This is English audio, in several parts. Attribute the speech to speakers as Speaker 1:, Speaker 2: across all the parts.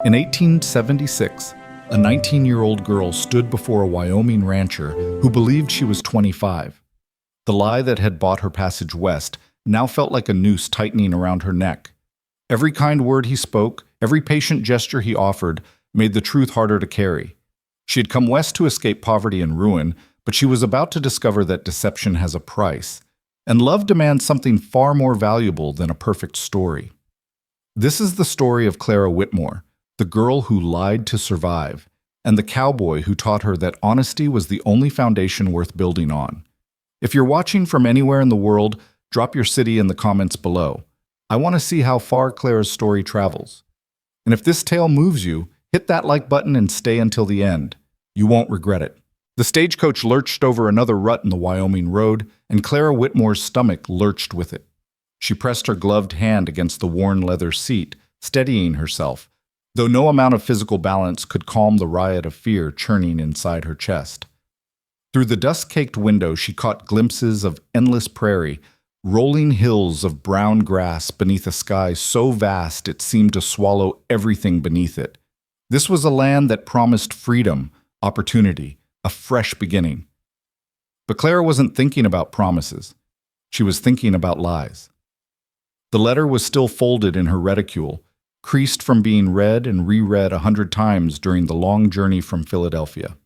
Speaker 1: In 1876, a 19-year-old girl stood before a Wyoming rancher who believed she was 25. The lie that had bought her passage west now felt like a noose tightening around her neck. Every kind word he spoke, every patient gesture he offered, made the truth harder to carry. She had come west to escape poverty and ruin, but she was about to discover that deception has a price, and love demands something far more valuable than a perfect story. This is the story of Clara Whitmore, the girl who lied to survive, and the cowboy who taught her that honesty was the only foundation worth building on. If you're watching from anywhere in the world, drop your city in the comments below. I want to see how far Clara's story travels. And if this tale moves you, hit that like button and stay until the end. You won't regret it. The stagecoach lurched over another rut in the Wyoming road, and Clara Whitmore's stomach lurched with it. She pressed her gloved hand against the worn leather seat, steadying herself, though no amount of physical balance could calm the riot of fear churning inside her chest. Through the dust-caked window, she caught glimpses of endless prairie, rolling hills of brown grass beneath a sky so vast it seemed to swallow everything beneath it. This was a land that promised freedom, opportunity, a fresh beginning. But Clara wasn't thinking about promises. She was thinking about lies. The letter was still folded in her reticule, creased from being read and reread 100 times during the long journey from Philadelphia.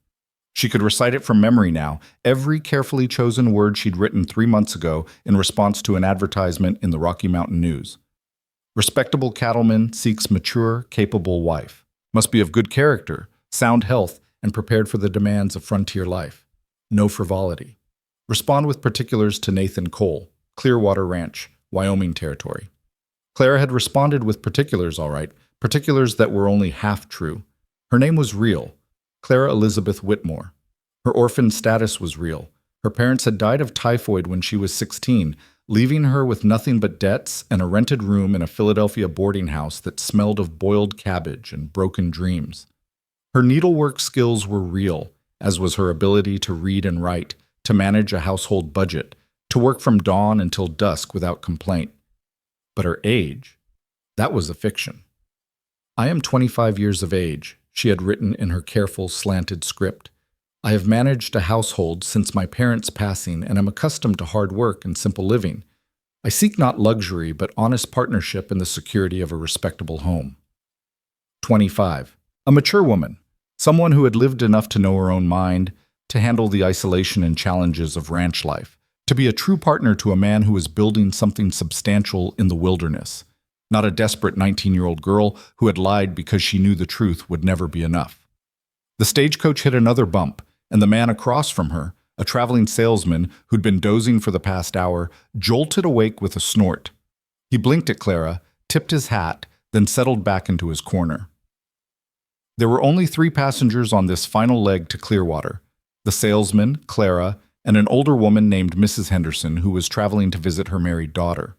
Speaker 1: She could recite it from memory now, every carefully chosen word she'd written 3 months ago in response to an advertisement in the Rocky Mountain News. Respectable cattleman seeks mature, capable wife. Must be of good character, sound health, and prepared for the demands of frontier life. No frivolity. Respond with particulars to Nathan Cole, Clearwater Ranch, Wyoming Territory. Clara had responded with particulars, all right, particulars that were only half true. Her name was real, Clara Elizabeth Whitmore. Her orphan status was real. Her parents had died of typhoid when she was 16, leaving her with nothing but debts and a rented room in a Philadelphia boarding house that smelled of boiled cabbage and broken dreams. Her needlework skills were real, as was her ability to read and write, to manage a household budget, to work from dawn until dusk without complaint. But her age, that was a fiction. I am 25 years of age, she had written in her careful, slanted script. I have managed a household since my parents' passing and am accustomed to hard work and simple living. I seek not luxury, but honest partnership in the security of a respectable home. 25. A mature woman, someone who had lived enough to know her own mind, to handle the isolation and challenges of ranch life, to be a true partner to a man who was building something substantial in the wilderness, not a desperate 19-year-old girl who had lied because she knew the truth would never be enough. The stagecoach hit another bump, and the man across from her, a traveling salesman who'd been dozing for the past hour, jolted awake with a snort. He blinked at Clara, tipped his hat, then settled back into his corner. There were only 3 passengers on this final leg to Clearwater: the salesman, Clara, and an older woman named Mrs. Henderson who was traveling to visit her married daughter.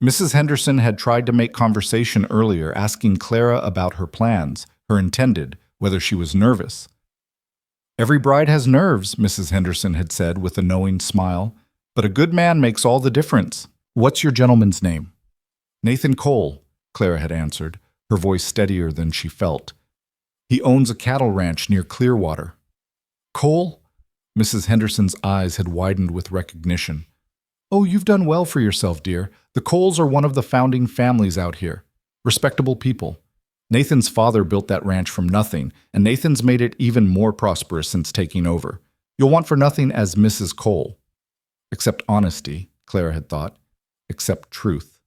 Speaker 1: Mrs. Henderson had tried to make conversation earlier, asking Clara about her plans, her intended, whether she was nervous. Every bride has nerves, Mrs. Henderson had said with a knowing smile, but a good man makes all the difference. What's your gentleman's name? Nathan Cole, Clara had answered, her voice steadier than she felt. He owns a cattle ranch near Clearwater. Cole? Mrs. Henderson's eyes had widened with recognition. Oh, you've done well for yourself, dear. The Coles are one of the founding families out here. Respectable people. Nathan's father built that ranch from nothing, and Nathan's made it even more prosperous since taking over. You'll want for nothing as Mrs. Cole. Except honesty, Clara had thought. Except truth.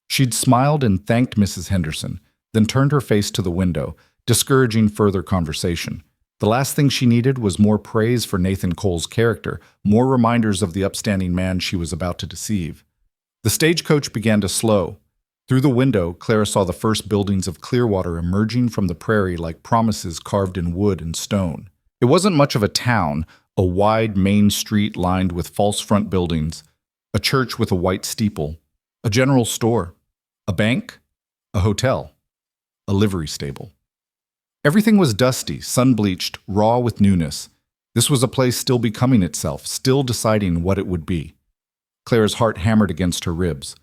Speaker 1: She'd smiled and thanked Mrs. Henderson, then turned her face to the window, discouraging further conversation. The last thing she needed was more praise for Nathan Cole's character, more reminders of the upstanding man she was about to deceive. The stagecoach began to slow. Through the window, Clara saw the first buildings of Clearwater emerging from the prairie like promises carved in wood and stone. It wasn't much of a town, a wide main street lined with false front buildings, a church with a white steeple, a general store, a bank, a hotel, a livery stable. Everything was dusty, sun-bleached, raw with newness. This was a place still becoming itself, still deciding what it would be. Clara's heart hammered against her ribs.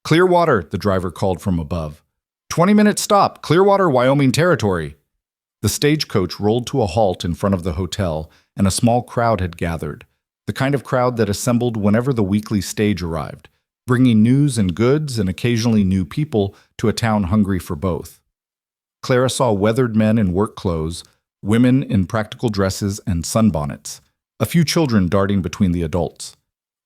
Speaker 1: "Clear water," the driver called from above. 20-minute stop, Clearwater, Wyoming territory. The stagecoach rolled to a halt in front of the hotel, and a small crowd had gathered, the kind of crowd that assembled whenever the weekly stage arrived, bringing news and goods and occasionally new people to a town hungry for both. Clara saw weathered men in work clothes, women in practical dresses and sunbonnets, a few children darting between the adults.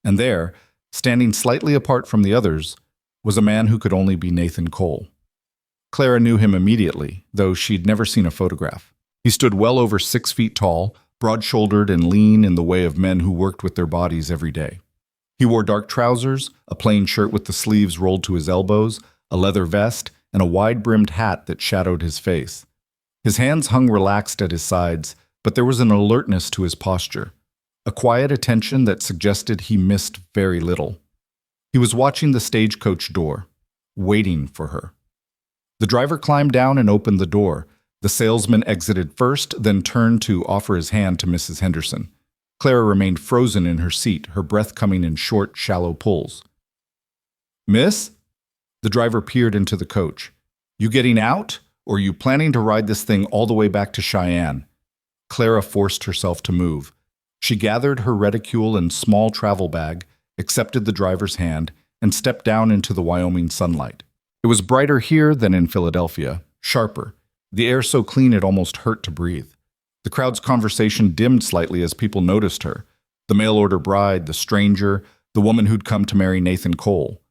Speaker 1: And there, standing slightly apart from the others, was a man who could only be Nathan Cole. Clara knew him immediately, though she'd never seen a photograph. He stood well over 6 feet tall, broad-shouldered and lean in the way of men who worked with their bodies every day. He wore dark trousers, a plain shirt with the sleeves rolled to his elbows, a leather vest, and a wide-brimmed hat that shadowed his face. His hands hung relaxed at his sides, but there was an alertness to his posture, a quiet attention that suggested he missed very little. He was watching the stagecoach door, waiting for her. The driver climbed down and opened the door. The salesman exited first, then turned to offer his hand to Mrs. Henderson. Clara remained frozen in her seat, her breath coming in short, shallow pulls. "Miss?" The driver peered into the coach. "You getting out, or you planning to ride this thing all the way back to Cheyenne?" Clara forced herself to move. She gathered her reticule and small travel bag, accepted the driver's hand, and stepped down into the Wyoming sunlight. It was brighter here than in Philadelphia, sharper, the air so clean it almost hurt to breathe. The crowd's conversation dimmed slightly as people noticed her, the mail-order bride, the stranger, the woman who'd come to marry Nathan Cole.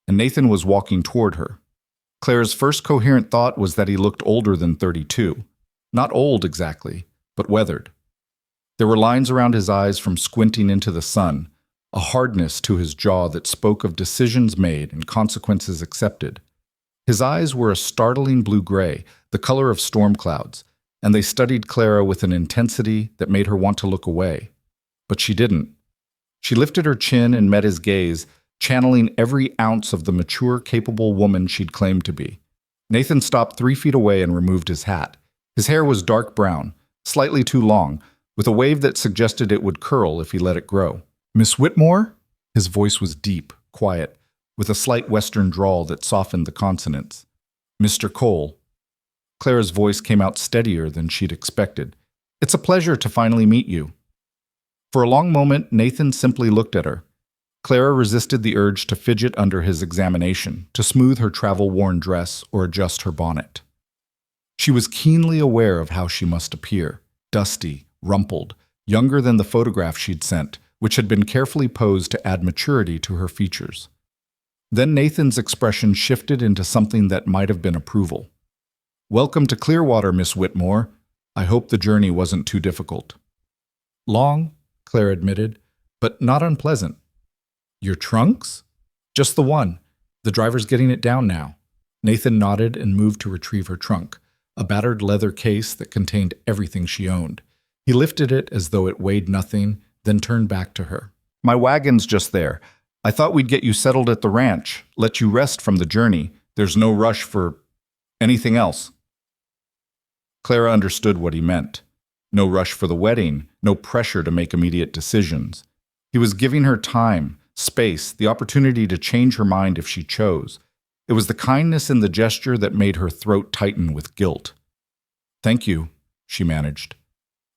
Speaker 1: And Nathan was walking toward her. Clara's first coherent thought was that he looked older than 32. Not old exactly, but weathered. There were lines around his eyes from squinting into the sun, a hardness to his jaw that spoke of decisions made and consequences accepted. His eyes were a startling blue-gray, the color of storm clouds, and they studied Clara with an intensity that made her want to look away. But she didn't. She lifted her chin and met his gaze, channeling every ounce of the mature, capable woman she'd claimed to be. Nathan stopped 3 feet away and removed his hat. His hair was dark brown, slightly too long, with a wave that suggested it would curl if he let it grow. "Miss Whitmore?" His voice was deep, quiet, with a slight western drawl that softened the consonants. "Mr. Cole." Clara's voice came out steadier than she'd expected. "It's a pleasure to finally meet you." For a long moment, Nathan simply looked at her. Clara resisted the urge to fidget under his examination, to smooth her travel-worn dress or adjust her bonnet. She was keenly aware of how she must appear, dusty, rumpled, younger than the photograph she'd sent, which had been carefully posed to add maturity to her features. Then Nathan's expression shifted into something that might have been approval. "Welcome to Clearwater, Miss Whitmore. I hope the journey wasn't too difficult." "Long," Claire admitted, "but not unpleasant." "Your trunks?" "Just the one. The driver's getting it down now." Nathan nodded and moved to retrieve her trunk, a battered leather case that contained everything she owned. He lifted it as though it weighed nothing, then turned back to her. "My wagon's just there. I thought we'd get you settled at the ranch, let you rest from the journey. There's no rush for anything else." Clara understood what he meant. No rush for the wedding, no pressure to make immediate decisions. He was giving her time, space, the opportunity to change her mind if she chose. It was the kindness in the gesture that made her throat tighten with guilt. "Thank you," she managed.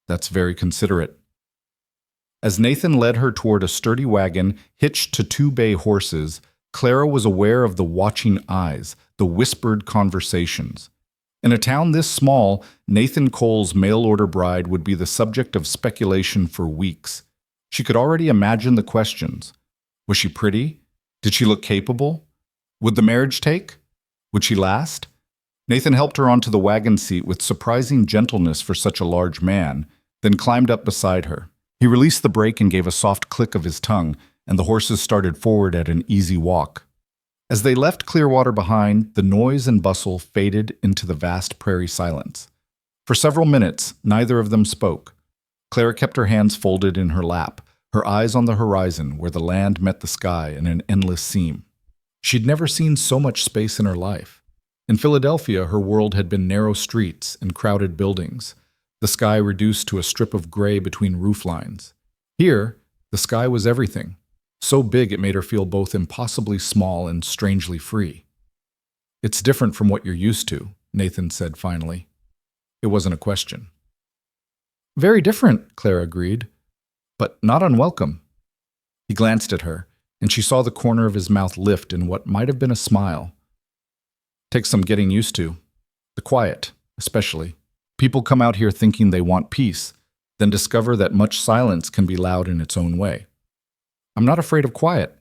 Speaker 1: "That's very considerate." As Nathan led her toward a sturdy wagon hitched to 2 bay horses, Clara was aware of the watching eyes, the whispered conversations. In a town this small, Nathan Cole's mail-order bride would be the subject of speculation for weeks. She could already imagine the questions. Was she pretty? Did she look capable? Would the marriage take? Would she last? Nathan helped her onto the wagon seat with surprising gentleness for such a large man, then climbed up beside her. He released the brake and gave a soft click of his tongue, and the horses started forward at an easy walk. As they left Clearwater behind, the noise and bustle faded into the vast prairie silence. For several minutes, neither of them spoke. Clara kept her hands folded in her lap, her eyes on the horizon where the land met the sky in an endless seam. She'd never seen so much space in her life. In Philadelphia, her world had been narrow streets and crowded buildings, the sky reduced to a strip of gray between roof lines. Here, the sky was everything, so big it made her feel both impossibly small and strangely free. It's different from what you're used to, Nathan said finally. It wasn't a question. Very different, Clara agreed, but not unwelcome. He glanced at her, and she saw the corner of his mouth lift in what might have been a smile. Takes some getting used to. The quiet, especially. People come out here thinking they want peace, then discover that much silence can be loud in its own way. I'm not afraid of quiet.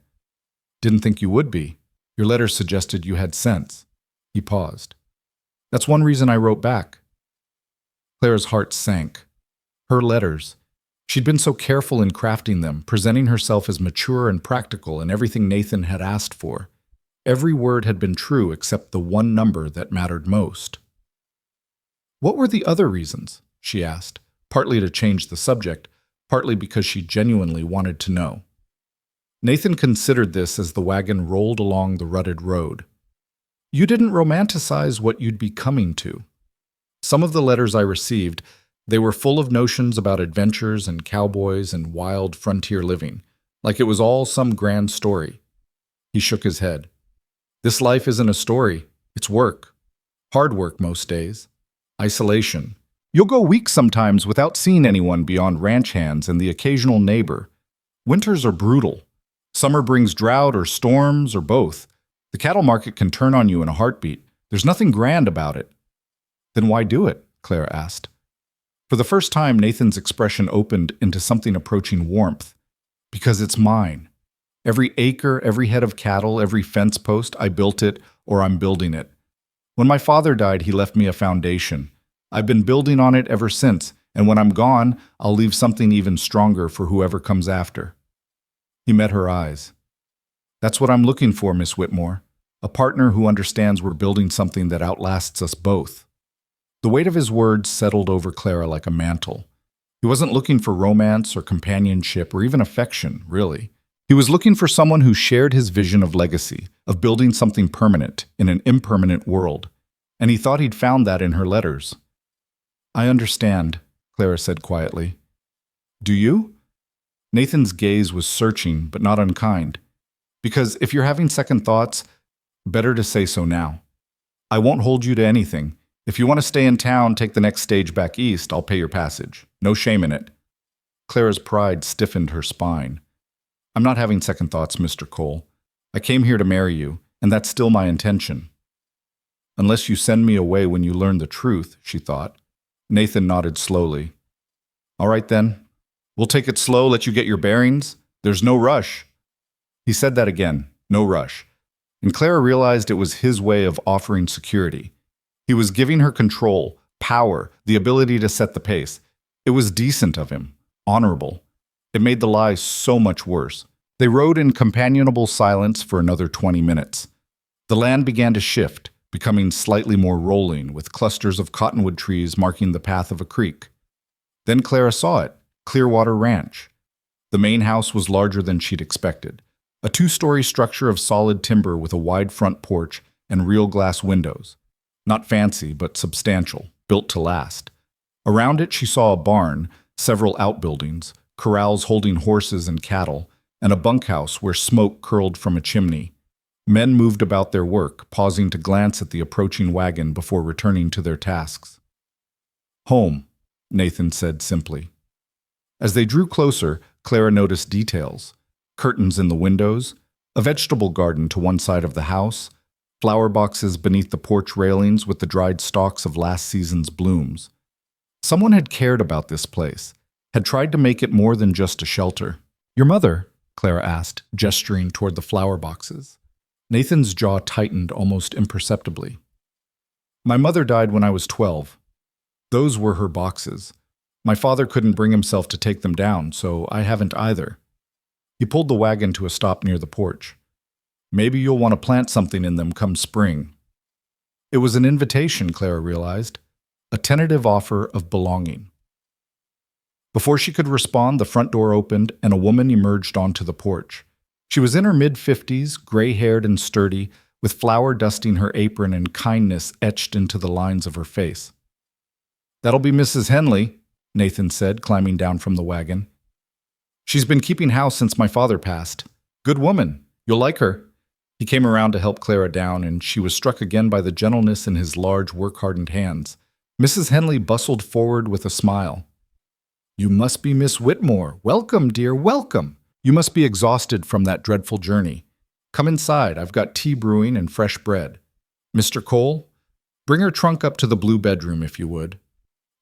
Speaker 1: Didn't think you would be. Your letters suggested you had sense. He paused. That's one reason I wrote back. Clara's heart sank. Her letters. She'd been so careful in crafting them, presenting herself as mature and practical in everything Nathan had asked for. Every word had been true except the one number that mattered most. What were the other reasons? She asked, partly to change the subject, partly because she genuinely wanted to know. Nathan considered this as the wagon rolled along the rutted road. You didn't romanticize what you'd be coming to. Some of the letters I received, they were full of notions about adventures and cowboys and wild frontier living, like it was all some grand story. He shook his head. This life isn't a story, it's work. Hard work most days. Isolation. You'll go weeks sometimes without seeing anyone beyond ranch hands and the occasional neighbor. Winters are brutal. Summer brings drought or storms or both. The cattle market can turn on you in a heartbeat. There's nothing grand about it. Then why do it? Clara asked. For the first time, Nathan's expression opened into something approaching warmth. Because it's mine. Every acre, every head of cattle, every fence post, I built it or I'm building it. When my father died, he left me a foundation. I've been building on it ever since, and when I'm gone, I'll leave something even stronger for whoever comes after. He met her eyes. That's what I'm looking for, Miss Whitmore. A partner who understands we're building something that outlasts us both. The weight of his words settled over Clara like a mantle. He wasn't looking for romance or companionship or even affection, really. He was looking for someone who shared his vision of legacy, of building something permanent in an impermanent world. And he thought he'd found that in her letters. I understand, Clara said quietly. Do you? Nathan's gaze was searching, but not unkind. Because if you're having second thoughts, better to say so now. I won't hold you to anything. If you want to stay in town, take the next stage back east, I'll pay your passage. No shame in it. Clara's pride stiffened her spine. I'm not having second thoughts, Mr. Cole. I came here to marry you, and that's still my intention. Unless you send me away when you learn the truth, she thought. Nathan nodded slowly. All right then. We'll take it slow, let you get your bearings. There's no rush. He said that again, no rush. And Clara realized it was his way of offering security. He was giving her control, power, the ability to set the pace. It was decent of him, honorable. It made the lie so much worse. They rode in companionable silence for another 20 minutes. The land began to shift, becoming slightly more rolling, with clusters of cottonwood trees marking the path of a creek. Then Clara saw it, Clearwater Ranch. The main house was larger than she'd expected. A two-story structure of solid timber with a wide front porch and real glass windows. Not fancy, but substantial, built to last. Around it she saw a barn, several outbuildings, corrals holding horses and cattle, and a bunkhouse where smoke curled from a chimney. Men moved about their work, pausing to glance at the approaching wagon before returning to their tasks. Home, Nathan said simply. As they drew closer, Clara noticed details. Curtains in the windows, a vegetable garden to one side of the house, flower boxes beneath the porch railings with the dried stalks of last season's blooms. Someone had cared about this place, had tried to make it more than just a shelter. Your mother? Clara asked, gesturing toward the flower boxes. Nathan's jaw tightened almost imperceptibly. My mother died when I was 12. Those were her boxes. My father couldn't bring himself to take them down, so I haven't either. He pulled the wagon to a stop near the porch. Maybe you'll want to plant something in them come spring. It was an invitation, Clara realized, a tentative offer of belonging. Before she could respond, the front door opened and a woman emerged onto the porch. She was in her mid-50s, gray-haired and sturdy, with flour dusting her apron and kindness etched into the lines of her face. That'll be Mrs. Henley, Nathan said, climbing down from the wagon. She's been keeping house since my father passed. Good woman. You'll like her. He came around to help Clara down, and she was struck again by the gentleness in his large, work-hardened hands. Mrs. Henley bustled forward with a smile. "You must be Miss Whitmore. Welcome, dear, welcome. You must be exhausted from that dreadful journey. Come inside. I've got tea brewing and fresh bread. Mr. Cole, bring her trunk up to the blue bedroom, if you would."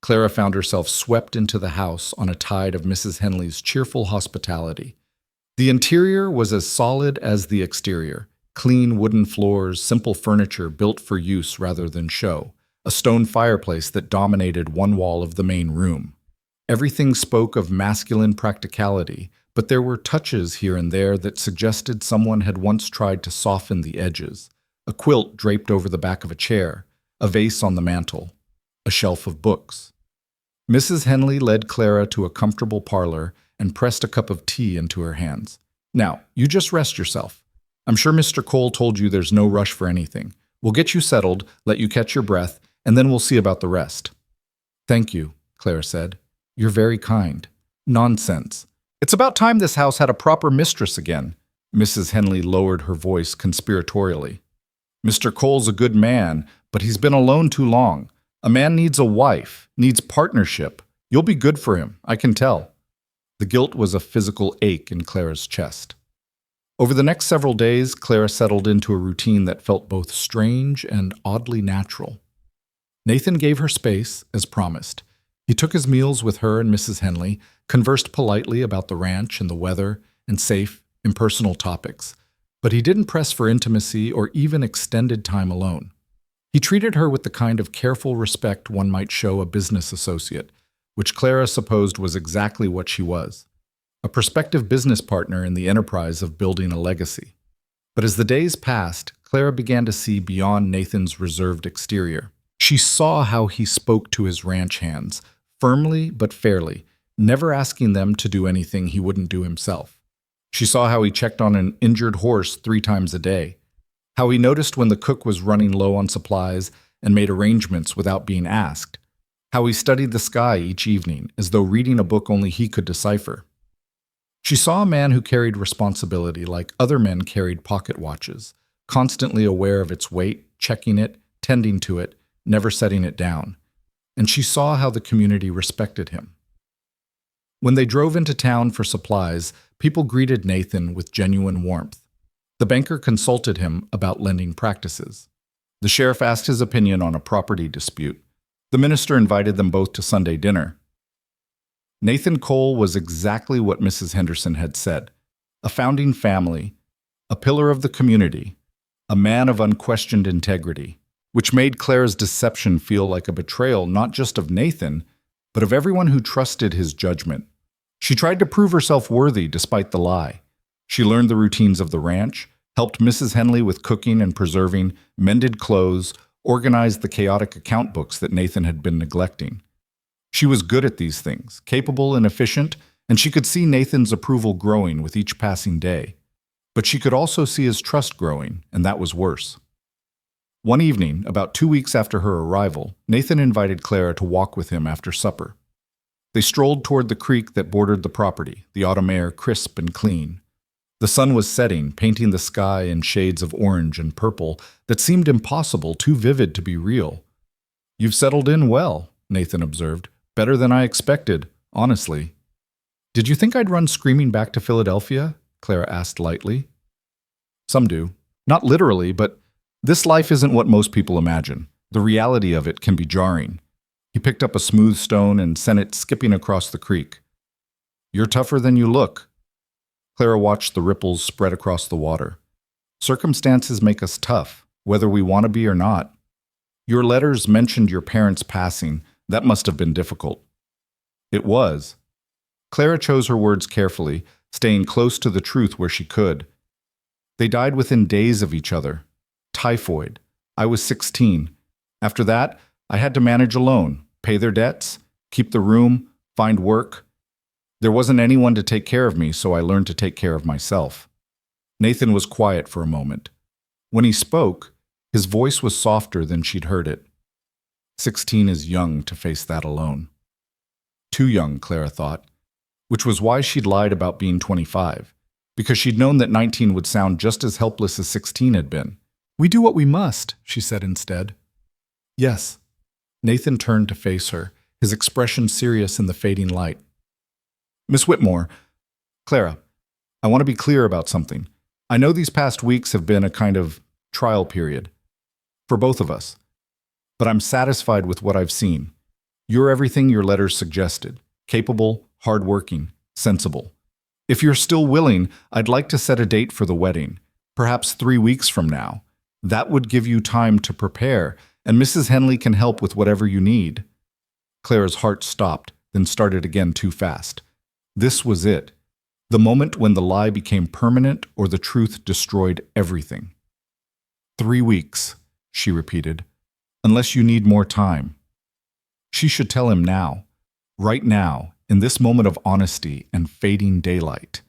Speaker 1: Clara found herself swept into the house on a tide of Mrs. Henley's cheerful hospitality. The interior was as solid as the exterior. Clean wooden floors, simple furniture built for use rather than show, a stone fireplace that dominated one wall of the main room. Everything spoke of masculine practicality, but there were touches here and there that suggested someone had once tried to soften the edges. A quilt draped over the back of a chair, a vase on the mantel, a shelf of books. Mrs. Henley led Clara to a comfortable parlor and pressed a cup of tea into her hands. "Now, you just rest yourself. I'm sure Mr. Cole told you there's no rush for anything. We'll get you settled, let you catch your breath, and then we'll see about the rest." "Thank you," Clara said. "You're very kind." "Nonsense. It's about time this house had a proper mistress again." Mrs. Henley lowered her voice conspiratorially. "Mr. Cole's a good man, but he's been alone too long. A man needs a wife, needs partnership. You'll be good for him, I can tell." The guilt was a physical ache in Clara's chest. Over the next several days, Clara settled into a routine that felt both strange and oddly natural. Nathan gave her space, as promised. He took his meals with her and Mrs. Henley, conversed politely about the ranch and the weather and safe, impersonal topics, but he didn't press for intimacy or even extended time alone. He treated her with the kind of careful respect one might show a business associate, which Clara supposed was exactly what she was. A prospective business partner in the enterprise of building a legacy. But as the days passed, Clara began to see beyond Nathan's reserved exterior. She saw how he spoke to his ranch hands, firmly but fairly, never asking them to do anything he wouldn't do himself. She saw how he checked on an injured horse 3 times a day, how he noticed when the cook was running low on supplies and made arrangements without being asked, how he studied the sky each evening as though reading a book only he could decipher. She saw a man who carried responsibility like other men carried pocket watches, constantly aware of its weight, checking it, tending to it, never setting it down. And she saw how the community respected him. When they drove into town for supplies, people greeted Nathan with genuine warmth. The banker consulted him about lending practices. The sheriff asked his opinion on a property dispute. The minister invited them both to Sunday dinner. Nathan Cole was exactly what Mrs. Henderson had said. A founding family, a pillar of the community, a man of unquestioned integrity, which made Clara's deception feel like a betrayal not just of Nathan, but of everyone who trusted his judgment. She tried to prove herself worthy despite the lie. She learned the routines of the ranch, helped Mrs. Henley with cooking and preserving, mended clothes, organized the chaotic account books that Nathan had been neglecting. She was good at these things, capable and efficient, and she could see Nathan's approval growing with each passing day. But she could also see his trust growing, and that was worse. One evening, about 2 weeks after her arrival, Nathan invited Clara to walk with him after supper. They strolled toward the creek that bordered the property, the autumn air crisp and clean. The sun was setting, painting the sky in shades of orange and purple that seemed impossible, too vivid to be real. "You've settled in well," Nathan observed. "Better than I expected, honestly." "Did you think I'd run screaming back to Philadelphia?" Clara asked lightly. "Some do. Not literally, but this life isn't what most people imagine. The reality of it can be jarring." He picked up a smooth stone and sent it skipping across the creek. "You're tougher than you look." Clara watched the ripples spread across the water. "Circumstances make us tough, whether we want to be or not. Your letters mentioned your parents' passing. That must have been difficult." "It was." Clara chose her words carefully, staying close to the truth where she could. "They died within days of each other. Typhoid. I was 16. After that, I had to manage alone, pay their debts, keep the room, find work. There wasn't anyone to take care of me, so I learned to take care of myself." Nathan was quiet for a moment. When he spoke, his voice was softer than she'd heard it. 16 is young to face that alone. Too young, Clara thought, which was why she'd lied about being 25. because she'd known that 19 would sound just as helpless as 16 had been. "We do what we must," she said instead. "Yes." Nathan turned to face her, his expression serious in the fading light. "Miss Whitmore, Clara, I want to be clear about something. I know these past weeks have been a kind of trial period for both of us, but I'm satisfied with what I've seen. You're everything your letters suggested: capable, hardworking, sensible. If you're still willing, I'd like to set a date for the wedding, perhaps 3 weeks from now. That would give you time to prepare, and Mrs. Henley can help with whatever you need." Clara's heart stopped, then started again too fast. This was it. The moment when the lie became permanent or the truth destroyed everything. 3 weeks, she repeated, "unless you need more time." She should tell him now, right now, in this moment of honesty and fading daylight.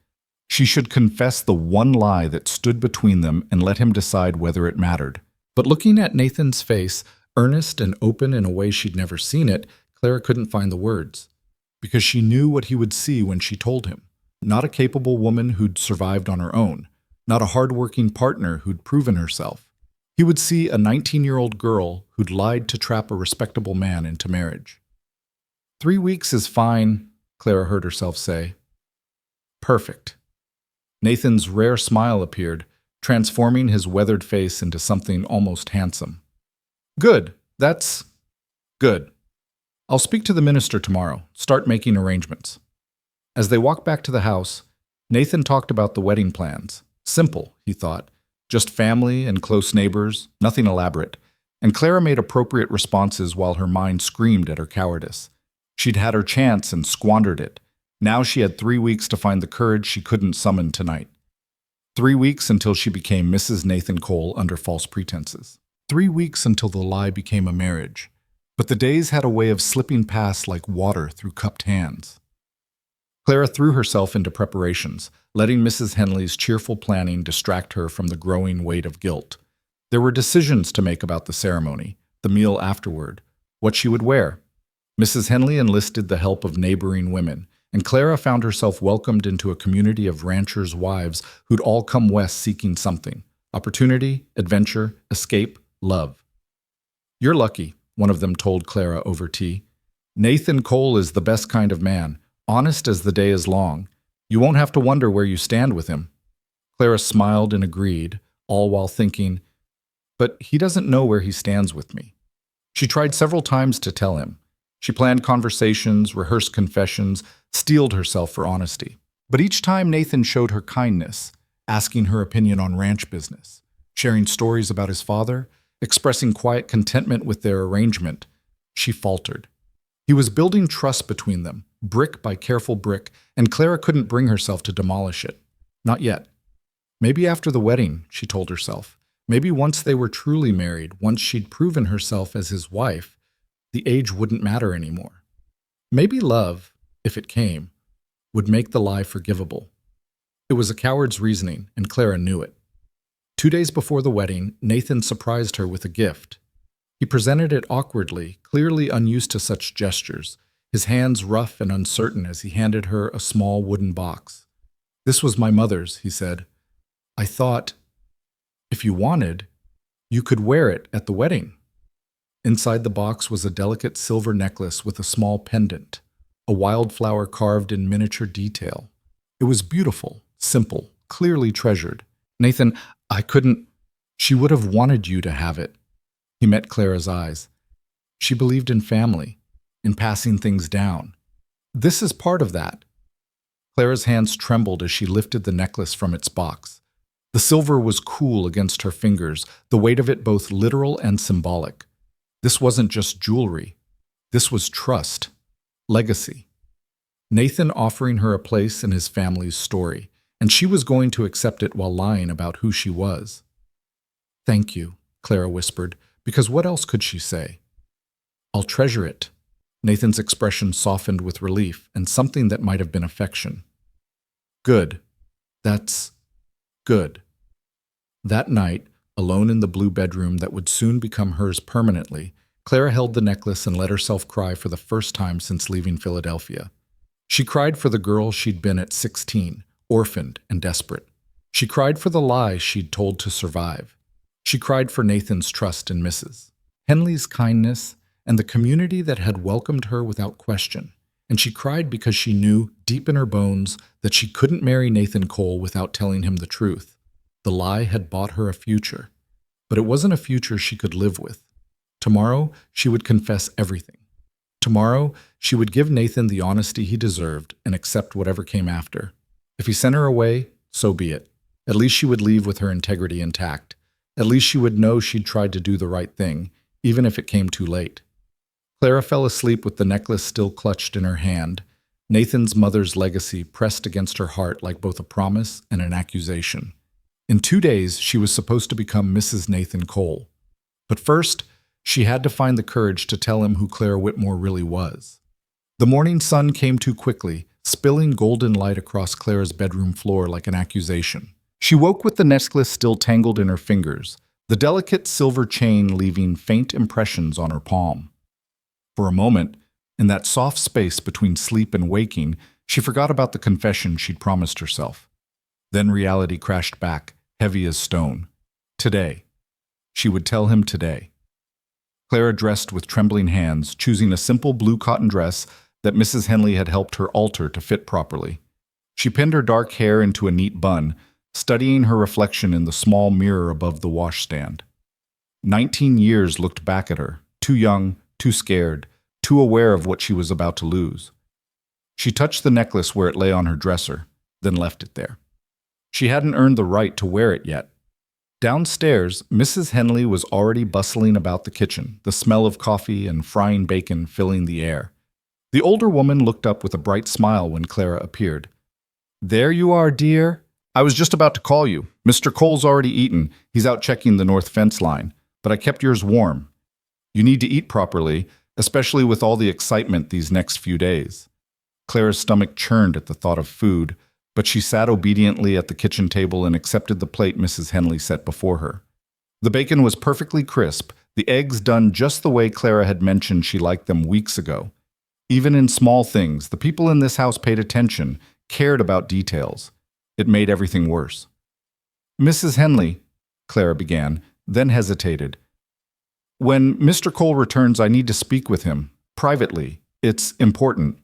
Speaker 1: She should confess the one lie that stood between them and let him decide whether it mattered. But looking at Nathan's face, earnest and open in a way she'd never seen it, Clara couldn't find the words. Because she knew what he would see when she told him. Not a capable woman who'd survived on her own. Not a hard-working partner who'd proven herself. He would see a 19-year-old girl who'd lied to trap a respectable man into marriage. 3 weeks is fine, Clara heard herself say. Perfect. Nathan's rare smile appeared, transforming his weathered face into something almost handsome. Good. That's good. I'll speak to the minister tomorrow, start making arrangements. As they walked back to the house, Nathan talked about the wedding plans. Simple, he thought. Just family and close neighbors, nothing elaborate. And Clara made appropriate responses while her mind screamed at her cowardice. She'd had her chance and squandered it. Now she had 3 weeks to find the courage she couldn't summon tonight. 3 weeks until she became Mrs. Nathan Cole under false pretenses. 3 weeks until the lie became a marriage. But the days had a way of slipping past like water through cupped hands. Clara threw herself into preparations, letting Mrs. Henley's cheerful planning distract her from the growing weight of guilt. There were decisions to make about the ceremony, the meal afterward, what she would wear. Mrs. Henley enlisted the help of neighboring women, and Clara found herself welcomed into a community of ranchers' wives who'd all come west seeking something: opportunity, adventure, escape, love. You're lucky, one of them told Clara over tea. Nathan Cole is the best kind of man, honest as the day is long. You won't have to wonder where you stand with him. Clara smiled and agreed, all while thinking, but he doesn't know where he stands with me. She tried several times to tell him. She planned conversations, rehearsed confessions, steeled herself for honesty. But each time Nathan showed her kindness, asking her opinion on ranch business, sharing stories about his father, expressing quiet contentment with their arrangement, she faltered. He was building trust between them, brick by careful brick, and Clara couldn't bring herself to demolish it. Not yet. Maybe after the wedding, she told herself. Maybe once they were truly married, once she'd proven herself as his wife, the age wouldn't matter anymore. Maybe love, if it came, would make the lie forgivable. It was a coward's reasoning, and Clara knew it. 2 days before the wedding, Nathan surprised her with a gift. He presented it awkwardly, clearly unused to such gestures, his hands rough and uncertain as he handed her a small wooden box. This was my mother's, he said. I thought, if you wanted, you could wear it at the wedding. Inside the box was a delicate silver necklace with a small pendant, a wildflower carved in miniature detail. It was beautiful, simple, clearly treasured. Nathan, I couldn't. She would have wanted you to have it. He met Clara's eyes. She believed in family, in passing things down. This is part of that. Clara's hands trembled as she lifted the necklace from its box. The silver was cool against her fingers, the weight of it both literal and symbolic. This wasn't just jewelry. This was trust, legacy. Nathan offering her a place in his family's story, and she was going to accept it while lying about who she was. Thank you, Clara whispered, because what else could she say? I'll treasure it. Nathan's expression softened with relief and something that might have been affection. Good. That's good. That night, alone in the blue bedroom that would soon become hers permanently, Clara held the necklace and let herself cry for the first time since leaving Philadelphia. She cried for the girl she'd been at 16, orphaned and desperate. She cried for the lie she'd told to survive. She cried for Nathan's trust in Mrs. Henley's kindness and the community that had welcomed her without question. And she cried because she knew, deep in her bones, that she couldn't marry Nathan Cole without telling him the truth. The lie had bought her a future, but it wasn't a future she could live with. Tomorrow, she would confess everything. Tomorrow, she would give Nathan the honesty he deserved and accept whatever came after. If he sent her away, so be it. At least she would leave with her integrity intact. At least she would know she'd tried to do the right thing, even if it came too late. Clara fell asleep with the necklace still clutched in her hand, Nathan's mother's legacy pressed against her heart like both a promise and an accusation. In 2 days, she was supposed to become Mrs. Nathan Cole. But first, she had to find the courage to tell him who Clara Whitmore really was. The morning sun came too quickly, spilling golden light across Clara's bedroom floor like an accusation. She woke with the necklace still tangled in her fingers, the delicate silver chain leaving faint impressions on her palm. For a moment, in that soft space between sleep and waking, she forgot about the confession she'd promised herself. Then reality crashed back, heavy as stone. Today. She would tell him today. Clara dressed with trembling hands, choosing a simple blue cotton dress that Mrs. Henley had helped her alter to fit properly. She pinned her dark hair into a neat bun, studying her reflection in the small mirror above the washstand. 19 years looked back at her, too young, too scared, too aware of what she was about to lose. She touched the necklace where it lay on her dresser, then left it there. She hadn't earned the right to wear it yet. Downstairs, Mrs. Henley was already bustling about the kitchen, the smell of coffee and frying bacon filling the air. The older woman looked up with a bright smile when Clara appeared. "There you are, dear. I was just about to call you. Mr. Cole's already eaten. He's out checking the north fence line, but I kept yours warm. You need to eat properly, especially with all the excitement these next few days." Clara's stomach churned at the thought of food, but she sat obediently at the kitchen table and accepted the plate Mrs. Henley set before her. The bacon was perfectly crisp, the eggs done just the way Clara had mentioned she liked them weeks ago. Even in small things, the people in this house paid attention, cared about details. It made everything worse. "Mrs. Henley," Clara began, then hesitated. "When Mr. Cole returns, I need to speak with him, privately. It's important."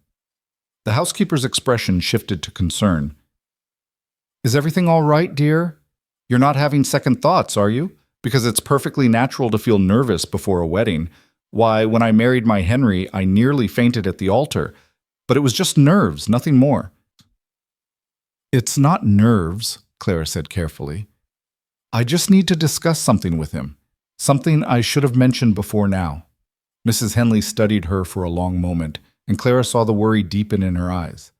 Speaker 1: The housekeeper's expression shifted to concern. "Is everything all right, dear? You're not having second thoughts, are you? Because it's perfectly natural to feel nervous before a wedding. Why, when I married my Henry, I nearly fainted at the altar. But it was just nerves, nothing more." "It's not nerves," Clara said carefully. "I just need to discuss something with him. Something I should have mentioned before now." Mrs. Henley studied her for a long moment, and Clara saw the worry deepen in her eyes.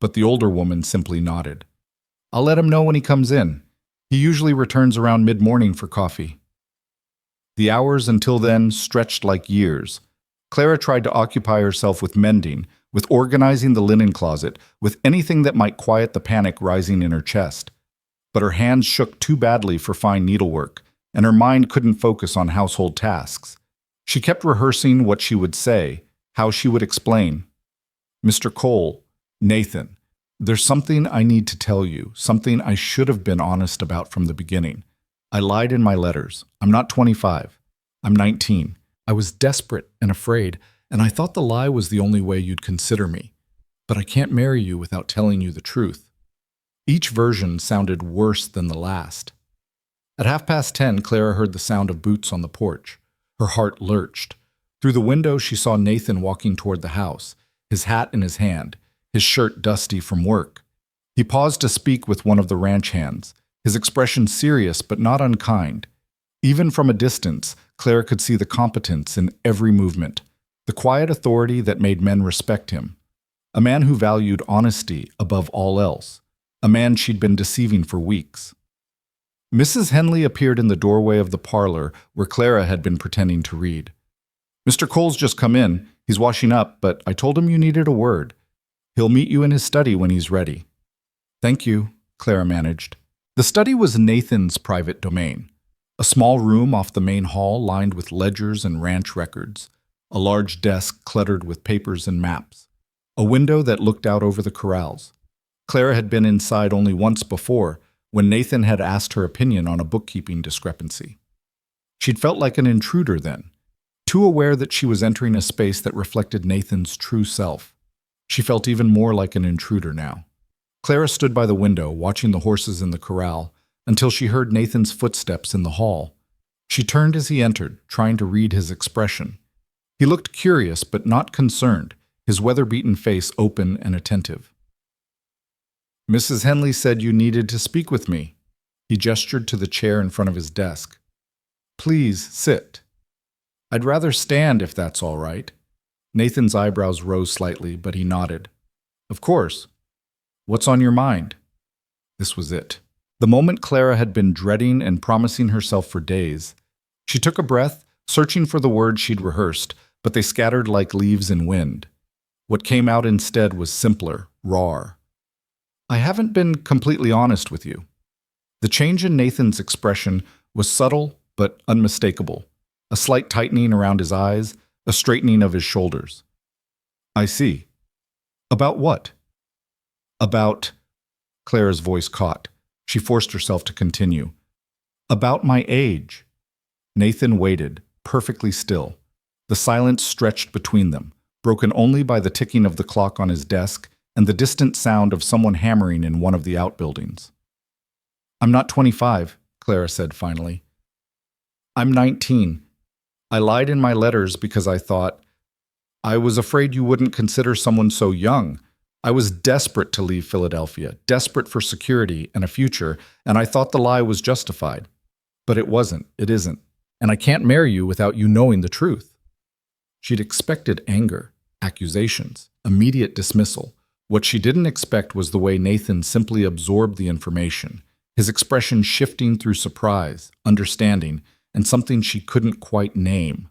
Speaker 1: But the older woman simply nodded. "I'll let him know when he comes in. He usually returns around mid-morning for coffee." The hours until then stretched like years. Clara tried to occupy herself with mending, with organizing the linen closet, with anything that might quiet the panic rising in her chest. But her hands shook too badly for fine needlework, and her mind couldn't focus on household tasks. She kept rehearsing what she would say, how she would explain. "Mr. Cole, Nathan, there's something I need to tell you, something I should have been honest about from the beginning. I lied in my letters. I'm not 25. I'm 19. I was desperate and afraid, and I thought the lie was the only way you'd consider me. But I can't marry you without telling you the truth." Each version sounded worse than the last. At 10:30, Clara heard the sound of boots on the porch. Her heart lurched. Through the window, she saw Nathan walking toward the house, his hat in his hand, his shirt dusty from work. He paused to speak with one of the ranch hands, his expression serious but not unkind. Even from a distance, Clara could see the competence in every movement, the quiet authority that made men respect him. A man who valued honesty above all else, a man she'd been deceiving for weeks. Mrs. Henley appeared in the doorway of the parlor where Clara had been pretending to read. "Mr. Cole's just come in. He's washing up, but I told him you needed a word. He'll meet you in his study when he's ready." "Thank you," Clara managed. The study was Nathan's private domain. A small room off the main hall lined with ledgers and ranch records. A large desk cluttered with papers and maps. A window that looked out over the corrals. Clara had been inside only once before, when Nathan had asked her opinion on a bookkeeping discrepancy. She'd felt like an intruder then, too aware that she was entering a space that reflected Nathan's true self. She felt even more like an intruder now. Clara stood by the window, watching the horses in the corral, until she heard Nathan's footsteps in the hall. She turned as he entered, trying to read his expression. He looked curious but not concerned, his weather-beaten face open and attentive. "Mrs. Henley said you needed to speak with me." He gestured to the chair in front of his desk. "Please, sit." "I'd rather stand if that's all right." Nathan's eyebrows rose slightly, but he nodded. "Of course. What's on your mind?" This was it. The moment Clara had been dreading and promising herself for days. She took a breath, searching for the words she'd rehearsed, but they scattered like leaves in wind. What came out instead was simpler, rawer. "I haven't been completely honest with you." The change in Nathan's expression was subtle but unmistakable, a slight tightening around his eyes, a straightening of his shoulders. "I see. About what?" "About—" Clara's voice caught. She forced herself to continue. "About my age." Nathan waited, perfectly still. The silence stretched between them, broken only by the ticking of the clock on his desk and the distant sound of someone hammering in one of the outbuildings. "I'm not 25, Clara said finally. "I'm 19. I lied in my letters because I was afraid you wouldn't consider someone so young. I was desperate to leave Philadelphia, desperate for security and a future, and I thought the lie was justified. But it wasn't, it isn't, and I can't marry you without you knowing the truth." She'd expected anger, accusations, immediate dismissal. What she didn't expect was the way Nathan simply absorbed the information, his expression shifting through surprise, understanding, and something she couldn't quite name.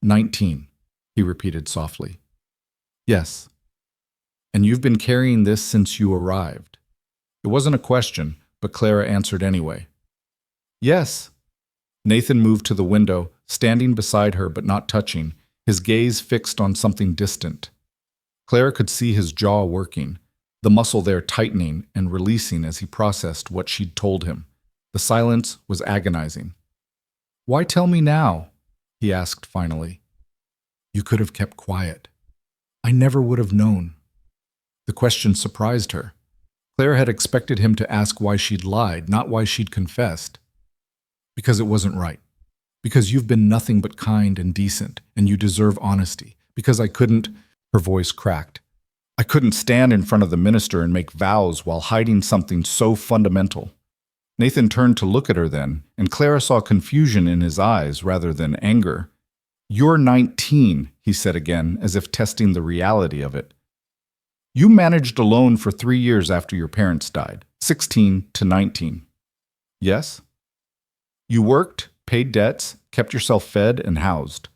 Speaker 1: 19, he repeated softly. "Yes. And you've been carrying this since you arrived." It wasn't a question, but Clara answered anyway. "Yes." Nathan moved to the window, standing beside her but not touching, his gaze fixed on something distant. Clara could see his jaw working, the muscle there tightening and releasing as he processed what she'd told him. The silence was agonizing. "Why tell me now?" he asked finally. "You could have kept quiet. I never would have known." The question surprised her. Clara had expected him to ask why she'd lied, not why she'd confessed. "Because it wasn't right. Because you've been nothing but kind and decent, and you deserve honesty. Because I couldn't—" Her voice cracked. "I couldn't stand in front of the minister and make vows while hiding something so fundamental." Nathan turned to look at her then, and Clara saw confusion in his eyes rather than anger. "You're 19, he said again, as if testing the reality of it. "You managed alone for 3 years after your parents died, 16 to 19. "Yes?" "You worked, paid debts, kept yourself fed and housed."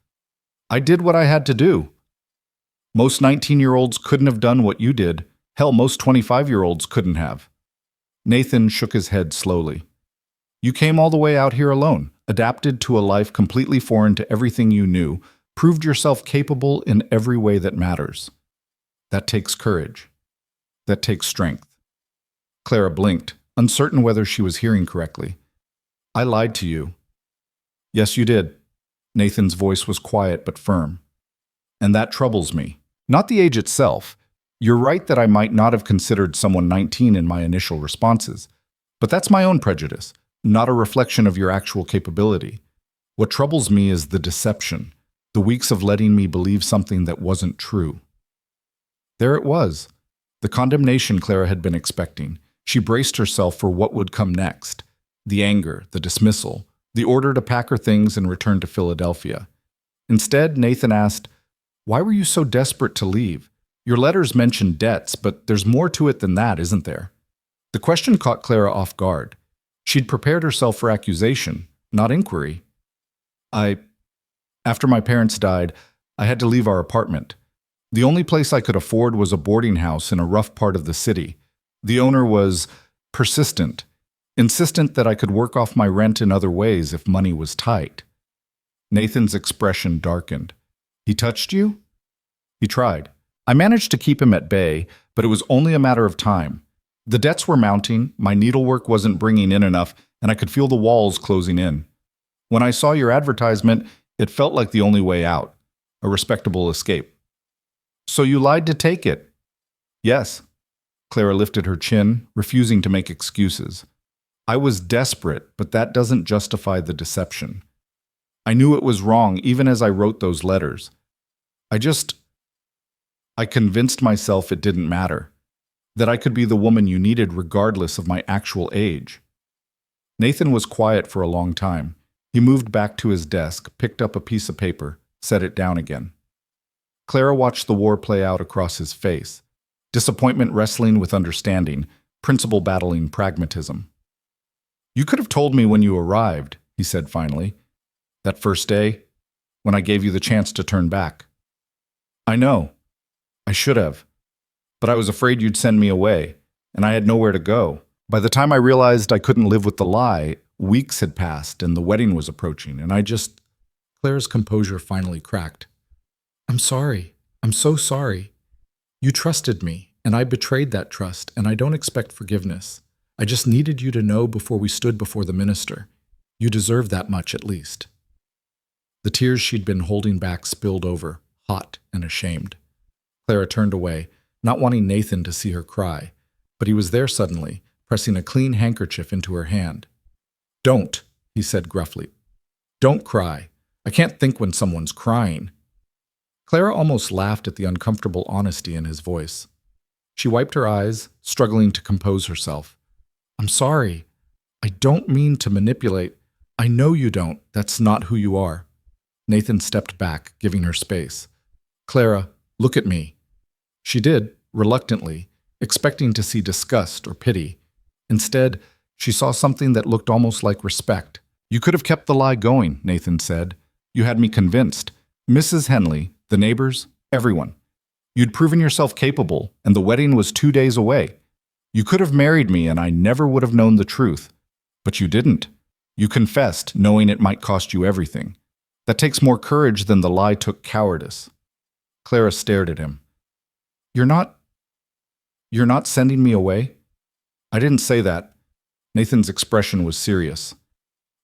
Speaker 1: "I did what I had to do." "Most 19-year-olds couldn't have done what you did. Hell, most 25-year-olds couldn't have." Nathan shook his head slowly. "You came all the way out here alone, adapted to a life completely foreign to everything you knew, proved yourself capable in every way that matters. That takes courage. That takes strength." Clara blinked, uncertain whether she was hearing correctly. "I lied to you." "Yes, you did." Nathan's voice was quiet but firm. "And that troubles me. Not the age itself. You're right that I might not have considered someone 19 in my initial responses. But that's my own prejudice, not a reflection of your actual capability. What troubles me is the deception, the weeks of letting me believe something that wasn't true." There it was, the condemnation Clara had been expecting. She braced herself for what would come next. The anger, the dismissal, the order to pack her things and return to Philadelphia. Instead, Nathan asked, "Why were you so desperate to leave? Your letters mention debts, but there's more to it than that, isn't there?" The question caught Clara off guard. She'd prepared herself for accusation, not inquiry. After my parents died, I had to leave our apartment. The only place I could afford was a boarding house in a rough part of the city. The owner was persistent, insistent that I could work off my rent in other ways if money was tight." Nathan's expression darkened. "He touched you?" "He tried. I managed to keep him at bay, but it was only a matter of time. The debts were mounting, my needlework wasn't bringing in enough, and I could feel the walls closing in. When I saw your advertisement, it felt like the only way out, a respectable escape. So you lied to take it? Yes. Clara lifted her chin, refusing to make excuses. I was desperate, but that doesn't justify the deception. I knew it was wrong even as I wrote those letters. I convinced myself it didn't matter, that I could be the woman you needed regardless of my actual age. Nathan was quiet for a long time. He moved back to his desk, picked up a piece of paper, set it down again. Clara watched the war play out across his face, disappointment wrestling with understanding, principle battling pragmatism. You could have told me when you arrived, he said finally. That first day, when I gave you the chance to turn back. I know. I should have. But I was afraid you'd send me away, and I had nowhere to go. By the time I realized I couldn't live with the lie, weeks had passed and the wedding was approaching, and Claire's composure finally cracked. I'm sorry. I'm so sorry. You trusted me, and I betrayed that trust, and I don't expect forgiveness. I just needed you to know before we stood before the minister. You deserve that much at least. The tears she'd been holding back spilled over, hot and ashamed. Clara turned away, not wanting Nathan to see her cry, but he was there suddenly, pressing a clean handkerchief into her hand. Don't, he said gruffly. Don't cry. I can't think when someone's crying. Clara almost laughed at the uncomfortable honesty in his voice. She wiped her eyes, struggling to compose herself. I'm sorry. I don't mean to manipulate. I know you don't. That's not who you are. Nathan stepped back, giving her space. Clara, look at me. She did, reluctantly, expecting to see disgust or pity. Instead, she saw something that looked almost like respect. You could have kept the lie going, Nathan said. You had me convinced. Mrs. Henley, the neighbors, everyone. You'd proven yourself capable, and the wedding was 2 days away. You could have married me, and I never would have known the truth. But you didn't. You confessed, knowing it might cost you everything. That takes more courage than the lie took cowardice. Clara stared at him. You're not sending me away? I didn't say that. Nathan's expression was serious.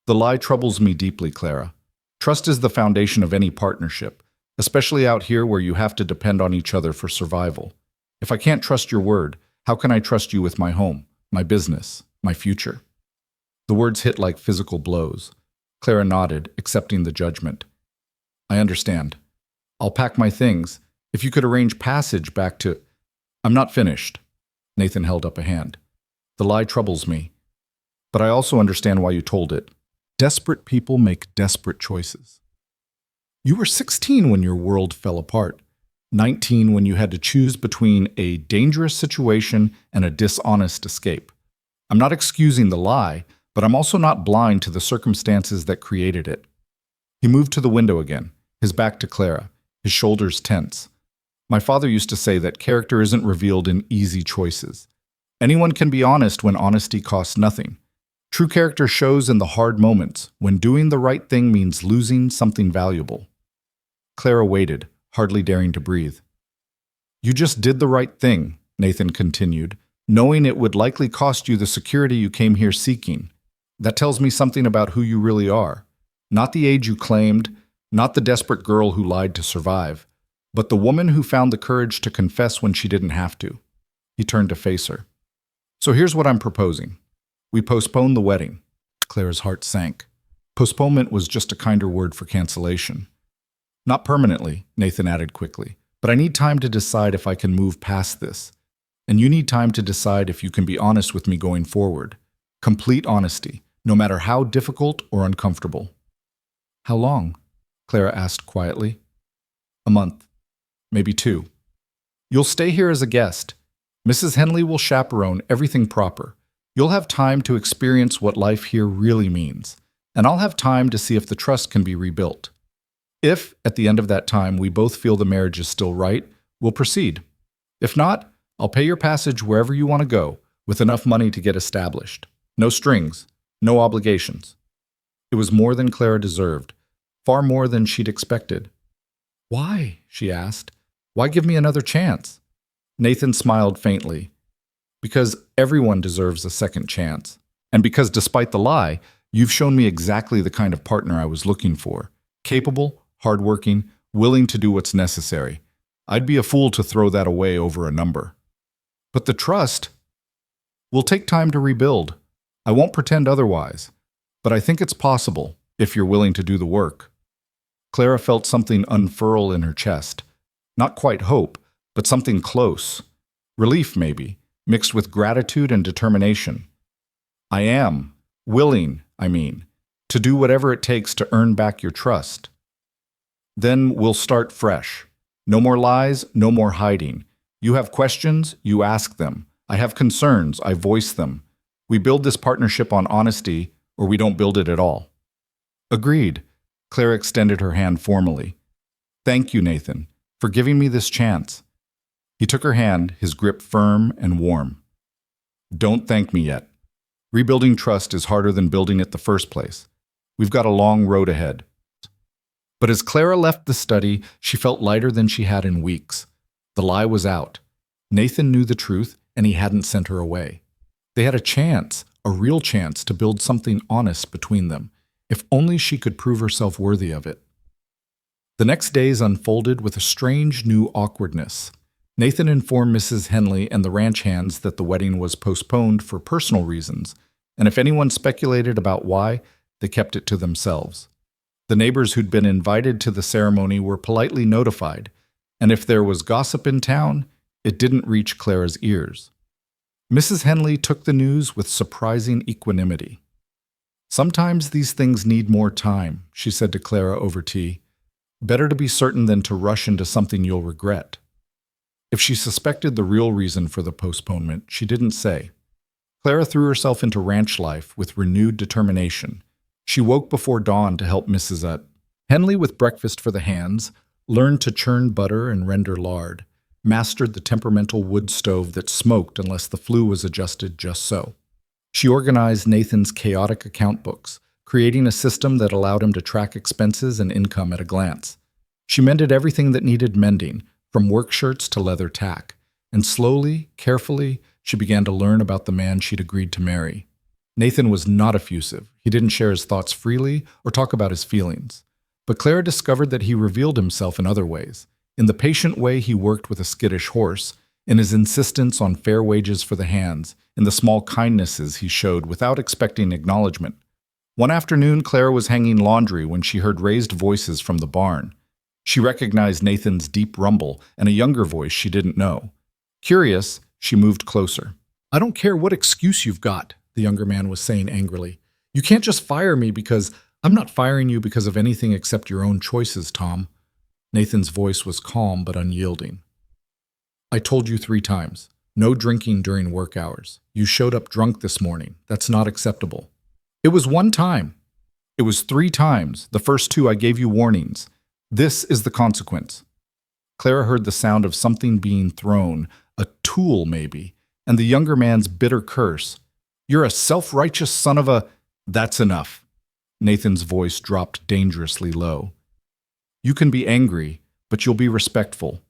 Speaker 1: The lie troubles me deeply, Clara. Trust is the foundation of any partnership, especially out here where you have to depend on each other for survival. If I can't trust your word, how can I trust you with my home, my business, my future? The words hit like physical blows. Clara nodded, accepting the judgment. I understand. I'll pack my things. If you could arrange passage back to... I'm not finished. Nathan held up a hand. The lie troubles me. But I also understand why you told it. Desperate people make desperate choices. You were 16 when your world fell apart. 19 when you had to choose between a dangerous situation and a dishonest escape. I'm not excusing the lie, but I'm also not blind to the circumstances that created it. He moved to the window again, his back to Clara, his shoulders tense. My father used to say that character isn't revealed in easy choices. Anyone can be honest when honesty costs nothing. True character shows in the hard moments, when doing the right thing means losing something valuable. Clara waited, hardly daring to breathe. You just did the right thing, Nathan continued, knowing it would likely cost you the security you came here seeking. That tells me something about who you really are. Not the age you claimed, not the desperate girl who lied to survive, but the woman who found the courage to confess when she didn't have to. He turned to face her. So here's what I'm proposing. We postpone the wedding. Clara's heart sank. Postponement was just a kinder word for cancellation. Not permanently, Nathan added quickly, but I need time to decide if I can move past this. And you need time to decide if you can be honest with me going forward. Complete honesty, no matter how difficult or uncomfortable. How long? Clara asked quietly. A month. Maybe 2. You'll stay here as a guest. Mrs. Henley will chaperone everything proper. You'll have time to experience what life here really means, and I'll have time to see if the trust can be rebuilt. If, at the end of that time, we both feel the marriage is still right, we'll proceed. If not, I'll pay your passage wherever you want to go, with enough money to get established. No strings, no obligations. It was more than Clara deserved, far more than she'd expected. Why? She asked. Why give me another chance? Nathan smiled faintly. Because everyone deserves a second chance. And because despite the lie, you've shown me exactly the kind of partner I was looking for. Capable, hardworking, willing to do what's necessary. I'd be a fool to throw that away over a number. But the trust will take time to rebuild. I won't pretend otherwise. But I think it's possible, if you're willing to do the work. Clara felt something unfurl in her chest. Not quite hope, but something close. Relief, maybe, mixed with gratitude and determination. I am willing, to do whatever it takes to earn back your trust. Then we'll start fresh. No more lies, no more hiding. You have questions, you ask them. I have concerns, I voice them. We build this partnership on honesty, or we don't build it at all. Agreed. Clara extended her hand formally. Thank you, Nathan, for giving me this chance. He took her hand, his grip firm and warm. Don't thank me yet. Rebuilding trust is harder than building it the first place. We've got a long road ahead. But as Clara left the study, she felt lighter than she had in weeks. The lie was out. Nathan knew the truth, and he hadn't sent her away. They had a chance, a real chance, to build something honest between them, if only she could prove herself worthy of it. The next days unfolded with a strange new awkwardness. Nathan informed Mrs. Henley and the ranch hands that the wedding was postponed for personal reasons, and if anyone speculated about why, they kept it to themselves. The neighbors who'd been invited to the ceremony were politely notified, and if there was gossip in town, it didn't reach Clara's ears. Mrs. Henley took the news with surprising equanimity. Sometimes these things need more time, she said to Clara over tea. Better to be certain than to rush into something you'll regret. If she suspected the real reason for the postponement, she didn't say. Clara threw herself into ranch life with renewed determination. She woke before dawn to help Mrs. Henley with breakfast for the hands, learned to churn butter and render lard, mastered the temperamental wood stove that smoked unless the flue was adjusted just so. She organized Nathan's chaotic account books, creating a system that allowed him to track expenses and income at a glance. She mended everything that needed mending, from work shirts to leather tack, and slowly, carefully, she began to learn about the man she'd agreed to marry. Nathan was not effusive. He didn't share his thoughts freely or talk about his feelings. But Clara discovered that he revealed himself in other ways, in the patient way he worked with a skittish horse, in his insistence on fair wages for the hands, in the small kindnesses he showed without expecting acknowledgement. One afternoon, Clara was hanging laundry when she heard raised voices from the barn. She recognized Nathan's deep rumble and a younger voice she didn't know. Curious, she moved closer. I don't care what excuse you've got, the younger man was saying angrily. You can't just fire me because I'm not firing you because of anything except your own choices, Tom. Nathan's voice was calm but unyielding. I told you 3 times. No drinking during work hours. You showed up drunk this morning. That's not acceptable. It was 1 time. It was 3 times. The first 2 I gave you warnings. This is the consequence. Clara heard the sound of something being thrown, a tool maybe, and the younger man's bitter curse. You're a self-righteous son of a... That's enough. Nathan's voice dropped dangerously low. You can be angry, but you'll be respectful.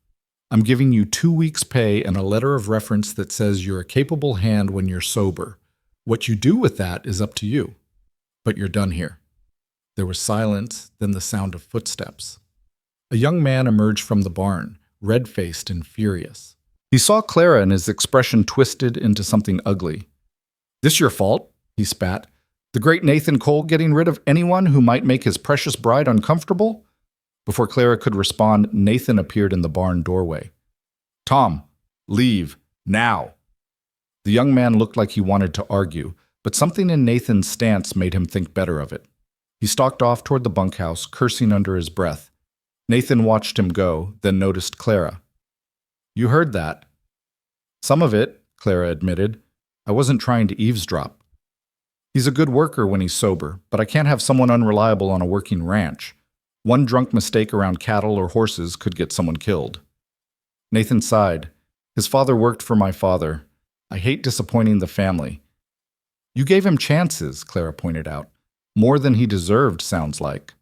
Speaker 1: I'm giving you 2 weeks' pay and a letter of reference that says you're a capable hand when you're sober. What you do with that is up to you. But you're done here. There was silence, then the sound of footsteps. A young man emerged from the barn, red-faced and furious. He saw Clara and his expression twisted into something ugly. This your fault? He spat. The great Nathan Cole getting rid of anyone who might make his precious bride uncomfortable? Before Clara could respond, Nathan appeared in the barn doorway. Tom, leave, now. The young man looked like he wanted to argue, but something in Nathan's stance made him think better of it. He stalked off toward the bunkhouse, cursing under his breath. Nathan watched him go, then noticed Clara. You heard that. Some of it, Clara admitted. I wasn't trying to eavesdrop. He's a good worker when he's sober, but I can't have someone unreliable on a working ranch. One drunk mistake around cattle or horses could get someone killed. Nathan sighed. His father worked for my father. I hate disappointing the family. You gave him chances, Clara pointed out. More than he deserved, sounds like.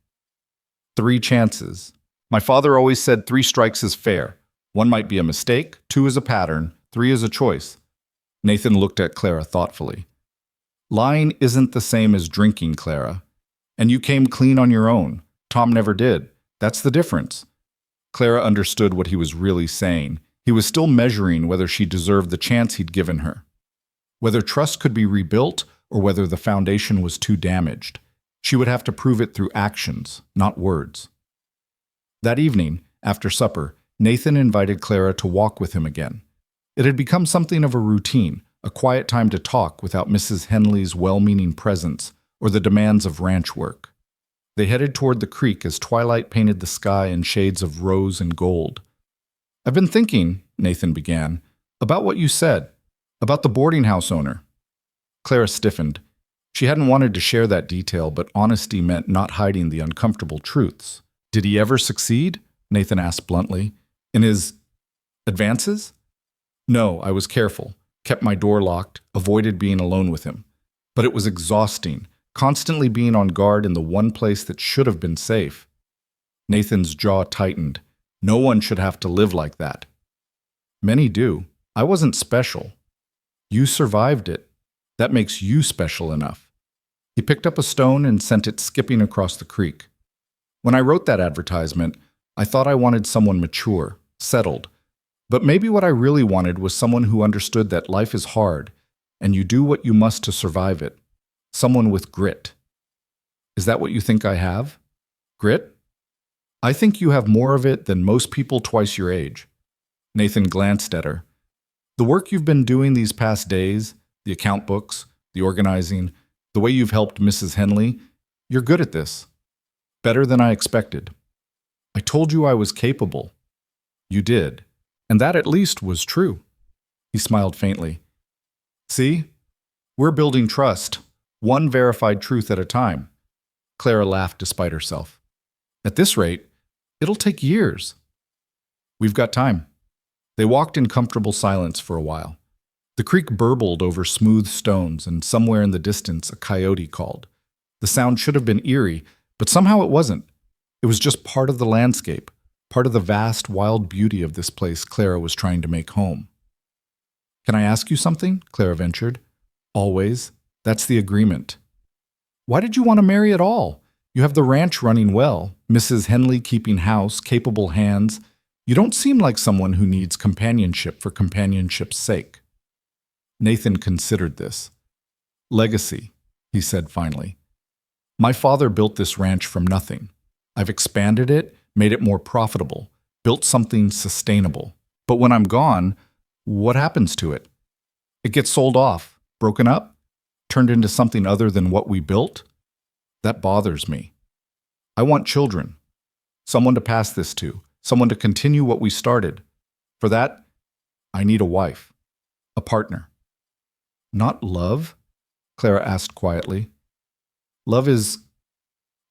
Speaker 1: 3 chances. My father always said 3 strikes is fair. One might be a mistake, two is a pattern, three is a choice. Nathan looked at Clara thoughtfully. Lying isn't the same as drinking, Clara. And you came clean on your own. Tom never did. That's the difference. Clara understood what he was really saying. He was still measuring whether she deserved the chance he'd given her. Whether trust could be rebuilt or whether the foundation was too damaged. She would have to prove it through actions, not words. That evening, after supper, Nathan invited Clara to walk with him again. It had become something of a routine, a quiet time to talk without Mrs. Henley's well-meaning presence or the demands of ranch work. They headed toward the creek as twilight painted the sky in shades of rose and gold. "I've been thinking," Nathan began, "about what you said, about the boarding house owner." Clara stiffened. She hadn't wanted to share that detail, but honesty meant not hiding the uncomfortable truths. "Did he ever succeed?" Nathan asked bluntly. "In his advances?" "No, I was careful, kept my door locked, avoided being alone with him. But it was exhausting, constantly being on guard in the one place that should have been safe." Nathan's jaw tightened. No one should have to live like that. "Many do. I wasn't special. You survived it. That makes you special enough." He picked up a stone and sent it skipping across the creek. "When I wrote that advertisement, I thought I wanted someone mature, settled. But maybe what I really wanted was someone who understood that life is hard, and you do what you must to survive it. Someone with grit." "Is that what you think I have? Grit?" "I think you have more of it than most people twice your age." Nathan glanced at her. "The work you've been doing these past days, the account books, the organizing, the way you've helped Mrs. Henley, you're good at this. Better than I expected." "I told you I was capable." "You did. And that at least was true." He smiled faintly. "See? We're building trust, one verified truth at a time." Clara laughed despite herself. "At this rate, it'll take years." "We've got time." They walked in comfortable silence for a while. The creek burbled over smooth stones, and somewhere in the distance a coyote called. The sound should have been eerie, but somehow it wasn't. It was just part of the landscape, part of the vast, wild beauty of this place Clara was trying to make home. "Can I ask you something?" Clara ventured. "Always. That's the agreement." "Why did you want to marry at all? You have the ranch running well, Mrs. Henley keeping house, capable hands. You don't seem like someone who needs companionship for companionship's sake." Nathan considered this. "Legacy," he said finally. "My father built this ranch from nothing. I've expanded it, made it more profitable, built something sustainable. But when I'm gone, what happens to it? It gets sold off, broken up, turned into something other than what we built? That bothers me. I want children, someone to pass this to, someone to continue what we started. For that, I need a wife, a partner." "Not love?" Clara asked quietly. "Love is—"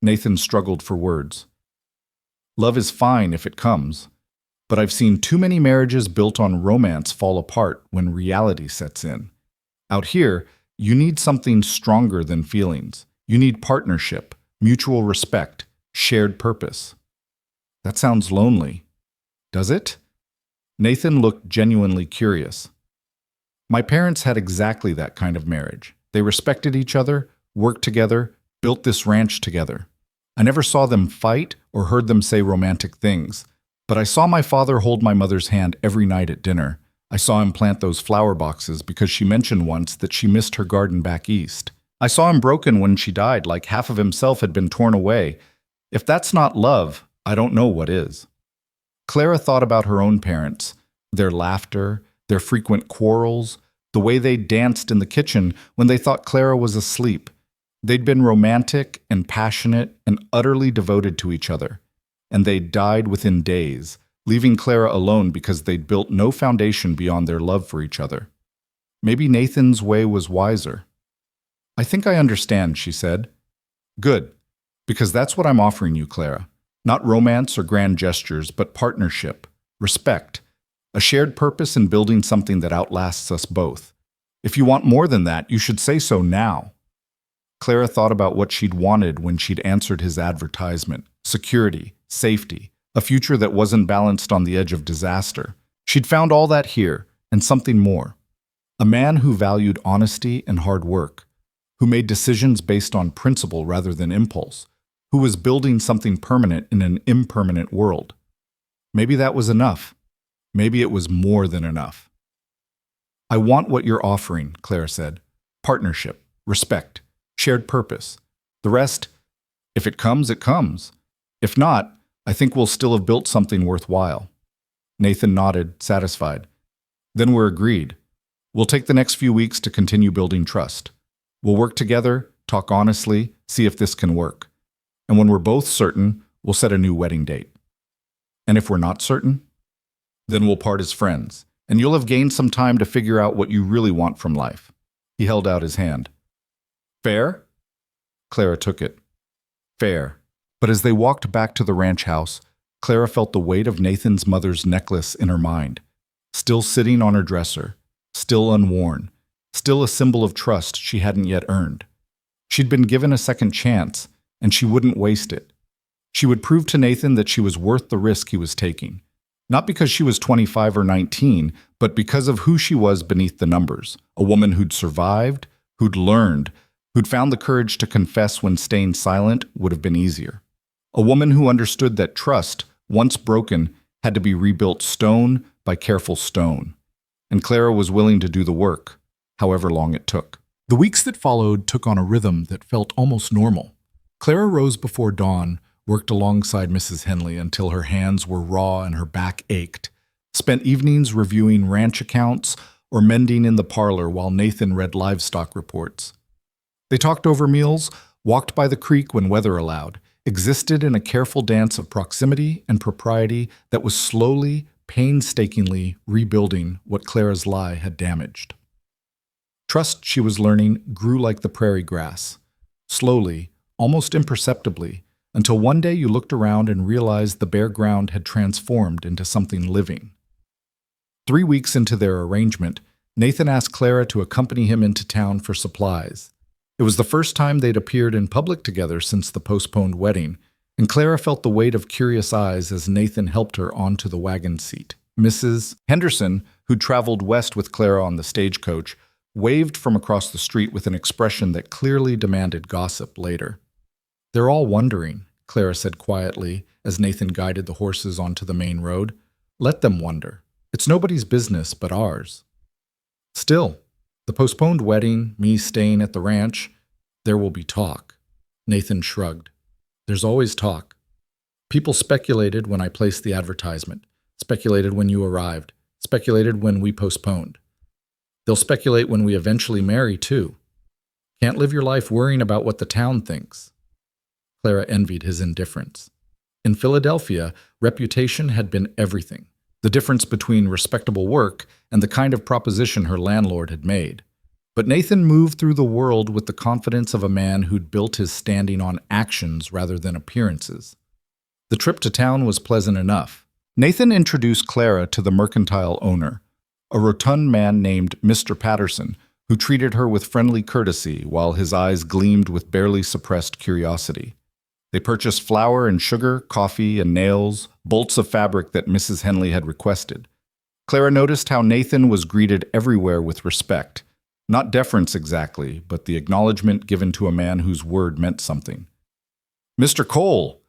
Speaker 1: Nathan struggled for words. "Love is fine if it comes, but I've seen too many marriages built on romance fall apart when reality sets in. Out here, you need something stronger than feelings. You need partnership, mutual respect, shared purpose." "That sounds lonely." "Does it?" Nathan looked genuinely curious. "My parents had exactly that kind of marriage. They respected each other, worked together, built this ranch together. I never saw them fight or heard them say romantic things, but I saw my father hold my mother's hand every night at dinner. I saw him plant those flower boxes because she mentioned once that she missed her garden back east. I saw him broken when she died, like half of himself had been torn away. If that's not love, I don't know what is." Clara thought about her own parents, their laughter, their frequent quarrels, the way they danced in the kitchen when they thought Clara was asleep. They'd been romantic and passionate and utterly devoted to each other, and they'd died within days, leaving Clara alone because they'd built no foundation beyond their love for each other. Maybe Nathan's way was wiser. "I think I understand," she said. "Good, because that's what I'm offering you, Clara. Not romance or grand gestures, but partnership, respect, a shared purpose in building something that outlasts us both. If you want more than that, you should say so now." Clara thought about what she'd wanted when she'd answered his advertisement: security, safety, a future that wasn't balanced on the edge of disaster. She'd found all that here, and something more. A man who valued honesty and hard work, who made decisions based on principle rather than impulse, who was building something permanent in an impermanent world. Maybe that was enough. Maybe it was more than enough. "I want what you're offering," Clara said. "Partnership, respect, shared purpose. The rest, if it comes, it comes. If not, I think we'll still have built something worthwhile." Nathan nodded, satisfied. "Then we're agreed. We'll take the next few weeks to continue building trust. We'll work together, talk honestly, see if this can work. And when we're both certain, we'll set a new wedding date. And if we're not certain, then we'll part as friends, and you'll have gained some time to figure out what you really want from life." He held out his hand. "Fair?" Clara took it. Fair. But as they walked back to the ranch house, Clara felt the weight of Nathan's mother's necklace in her mind, still sitting on her dresser, still unworn, still a symbol of trust she hadn't yet earned. She'd been given a second chance, and she wouldn't waste it. She would prove to Nathan that she was worth the risk he was taking. Not because she was 25 or 19, but because of who she was beneath the numbers. A woman who'd survived, who'd learned, who'd found the courage to confess when staying silent would have been easier. A woman who understood that trust, once broken, had to be rebuilt stone by careful stone. And Clara was willing to do the work, however long it took. The weeks that followed took on a rhythm that felt almost normal. Clara rose before dawn, worked alongside Mrs. Henley until her hands were raw and her back ached, spent evenings reviewing ranch accounts or mending in the parlor while Nathan read livestock reports. They talked over meals, walked by the creek when weather allowed, existed in a careful dance of proximity and propriety that was slowly, painstakingly rebuilding what Clara's lie had damaged. Trust, she was learning, grew like the prairie grass, slowly, almost imperceptibly, until one day you looked around and realized the bare ground had transformed into something living. 3 weeks into their arrangement, Nathan asked Clara to accompany him into town for supplies. It was the first time they'd appeared in public together since the postponed wedding, and Clara felt the weight of curious eyes as Nathan helped her onto the wagon seat. Mrs. Henderson, who'd traveled west with Clara on the stagecoach, waved from across the street with an expression that clearly demanded gossip later. "They're all wondering," Clara said quietly as Nathan guided the horses onto the main road. "Let them wonder. It's nobody's business but ours." Still, the postponed wedding, me staying at the ranch, there will be talk. Nathan shrugged. "There's always talk. People speculated when I placed the advertisement, speculated when you arrived, speculated when we postponed. They'll speculate when we eventually marry, too. Can't live your life worrying about what the town thinks." Clara envied his indifference. In Philadelphia, reputation had been everything. The difference between respectable work and the kind of proposition her landlord had made. But Nathan moved through the world with the confidence of a man who'd built his standing on actions rather than appearances. The trip to town was pleasant enough. Nathan introduced Clara to the mercantile owner, a rotund man named Mr. Patterson, who treated her with friendly courtesy while his eyes gleamed with barely suppressed curiosity. They purchased flour and sugar, coffee and nails, bolts of fabric that Mrs. Henley had requested. Clara noticed how Nathan was greeted everywhere with respect. Not deference exactly, but the acknowledgement given to a man whose word meant something. "Mr. Cole!"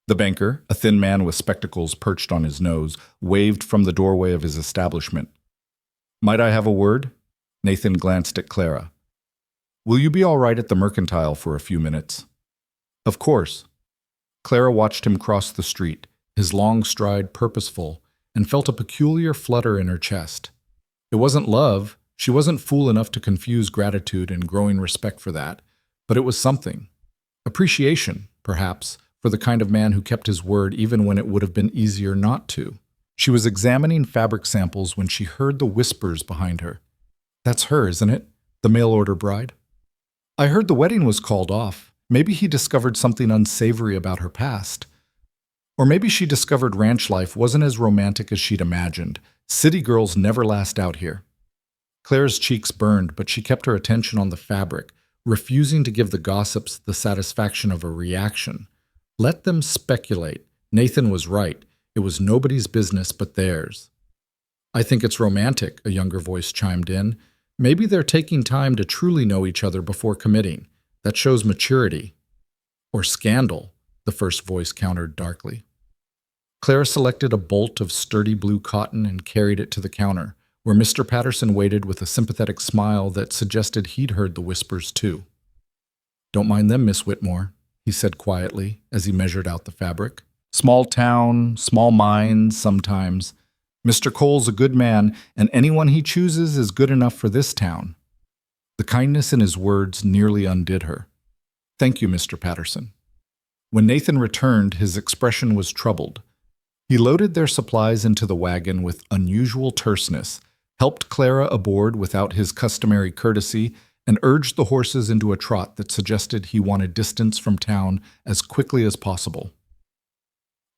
Speaker 1: The banker, a thin man with spectacles perched on his nose, waved from the doorway of his establishment. "Might I have a word?" Nathan glanced at Clara. "Will you be all right at the mercantile for a few minutes?" "Of course." Clara watched him cross the street, his long stride purposeful, and felt a peculiar flutter in her chest. It wasn't love. She wasn't fool enough to confuse gratitude and growing respect for that, but it was something. Appreciation, perhaps, for the kind of man who kept his word even when it would have been easier not to. She was examining fabric samples when she heard the whispers behind her. "That's her, isn't it? The mail-order bride?" "I heard the wedding was called off. Maybe he discovered something unsavory about her past. Or maybe she discovered ranch life wasn't as romantic as she'd imagined. City girls never last out here." Clara's cheeks burned, but she kept her attention on the fabric, refusing to give the gossips the satisfaction of a reaction. Let them speculate. Nathan was right. It was nobody's business but theirs. I think it's romantic, a younger voice chimed in. Maybe they're taking time to truly know each other before committing. That shows maturity. Or scandal, the first voice countered darkly. Clara selected a bolt of sturdy blue cotton and carried it to the counter, where Mr. Patterson waited with a sympathetic smile that suggested he'd heard the whispers too. Don't mind them, Miss Whitmore, he said quietly as he measured out the fabric. Small town, small minds sometimes. Mr. Cole's a good man, and anyone he chooses is good enough for this town. The kindness in his words nearly undid her. Thank you, Mr. Patterson. When Nathan returned, his expression was troubled. He loaded their supplies into the wagon with unusual terseness, helped Clara aboard without his customary courtesy, and urged the horses into a trot that suggested he wanted distance from town as quickly as possible.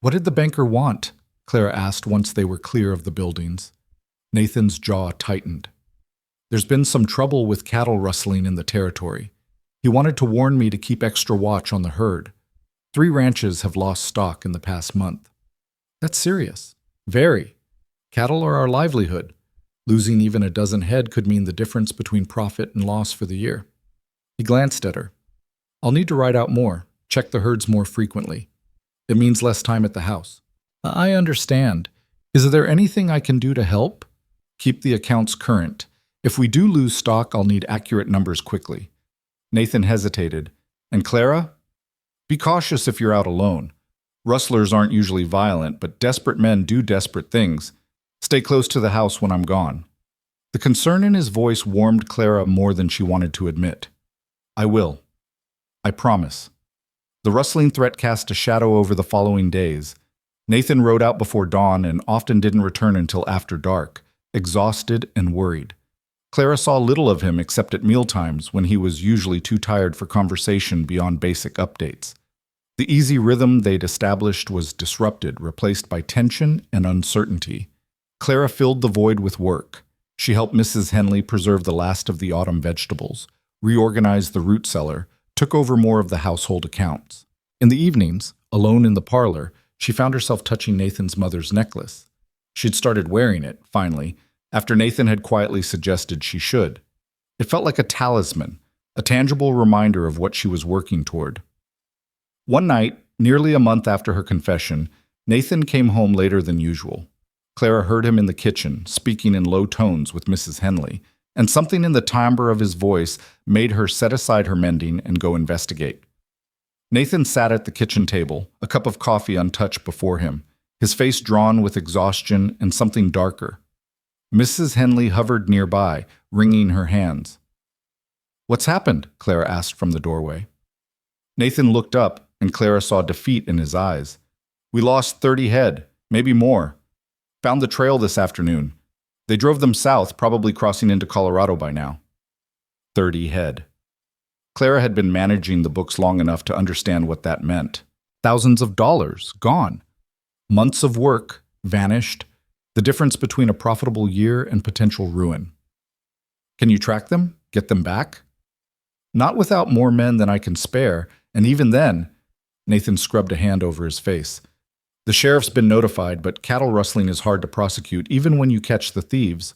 Speaker 1: What did the banker want? Clara asked once they were clear of the buildings. Nathan's jaw tightened. There's been some trouble with cattle rustling in the territory. He wanted to warn me to keep extra watch on the herd. 3 ranches have lost stock in the past month. That's serious. Very. Cattle are our livelihood. Losing even a dozen head could mean the difference between profit and loss for the year. He glanced at her. I'll need to ride out more, check the herds more frequently. It means less time at the house. I understand. Is there anything I can do to help? Keep the accounts current. If we do lose stock, I'll need accurate numbers quickly. Nathan hesitated. And Clara? Be cautious if you're out alone. Rustlers aren't usually violent, but desperate men do desperate things. Stay close to the house when I'm gone. The concern in his voice warmed Clara more than she wanted to admit. I will. I promise. The rustling threat cast a shadow over the following days. Nathan rode out before dawn and often didn't return until after dark, exhausted and worried. Clara saw little of him except at mealtimes when he was usually too tired for conversation beyond basic updates. The easy rhythm they'd established was disrupted, replaced by tension and uncertainty. Clara filled the void with work. She helped Mrs. Henley preserve the last of the autumn vegetables, reorganized the root cellar, took over more of the household accounts. In the evenings, alone in the parlor, she found herself touching Nathan's mother's necklace. She'd started wearing it, finally, after Nathan had quietly suggested she should. It felt like a talisman, a tangible reminder of what she was working toward. One night, nearly a month after her confession, Nathan came home later than usual. Clara heard him in the kitchen, speaking in low tones with Mrs. Henley, and something in the timbre of his voice made her set aside her mending and go investigate. Nathan sat at the kitchen table, a cup of coffee untouched before him, his face drawn with exhaustion and something darker. Mrs. Henley hovered nearby, wringing her hands. What's happened? Clara asked from the doorway. Nathan looked up, and Clara saw defeat in his eyes. We lost 30 head, maybe more. Found the trail this afternoon. They drove them south, probably crossing into Colorado by now. 30 head. Clara had been managing the books long enough to understand what that meant. Thousands of dollars, gone. Months of work, vanished. The difference between a profitable year and potential ruin. Can you track them? Get them back? Not without more men than I can spare, and even then, Nathan scrubbed a hand over his face. The sheriff's been notified, but cattle rustling is hard to prosecute even when you catch the thieves.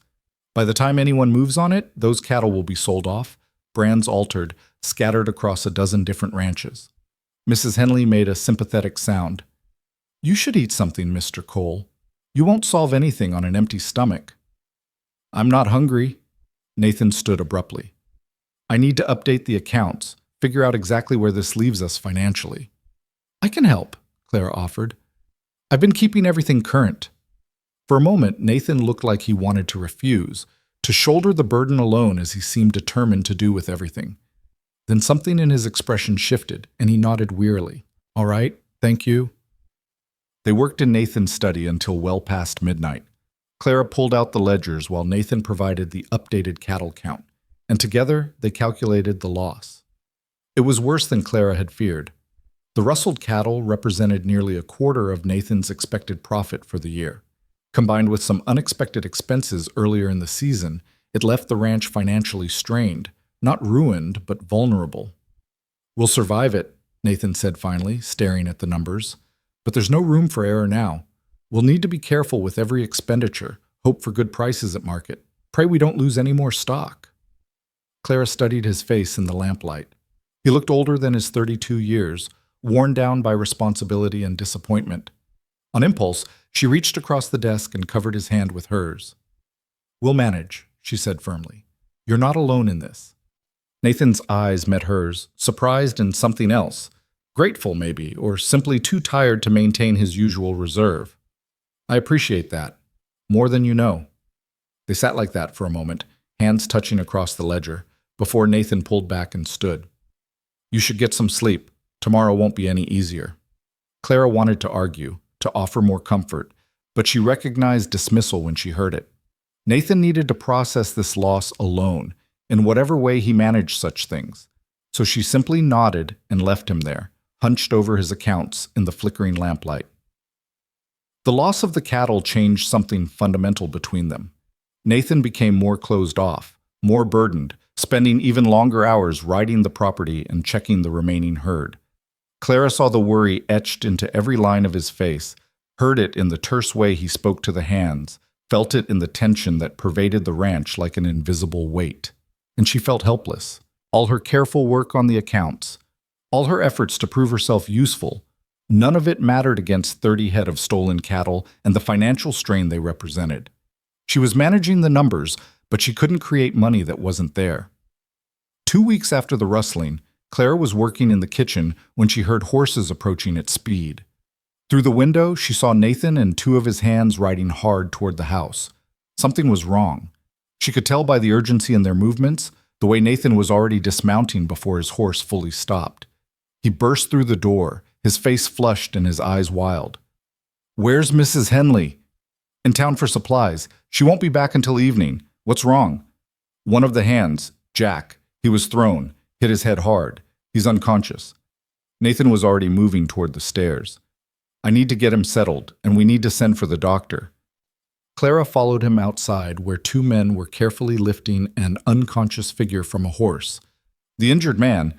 Speaker 1: By the time anyone moves on it, those cattle will be sold off, brands altered, scattered across a dozen different ranches. Mrs. Henley made a sympathetic sound. You should eat something, Mr. Cole. You won't solve anything on an empty stomach. I'm not hungry. Nathan stood abruptly. I need to update the accounts, figure out exactly where this leaves us financially. I can help, Clara offered. I've been keeping everything current. For a moment, Nathan looked like he wanted to refuse, to shoulder the burden alone as he seemed determined to do with everything. Then something in his expression shifted, and he nodded wearily. All right, thank you. They worked in Nathan's study until well past midnight. Clara pulled out the ledgers while Nathan provided the updated cattle count, and together they calculated the loss. It was worse than Clara had feared. The rustled cattle represented nearly a quarter of Nathan's expected profit for the year. Combined with some unexpected expenses earlier in the season, it left the ranch financially strained, not ruined, but vulnerable. We'll survive it, Nathan said finally, staring at the numbers. But there's no room for error now. We'll need to be careful with every expenditure, hope for good prices at market. Pray we don't lose any more stock. Clara studied his face in the lamplight. He looked older than his 32 years, worn down by responsibility and disappointment. On impulse, she reached across the desk and covered his hand with hers. "We'll manage," she said firmly. "You're not alone in this." Nathan's eyes met hers, surprised and something else. Grateful, maybe, or simply too tired to maintain his usual reserve. "I appreciate that. More than you know." They sat like that for a moment, hands touching across the ledger, before Nathan pulled back and stood. "You should get some sleep. Tomorrow won't be any easier." Clara wanted to argue, to offer more comfort, but she recognized dismissal when she heard it. Nathan needed to process this loss alone, in whatever way he managed such things. So she simply nodded and left him there, hunched over his accounts in the flickering lamplight. The loss of the cattle changed something fundamental between them. Nathan became more closed off, more burdened, spending even longer hours riding the property and checking the remaining herd. Clara saw the worry etched into every line of his face, heard it in the terse way he spoke to the hands, felt it in the tension that pervaded the ranch like an invisible weight. And she felt helpless. All her careful work on the accounts, all her efforts to prove herself useful, none of it mattered against 30 head of stolen cattle and the financial strain they represented. She was managing the numbers, but she couldn't create money that wasn't there. 2 weeks after the rustling, Clara was working in the kitchen when she heard horses approaching at speed. Through the window, she saw Nathan and 2 of his hands riding hard toward the house. Something was wrong. She could tell by the urgency in their movements, the way Nathan was already dismounting before his horse fully stopped. He burst through the door, his face flushed and his eyes wild. "Where's Mrs. Henley?" "In town for supplies. She won't be back until evening. What's wrong?" One of the hands, Jack, he was thrown, hit his head hard. He's unconscious. Nathan was already moving toward the stairs. "I need to get him settled, and we need to send for the doctor." Clara followed him outside where 2 men were carefully lifting an unconscious figure from a horse. The injured man,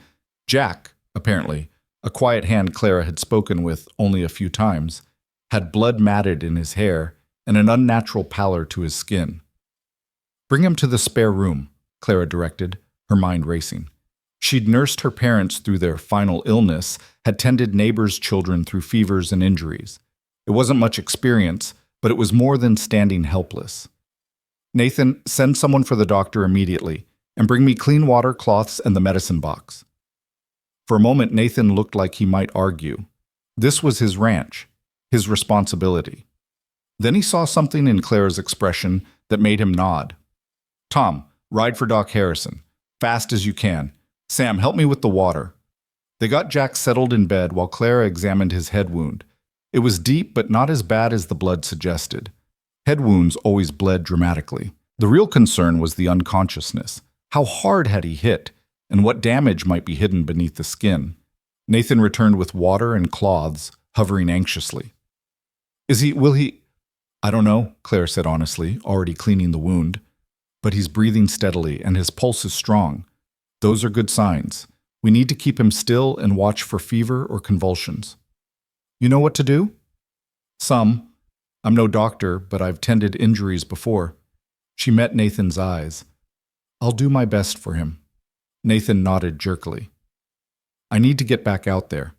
Speaker 1: Jack, apparently, a quiet hand Clara had spoken with only a few times, had blood matted in his hair and an unnatural pallor to his skin. "Bring him to the spare room," Clara directed, her mind racing. She'd nursed her parents through their final illness, had tended neighbors' children through fevers and injuries. It wasn't much experience, but it was more than standing helpless. "Nathan, send someone for the doctor immediately, and bring me clean water, cloths, and the medicine box." For a moment, Nathan looked like he might argue. This was his ranch, his responsibility. Then he saw something in Clara's expression that made him nod. "Tom, ride for Doc Harrison. Fast as you can. Sam, help me with the water." They got Jack settled in bed while Clara examined his head wound. It was deep, but not as bad as the blood suggested. Head wounds always bled dramatically. The real concern was the unconsciousness. How hard had he hit, and what damage might be hidden beneath the skin? Nathan returned with water and cloths, hovering anxiously. Will he? "I don't know," Clara said honestly, already cleaning the wound. "But he's breathing steadily, and his pulse is strong. Those are good signs. We need to keep him still and watch for fever or convulsions." "You know what to do?" "Some. I'm no doctor, but I've tended injuries before." She met Nathan's eyes. "I'll do my best for him." Nathan nodded jerkily. "I need to get back out there.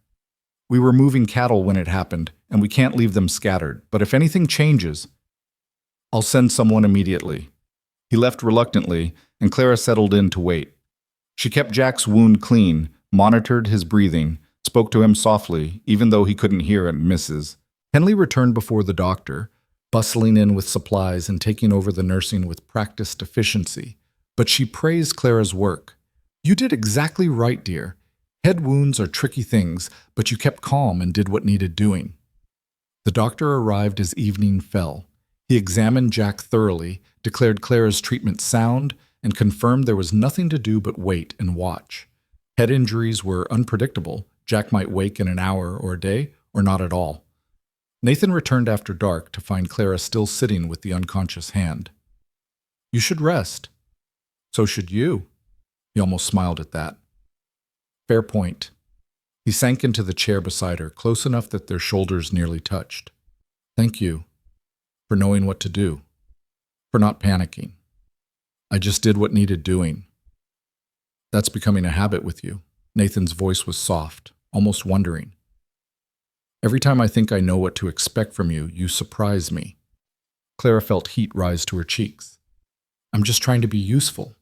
Speaker 1: We were moving cattle when it happened, and we can't leave them scattered, but if anything changes, I'll send someone immediately." He left reluctantly, and Clara settled in to wait. She kept Jack's wound clean, monitored his breathing, spoke to him softly, even though he couldn't hear at Mrs. Henley returned before the doctor, bustling in with supplies and taking over the nursing with practiced efficiency. But she praised Clara's work. "You did exactly right, dear. Head wounds are tricky things, but you kept calm and did what needed doing." The doctor arrived as evening fell. He examined Jack thoroughly, declared Clara's treatment sound, and confirmed there was nothing to do but wait and watch. Head injuries were unpredictable. Jack might wake in an hour or a day, or not at all. Nathan returned after dark to find Clara still sitting with the unconscious hand. "You should rest." "So should you." He almost smiled at that. "Fair point." He sank into the chair beside her, close enough that their shoulders nearly touched. Thank you for knowing what to do, for not panicking. I just did what needed doing. That's becoming a habit with you. Nathan's voice was soft, almost wondering. Every time I think I know what to expect from you, you surprise me. Clara felt heat rise to her cheeks. I'm just trying to be useful.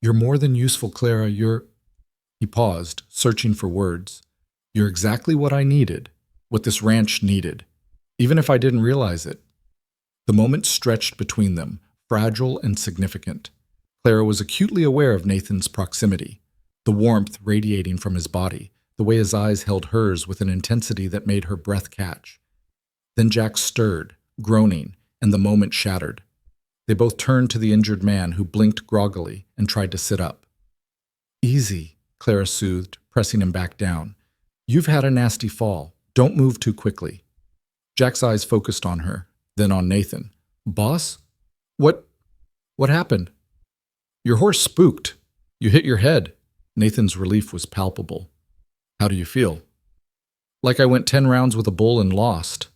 Speaker 1: You're more than useful, Clara. He paused, searching for words. You're exactly what I needed, what this ranch needed, even if I didn't realize it. The moment stretched between them, fragile and significant. Clara was acutely aware of Nathan's proximity, the warmth radiating from his body, the way his eyes held hers with an intensity that made her breath catch. Then Jack stirred, groaning, and the moment shattered. They both turned to the injured man, who blinked groggily and tried to sit up. Easy, Clara soothed, pressing him back down. You've had a nasty fall. Don't move too quickly. Jack's eyes focused on her, then on Nathan. Boss? What happened? Your horse spooked. You hit your head. Nathan's relief was palpable. How do you feel? Like I went 10 rounds with a bull and lost.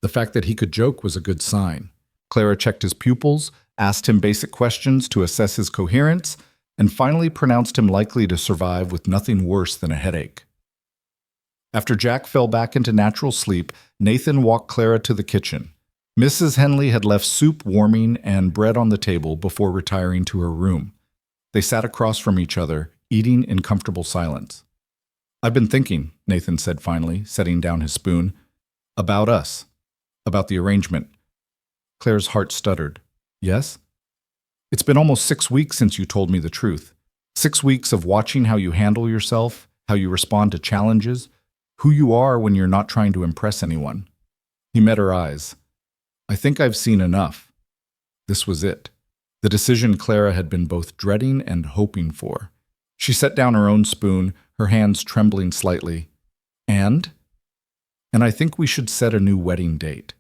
Speaker 1: The fact that he could joke was a good sign. Clara checked his pupils, asked him basic questions to assess his coherence, and finally pronounced him likely to survive with nothing worse than a headache. After Jack fell back into natural sleep, Nathan walked Clara to the kitchen. Mrs. Henley had left soup warming and bread on the table before retiring to her room. They sat across from each other, eating in comfortable silence. I've been thinking, Nathan said finally, setting down his spoon, about us, about the arrangement. Claire's heart stuttered. Yes? It's been almost 6 weeks since you told me the truth. 6 weeks of watching how you handle yourself, how you respond to challenges, who you are when you're not trying to impress anyone. He met her eyes. I think I've seen enough. This was it. The decision Clara had been both dreading and hoping for. She set down her own spoon, her hands trembling slightly. And I think we should set a new wedding date.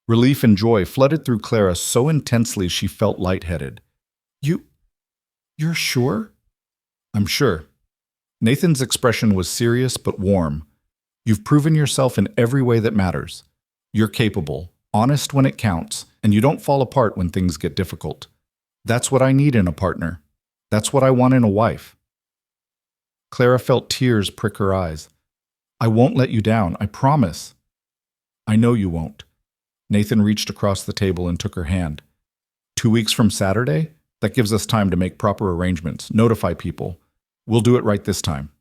Speaker 1: Relief and joy flooded through Clara so intensely she felt lightheaded. You're sure? I'm sure. Nathan's expression was serious but warm. You've proven yourself in every way that matters. You're capable, honest when it counts, and you don't fall apart when things get difficult. That's what I need in a partner. That's what I want in a wife. Clara felt tears prick her eyes. I won't let you down, I promise. I know you won't. Nathan reached across the table and took her hand. 2 weeks from Saturday? That gives us time to make proper arrangements, notify people. We'll do it right this time.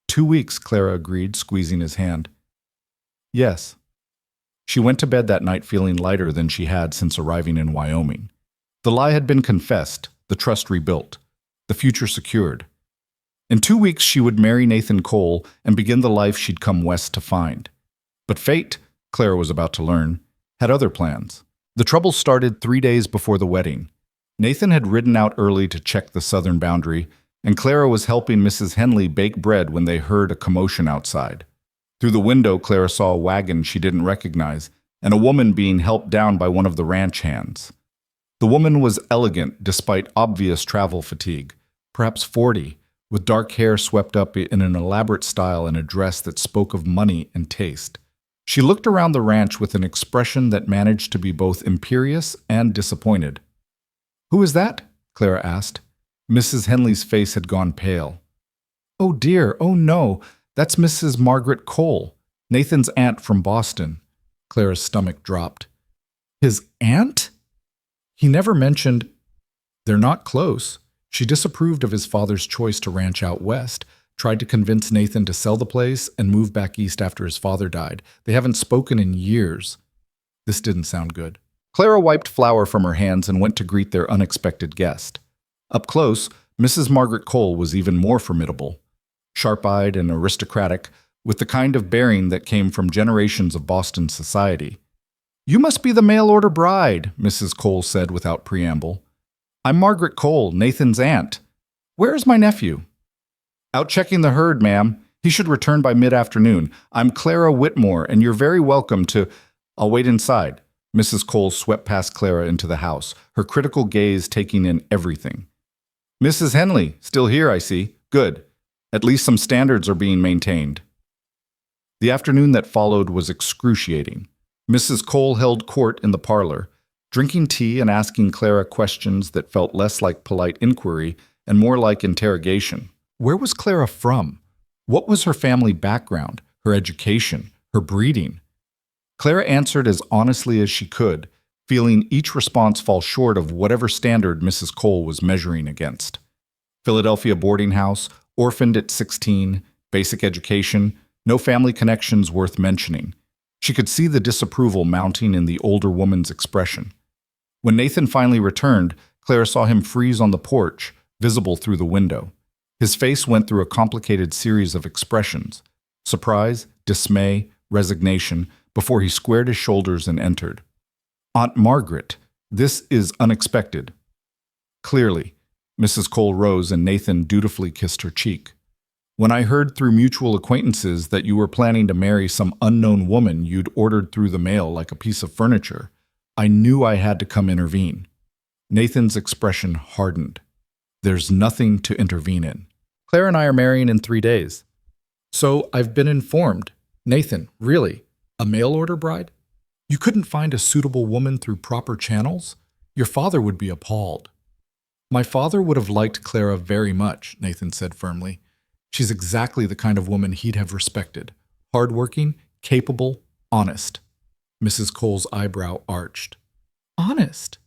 Speaker 1: 2 weeks, Clara agreed, squeezing his hand. Yes. She went to bed that night feeling lighter than she had since arriving in Wyoming. The lie had been confessed, the trust rebuilt, the future secured. In 2 weeks she would marry Nathan Cole and begin the life she'd come west to find. But fate, Clara was about to learn, had other plans. The trouble started 3 days before the wedding. Nathan had ridden out early to check the southern boundary, and Clara was helping Mrs. Henley bake bread when they heard a commotion outside. Through the window, Clara saw a wagon she didn't recognize, and a woman being helped down by one of the ranch hands. The woman was elegant despite obvious travel fatigue, perhaps 40, with dark hair swept up in an elaborate style and a dress that spoke of money and taste. She looked around the ranch with an expression that managed to be both imperious and disappointed. Who is that? Clara asked. Mrs. Henley's face had gone pale. Oh dear, oh no, that's Mrs. Margaret Cole, Nathan's aunt from Boston. Clara's stomach dropped. His aunt? He never mentioned. They're not close. She disapproved of his father's choice to ranch out west, tried to convince Nathan to sell the place and move back east after his father died. They haven't spoken in years. This didn't sound good. Clara wiped flour from her hands and went to greet their unexpected guest. Up close, Mrs. Margaret Cole was even more formidable. Sharp-eyed and aristocratic, with the kind of bearing that came from generations of Boston society. You must be the mail-order bride, Mrs. Cole said without preamble. I'm Margaret Cole, Nathan's aunt. Where is my nephew? Out checking the herd, ma'am. He should return by mid-afternoon. I'm Clara Whitmore, and you're very welcome to... I'll wait inside. Mrs. Cole swept past Clara into the house, her critical gaze taking in everything. Mrs. Henley, still here, I see. Good. At least some standards are being maintained. The afternoon that followed was excruciating. Mrs. Cole held court in the parlor, drinking tea and asking Clara questions that felt less like polite inquiry and more like interrogation. Where was Clara from? What was her family background, her education, her breeding? Clara answered as honestly as she could, feeling each response fall short of whatever standard Mrs. Cole was measuring against. Philadelphia boarding house, orphaned at 16, basic education, no family connections worth mentioning. She could see the disapproval mounting in the older woman's expression. When Nathan finally returned, Clara saw him freeze on the porch, visible through the window. His face went through a complicated series of expressions: surprise, dismay, resignation, before he squared his shoulders and entered. "Aunt Margaret, this is unexpected." Clearly, Mrs. Cole rose and Nathan dutifully kissed her cheek. "When I heard through mutual acquaintances that you were planning to marry some unknown woman you'd ordered through the mail like a piece of furniture, I knew I had to come intervene." Nathan's expression hardened. "There's nothing to intervene in. Claire and I are marrying in 3 days." "So I've been informed." "Nathan, really? A mail order bride? You couldn't find a suitable woman through proper channels? Your father would be appalled." "My father would have liked Clara very much," Nathan said firmly. "She's exactly the kind of woman he'd have respected. Hardworking, capable, honest." Mrs. Cole's eyebrow arched. "Honest?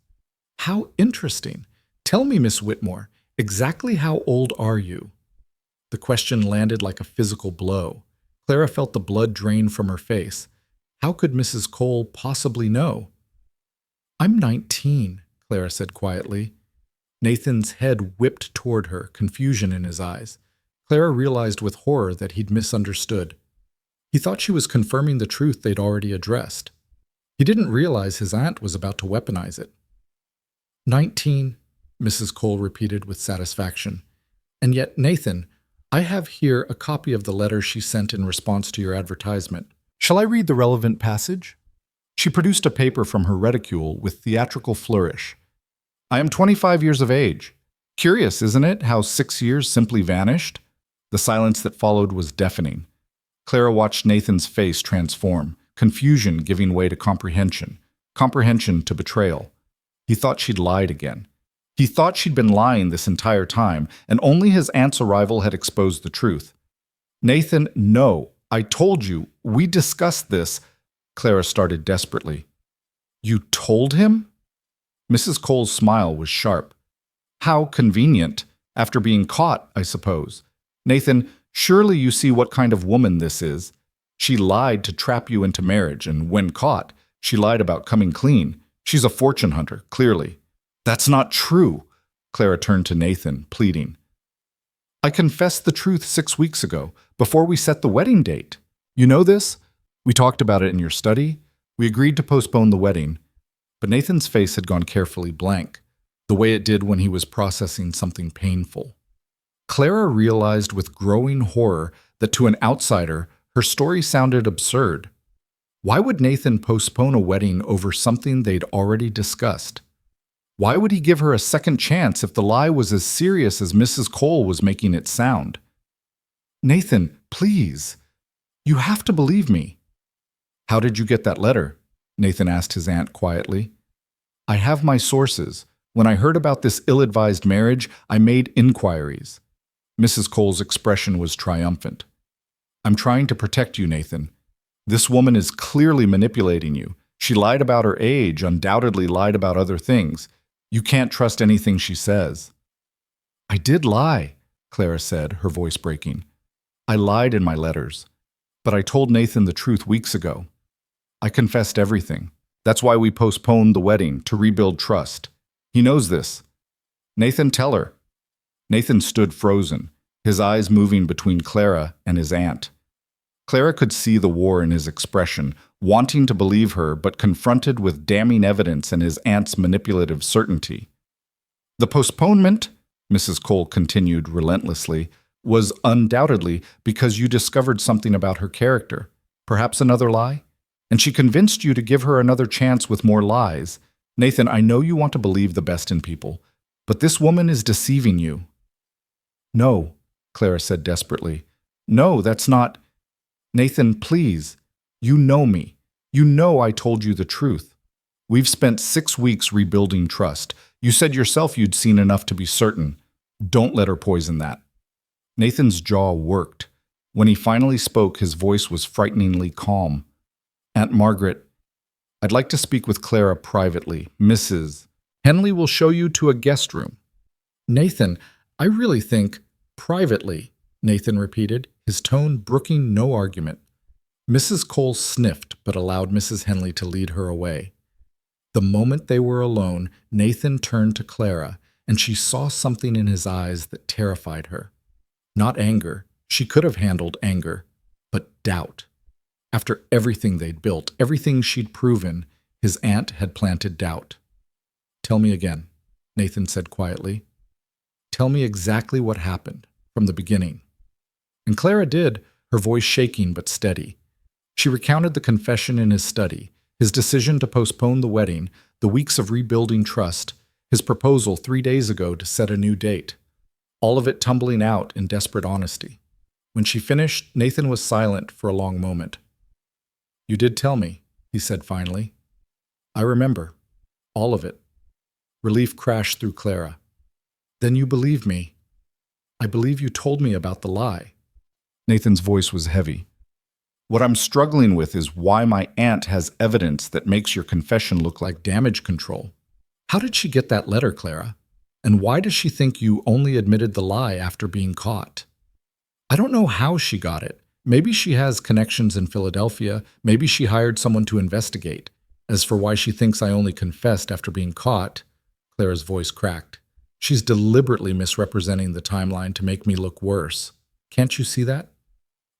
Speaker 1: How interesting. Tell me, Miss Whitmore, exactly how old are you?" The question landed like a physical blow. Clara felt the blood drain from her face. How could Mrs. Cole possibly know? "I'm 19, Clara said quietly. Nathan's head whipped toward her, confusion in his eyes. Clara realized with horror that he'd misunderstood. He thought she was confirming the truth they'd already addressed. He didn't realize his aunt was about to weaponize it. 19, Mrs. Cole repeated with satisfaction. "And yet, Nathan, I have here a copy of the letter she sent in response to your advertisement. Shall I read the relevant passage?" She produced a paper from her reticule with theatrical flourish. "I am 25 years of age. Curious, isn't it, how 6 years simply vanished?" The silence that followed was deafening. Clara watched Nathan's face transform, confusion giving way to comprehension, comprehension to betrayal. He thought she'd lied again. He thought she'd been lying this entire time, and only his aunt's arrival had exposed the truth. "Nathan, no. I told you. We discussed this." Clara started desperately. "You told him?" Mrs. Cole's smile was sharp. "How convenient. After being caught, I suppose. Nathan, surely you see what kind of woman this is. She lied to trap you into marriage, and when caught, she lied about coming clean. She's a fortune hunter, clearly." "That's not true." Clara turned to Nathan, pleading. "I confessed the truth 6 weeks ago, before we set the wedding date. You know this? We talked about it in your study. We agreed to postpone the wedding." But Nathan's face had gone carefully blank, the way it did when he was processing something painful. Clara realized with growing horror that to an outsider, her story sounded absurd. Why would Nathan postpone a wedding over something they'd already discussed? Why would he give her a second chance if the lie was as serious as Mrs. Cole was making it sound? "Nathan, please. You have to believe me." "How did you get that letter?" Nathan asked his aunt quietly. "I have my sources. When I heard about this ill-advised marriage, I made inquiries." Mrs. Cole's expression was triumphant. "I'm trying to protect you, Nathan. This woman is clearly manipulating you. She lied about her age, undoubtedly lied about other things. You can't trust anything she says." "I did lie," Clara said, her voice breaking. "I lied in my letters. But I told Nathan the truth weeks ago. I confessed everything. That's why we postponed the wedding, to rebuild trust. He knows this. Nathan, tell her." Nathan stood frozen, his eyes moving between Clara and his aunt. Clara could see the war in his expression, wanting to believe her, but confronted with damning evidence and his aunt's manipulative certainty. "The postponement," Mrs. Cole continued relentlessly, "was undoubtedly because you discovered something about her character, perhaps another lie? And she convinced you to give her another chance with more lies. Nathan, I know you want to believe the best in people, but this woman is deceiving you." "No," Clara said desperately. "No, that's not—" "Nathan, please. You know me. You know I told you the truth. We've spent 6 weeks rebuilding trust. You said yourself you'd seen enough to be certain. Don't let her poison that." Nathan's jaw worked. When he finally spoke, his voice was frighteningly calm. "Aunt Margaret, I'd like to speak with Clara privately. Mrs. Henley will show you to a guest room." "Nathan, I really think—" "Privately," Nathan repeated, his tone brooking no argument. Mrs. Cole sniffed but allowed Mrs. Henley to lead her away. The moment they were alone, Nathan turned to Clara, and she saw something in his eyes that terrified her. Not anger. She could have handled anger, but doubt. After everything they'd built, everything she'd proven, his aunt had planted doubt. "Tell me again," Nathan said quietly. "Tell me exactly what happened, from the beginning." And Clara did, her voice shaking but steady. She recounted the confession in his study, his decision to postpone the wedding, the weeks of rebuilding trust, his proposal 3 days ago to set a new date. All of it tumbling out in desperate honesty. When she finished, Nathan was silent for a long moment. "You did tell me," he said finally. "I remember. All of it." Relief crashed through Clara. "Then you believe me. I believe you told me about the lie." Nathan's voice was heavy. "What I'm struggling with is why my aunt has evidence that makes your confession look like damage control. How did she get that letter, Clara? And why does she think you only admitted the lie after being caught?" "I don't know how she got it. Maybe she has connections in Philadelphia. Maybe she hired someone to investigate. As for why she thinks I only confessed after being caught," Clara's voice cracked, "she's deliberately misrepresenting the timeline to make me look worse. Can't you see that?"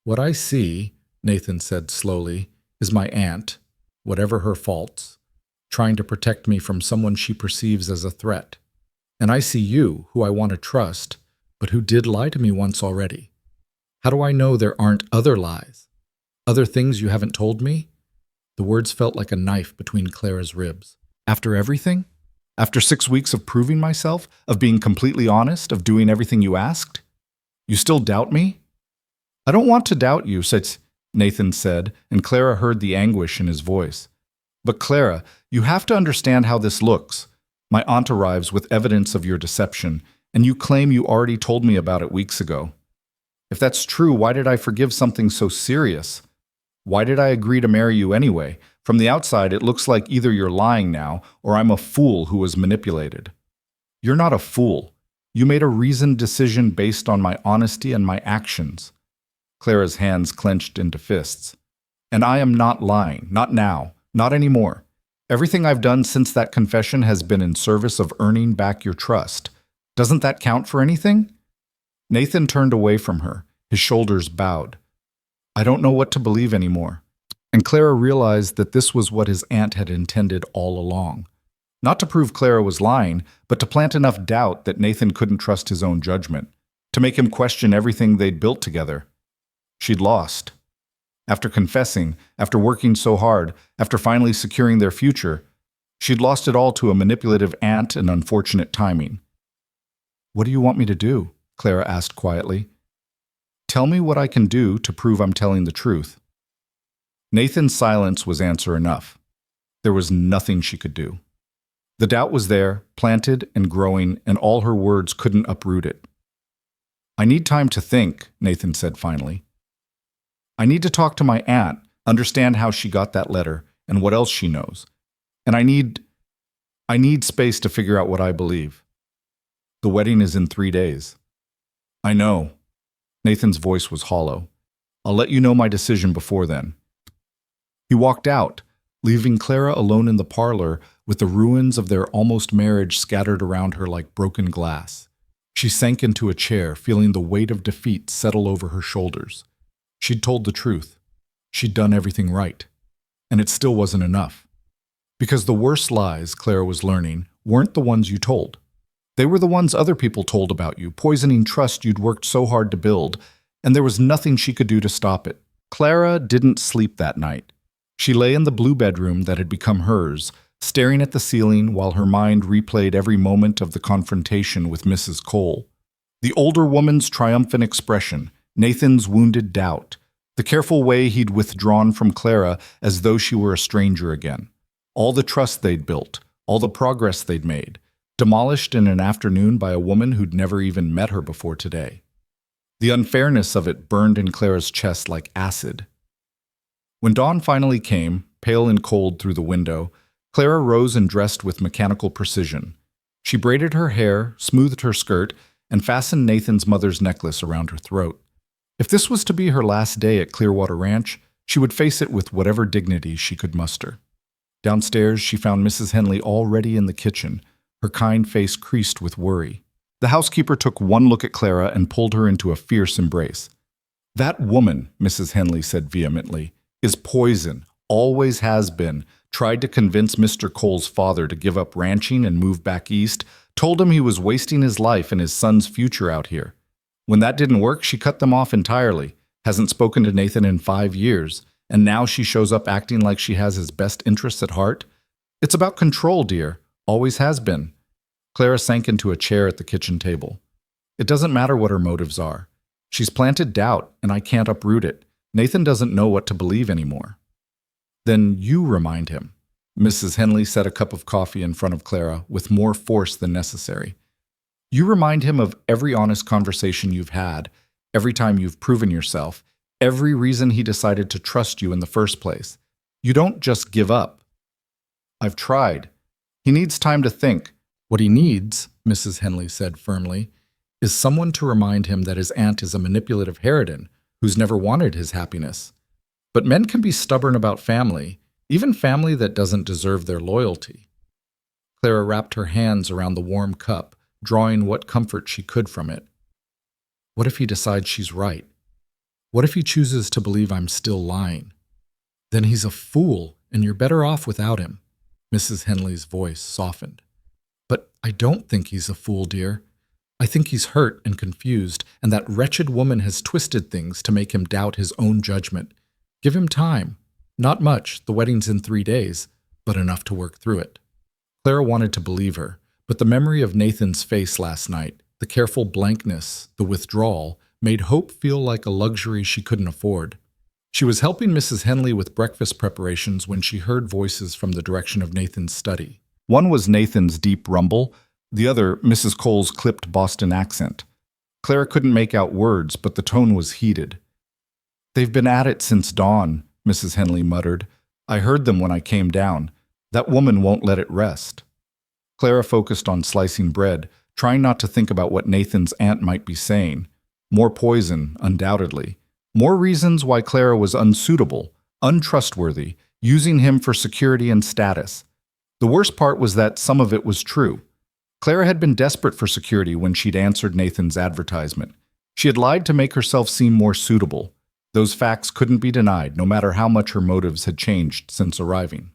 Speaker 1: "What I see," Nathan said slowly, "is my aunt, whatever her faults, trying to protect me from someone she perceives as a threat. And I see you, who I want to trust, but who did lie to me once already. How do I know there aren't other lies? Other things you haven't told me?" The words felt like a knife between Clara's ribs. "After everything? After 6 weeks of proving myself, of being completely honest, of doing everything you asked? You still doubt me?" "I don't want to doubt you," Nathan said, and Clara heard the anguish in his voice. "But Clara, you have to understand how this looks. My aunt arrives with evidence of your deception, and you claim you already told me about it weeks ago. If that's true, why did I forgive something so serious? Why did I agree to marry you anyway? From the outside, it looks like either you're lying now, or I'm a fool who was manipulated. You're not a fool. You made a reasoned decision based on my honesty and my actions." Clara's hands clenched into fists. "And I am not lying, not now, not anymore. Everything I've done since that confession has been in service of earning back your trust. Doesn't that count for anything?" Nathan turned away from her, his shoulders bowed. "I don't know what to believe anymore." And Clara realized that this was what his aunt had intended all along. Not to prove Clara was lying, but to plant enough doubt that Nathan couldn't trust his own judgment, to make him question everything they'd built together. She'd lost. After confessing, after working so hard, after finally securing their future, she'd lost it all to a manipulative aunt and unfortunate timing. "What do you want me to do?" Clara asked quietly. "Tell me what I can do to prove I'm telling the truth." Nathan's silence was answer enough. There was nothing she could do. The doubt was there, planted and growing, and all her words couldn't uproot it. "I need time to think," Nathan said finally. "I need to talk to my aunt, understand how she got that letter, and what else she knows. And I need space to figure out what I believe. The wedding is in 3 days." "I know." Nathan's voice was hollow. "I'll let you know my decision before then." He walked out, leaving Clara alone in the parlor with the ruins of their almost marriage scattered around her like broken glass. She sank into a chair, feeling the weight of defeat settle over her shoulders. She'd told the truth. She'd done everything right. And it still wasn't enough. Because the worst lies, Clara was learning, weren't the ones you told. They were the ones other people told about you, poisoning trust you'd worked so hard to build, and there was nothing she could do to stop it. Clara didn't sleep that night. She lay in the blue bedroom that had become hers, staring at the ceiling while her mind replayed every moment of the confrontation with Mrs. Cole. The older woman's triumphant expression, Nathan's wounded doubt, The careful way he'd withdrawn from Clara as though she were a stranger again. All the trust they'd built, all the progress they'd made, demolished in an afternoon by a woman who'd never even met her before today. The unfairness of it burned in Clara's chest like acid. When dawn finally came, pale and cold through the window, Clara rose and dressed with mechanical precision. She braided her hair, smoothed her skirt, and fastened Nathan's mother's necklace around her throat. If this was to be her last day at Clearwater Ranch, she would face it with whatever dignity she could muster. Downstairs, she found Mrs. Henley already in the kitchen, her kind face creased with worry. The housekeeper took one look at Clara and pulled her into a fierce embrace. "That woman," Mrs. Henley said vehemently, "is poison, always has been. Tried to convince Mr. Cole's father to give up ranching and move back east, told him he was wasting his life and his son's future out here. When that didn't work, she cut them off entirely, hasn't spoken to Nathan in 5 years, and now she shows up acting like she has his best interests at heart. It's about control, dear, always has been." Clara sank into a chair at the kitchen table. "It doesn't matter what her motives are. She's planted doubt, and I can't uproot it. Nathan doesn't know what to believe anymore." "Then you remind him." Mrs. Henley set a cup of coffee in front of Clara with more force than necessary. "You remind him of every honest conversation you've had, every time you've proven yourself, every reason he decided to trust you in the first place. You don't just give up." "I've tried. He needs time to think." "What he needs," Mrs. Henley said firmly, "is someone to remind him that his aunt is a manipulative harridan who's never wanted his happiness. But men can be stubborn about family, even family that doesn't deserve their loyalty." Clara wrapped her hands around the warm cup, drawing what comfort she could from it. "What if he decides she's right? What if he chooses to believe I'm still lying? Then he's a fool, and you're better off without him." Mrs. Henley's voice softened. "But I don't think he's a fool, dear. I think he's hurt and confused, and that wretched woman has twisted things to make him doubt his own judgment. Give him time. Not much, the wedding's in 3 days, but enough to work through it." Clara wanted to believe her, but the memory of Nathan's face last night, the careful blankness, the withdrawal, made hope feel like a luxury she couldn't afford. She was helping Mrs. Henley with breakfast preparations when she heard voices from the direction of Nathan's study. One was Nathan's deep rumble, the other Mrs. Cole's clipped Boston accent. Clara couldn't make out words, but the tone was heated. "They've been at it since dawn," Mrs. Henley muttered. "I heard them when I came down. That woman won't let it rest." Clara focused on slicing bread, trying not to think about what Nathan's aunt might be saying. More poison, undoubtedly. More reasons why Clara was unsuitable, untrustworthy, using him for security and status. The worst part was that some of it was true. Clara had been desperate for security when she'd answered Nathan's advertisement. She had lied to make herself seem more suitable. Those facts couldn't be denied, no matter how much her motives had changed since arriving.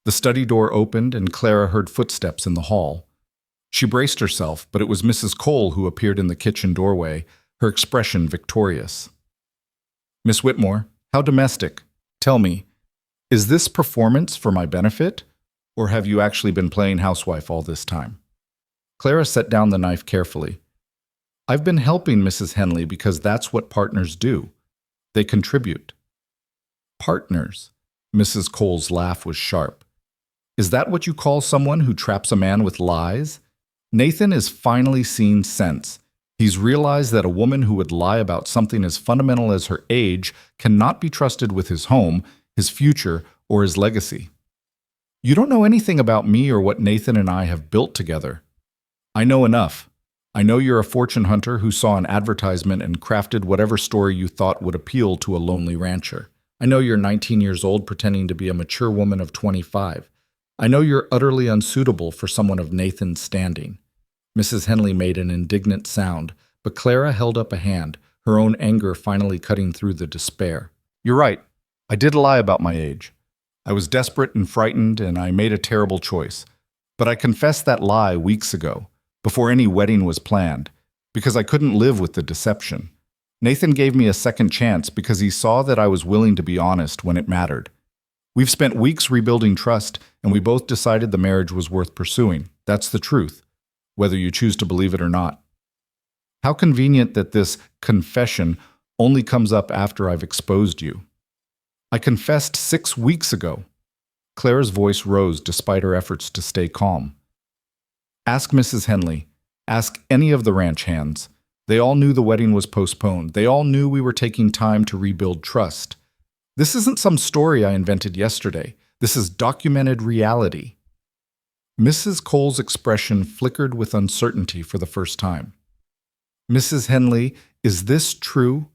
Speaker 1: The study door opened and Clara heard footsteps in the hall. She braced herself, but it was Mrs. Cole who appeared in the kitchen doorway, her expression victorious. "Miss Whitmore, how domestic. Tell me, is this performance for my benefit, or have you actually been playing housewife all this time?" Clara set down the knife carefully. "I've been helping Mrs. Henley because that's what partners do. They contribute." "Partners?" Mrs. Cole's laugh was sharp. "Is that what you call someone who traps a man with lies? Nathan is finally seen sense. He's realized that a woman who would lie about something as fundamental as her age cannot be trusted with his home, his future, or his legacy. You don't know anything about me or what Nathan and I have built together. I know enough. I know you're a fortune hunter who saw an advertisement and crafted whatever story you thought would appeal to a lonely rancher. I know you're 19 years old pretending to be a mature woman of 25. I know you're utterly unsuitable for someone of Nathan's standing." Mrs. Henley made an indignant sound, but Clara held up a hand, her own anger finally cutting through the despair. "You're right. I did lie about my age. I was desperate and frightened, and I made a terrible choice. But I confessed that lie weeks ago, before any wedding was planned, because I couldn't live with the deception. Nathan gave me a second chance because he saw that I was willing to be honest when it mattered. We've spent weeks rebuilding trust, and we both decided the marriage was worth pursuing. That's the truth, whether you choose to believe it or not. How convenient that this confession only comes up after I've exposed you. I confessed 6 weeks ago. Clara's voice rose despite her efforts to stay calm. Ask Mrs. Henley. Ask any of the ranch hands. They all knew the wedding was postponed. They all knew we were taking time to rebuild trust. This isn't some story I invented yesterday. This is documented reality. Mrs. Cole's expression flickered with uncertainty for the first time. Mrs. Henley, is this true?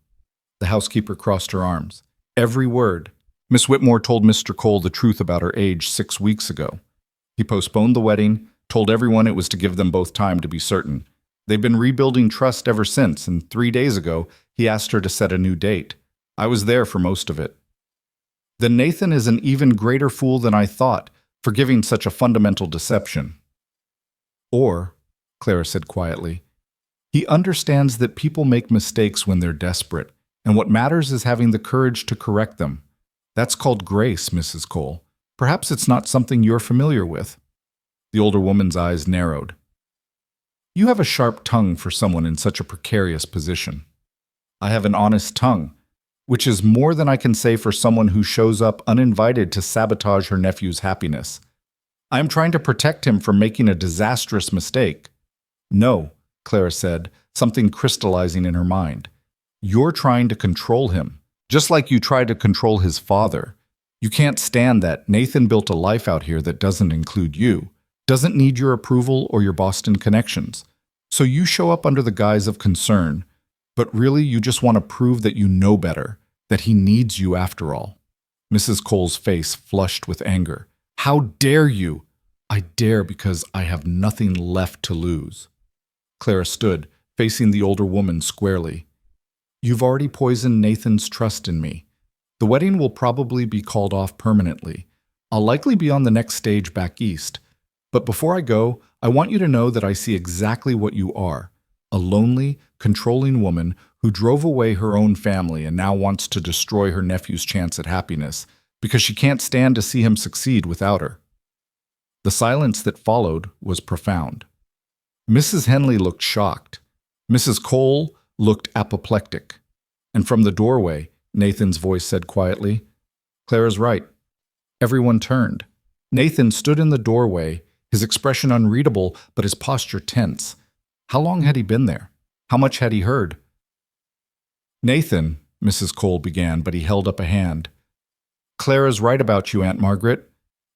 Speaker 1: The housekeeper crossed her arms. Every word. Miss Whitmore told Mr. Cole the truth about her age 6 weeks ago. He postponed the wedding, told everyone it was to give them both time to be certain. They've been rebuilding trust ever since, and 3 days ago, he asked her to set a new date. I was there for most of it. Then Nathan is an even greater fool than I thought, for giving such a fundamental deception. Or, Clara said quietly, he understands that people make mistakes when they're desperate, and what matters is having the courage to correct them. That's called grace, Mrs. Cole. Perhaps it's not something you're familiar with. The older woman's eyes narrowed. You have a sharp tongue for someone in such a precarious position. I have an honest tongue, which is more than I can say for someone who shows up uninvited to sabotage her nephew's happiness. I am trying to protect him from making a disastrous mistake. No, Clara said, something crystallizing in her mind. You're trying to control him, just like you tried to control his father. You can't stand that Nathan built a life out here that doesn't include you, doesn't need your approval or your Boston connections. So you show up under the guise of concern, but really you just want to prove that you know better, that he needs you after all. Mrs. Cole's face flushed with anger. How dare you? I dare because I have nothing left to lose. Clara stood, facing the older woman squarely. You've already poisoned Nathan's trust in me. The wedding will probably be called off permanently. I'll likely be on the next stage back east. But before I go, I want you to know that I see exactly what you are. A lonely, controlling woman who drove away her own family and now wants to destroy her nephew's chance at happiness because she can't stand to see him succeed without her. The silence that followed was profound. Mrs. Henley looked shocked. Mrs. Cole looked apoplectic. And from the doorway, Nathan's voice said quietly, Clara's right. Everyone turned. Nathan stood in the doorway, his expression unreadable, but his posture tense. How long had he been there? How much had he heard? Nathan, Mrs. Cole began, but he held up a hand. Clara's right about you, Aunt Margaret,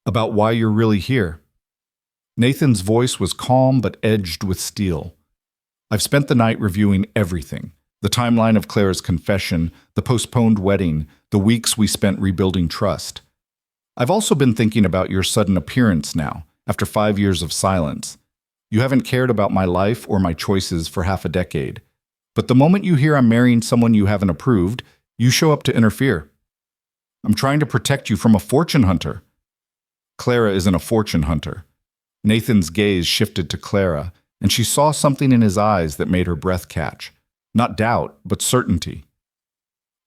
Speaker 1: about why you're really here. Nathan's voice was calm but edged with steel. I've spent the night reviewing everything. The timeline of Clara's confession, the postponed wedding, the weeks we spent rebuilding trust. I've also been thinking about your sudden appearance now, after 5 years of silence. You haven't cared about my life or my choices for half a decade. But the moment you hear I'm marrying someone you haven't approved, you show up to interfere. I'm trying to protect you from a fortune hunter. Clara isn't a fortune hunter. Nathan's gaze shifted to Clara, and she saw something in his eyes that made her breath catch. Not doubt, but certainty.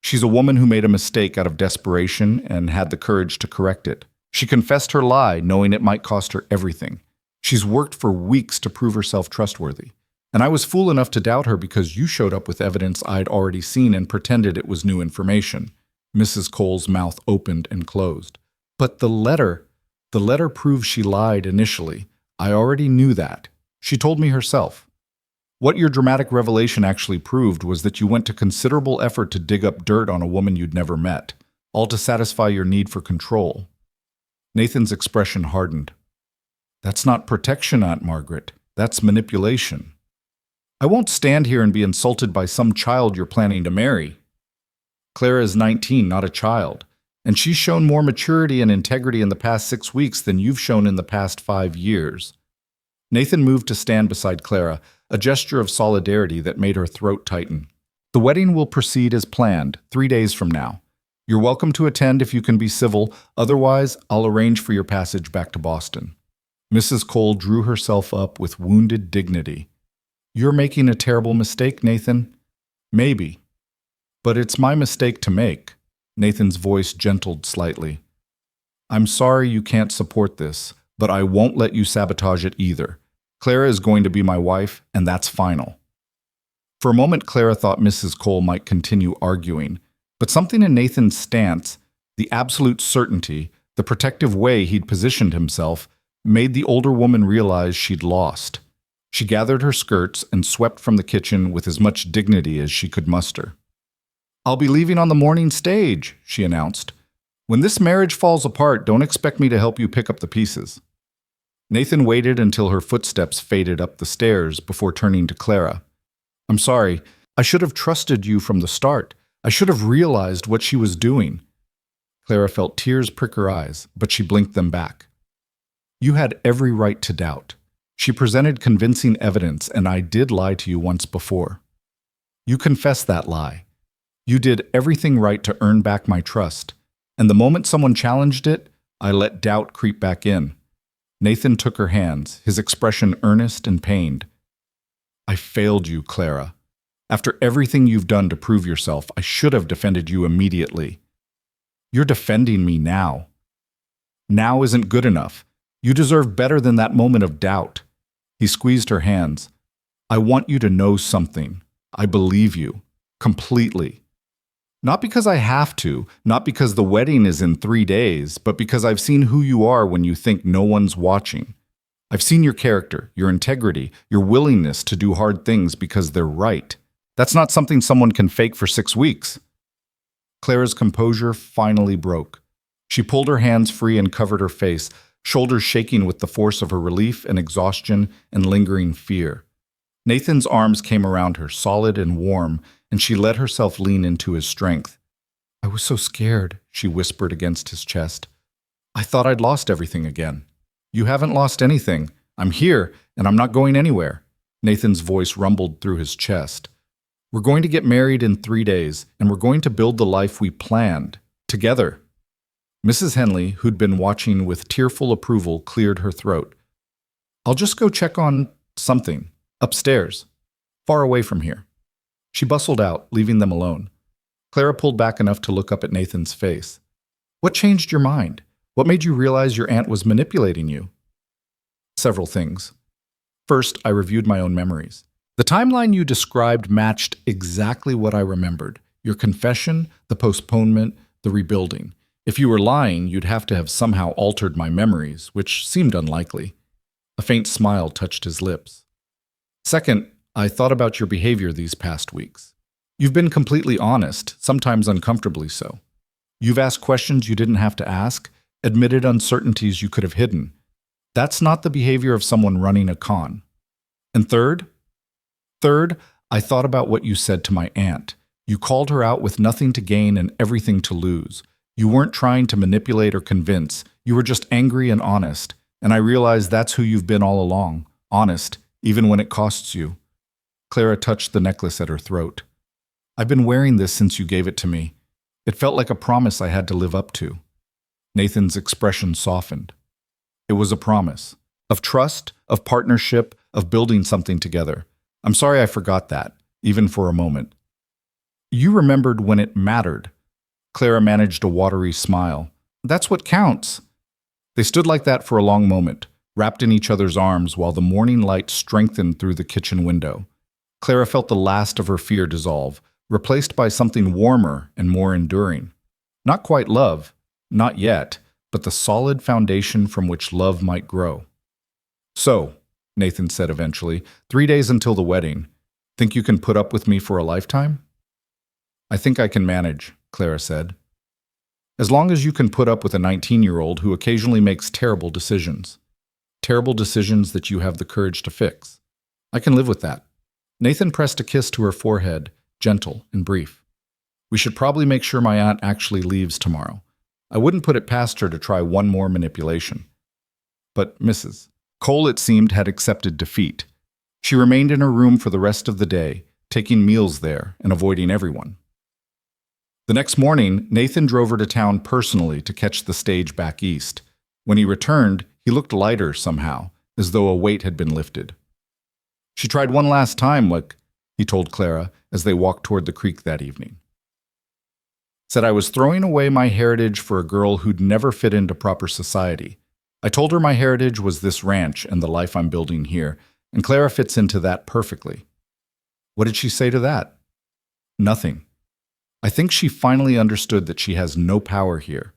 Speaker 1: She's a woman who made a mistake out of desperation and had the courage to correct it. She confessed her lie, knowing it might cost her everything. She's worked for weeks to prove herself trustworthy. And I was fool enough to doubt her because you showed up with evidence I'd already seen and pretended it was new information. Mrs. Cole's mouth opened and closed. But the letter proves she lied initially. I already knew that. She told me herself. What your dramatic revelation actually proved was that you went to considerable effort to dig up dirt on a woman you'd never met, all to satisfy your need for control. Nathan's expression hardened. That's not protection, Aunt Margaret. That's manipulation. I won't stand here and be insulted by some child you're planning to marry. Clara is 19, not a child, and she's shown more maturity and integrity in the past 6 weeks than you've shown in the past 5 years. Nathan moved to stand beside Clara, a gesture of solidarity that made her throat tighten. The wedding will proceed as planned, 3 days from now. You're welcome to attend if you can be civil, otherwise I'll arrange for your passage back to Boston. Mrs. Cole drew herself up with wounded dignity. You're making a terrible mistake, Nathan. Maybe. But it's my mistake to make. Nathan's voice gentled slightly. I'm sorry you can't support this, but I won't let you sabotage it either. Clara is going to be my wife, and that's final. For a moment, Clara thought Mrs. Cole might continue arguing, but something in Nathan's stance, the absolute certainty, the protective way he'd positioned himself, made the older woman realize she'd lost. She gathered her skirts and swept from the kitchen with as much dignity as she could muster. "I'll be leaving on the morning stage," she announced. "When this marriage falls apart, don't expect me to help you pick up the pieces." Nathan waited until her footsteps faded up the stairs before turning to Clara. "I'm sorry. I should have trusted you from the start. I should have realized what she was doing." Clara felt tears prick her eyes, but she blinked them back. "You had every right to doubt. She presented convincing evidence, and I did lie to you once before. You confessed that lie. You did everything right to earn back my trust, and the moment someone challenged it, I let doubt creep back in." Nathan took her hands, his expression earnest and pained. "I failed you, Clara. After everything you've done to prove yourself, I should have defended you immediately. You're defending me now. Now isn't good enough. You deserve better than that moment of doubt." He squeezed her hands. "I want you to know something. I believe you. Completely. Not because I have to, not because the wedding is in 3 days, but because I've seen who you are when you think no one's watching. I've seen your character, your integrity, your willingness to do hard things because they're right. That's not something someone can fake for 6 weeks." Clara's composure finally broke. She pulled her hands free and covered her face, shoulders shaking with the force of her relief and exhaustion and lingering fear. Nathan's arms came around her, solid and warm, and she let herself lean into his strength. "I was so scared," she whispered against his chest. "I thought I'd lost everything again." "You haven't lost anything. I'm here, and I'm not going anywhere." Nathan's voice rumbled through his chest. "We're going to get married in 3 days, and we're going to build the life we planned, together." Mrs. Henley, who'd been watching with tearful approval, cleared her throat. "I'll just go check on something, upstairs, far away from here." She bustled out, leaving them alone. Clara pulled back enough to look up at Nathan's face. "What changed your mind? What made you realize your aunt was manipulating you?" "Several things. First, I reviewed my own memories. The timeline you described matched exactly what I remembered. Your confession, the postponement, the rebuilding. If you were lying, you'd have to have somehow altered my memories, which seemed unlikely." A faint smile touched his lips. "Second, I thought about your behavior these past weeks. You've been completely honest, sometimes uncomfortably so. You've asked questions you didn't have to ask, admitted uncertainties you could have hidden. That's not the behavior of someone running a con. And third, I thought about what you said to my aunt. You called her out with nothing to gain and everything to lose. You weren't trying to manipulate or convince. You were just angry and honest. And I realized that's who you've been all along, honest, even when it costs you." Clara touched the necklace at her throat. "I've been wearing this since you gave it to me. It felt like a promise I had to live up to." Nathan's expression softened. "It was a promise. Of trust, of partnership, of building something together. I'm sorry I forgot that, even for a moment." "You remembered when it mattered." Clara managed a watery smile. "That's what counts." They stood like that for a long moment, wrapped in each other's arms while the morning light strengthened through the kitchen window. Clara felt the last of her fear dissolve, replaced by something warmer and more enduring. Not quite love, not yet, but the solid foundation from which love might grow. "So," Nathan said eventually, 3 days until the wedding. "Think you can put up with me for a lifetime?" "I think I can manage," Clara said. "As long as you can put up with a 19-year-old who occasionally makes terrible decisions. Terrible decisions that you have the courage to fix. I can live with that." Nathan pressed a kiss to her forehead, gentle and brief. "We should probably make sure my aunt actually leaves tomorrow. I wouldn't put it past her to try one more manipulation." But Mrs. Cole, it seemed, had accepted defeat. She remained in her room for the rest of the day, taking meals there and avoiding everyone. The next morning, Nathan drove her to town personally to catch the stage back east. When he returned, he looked lighter somehow, as though a weight had been lifted. "She tried one last time, he told Clara as they walked toward the creek that evening. Said I was throwing away my heritage for a girl who'd never fit into proper society. I told her my heritage was this ranch and the life I'm building here, and Clara fits into that perfectly." What did she say to that? Nothing. I think she finally understood that she has no power here.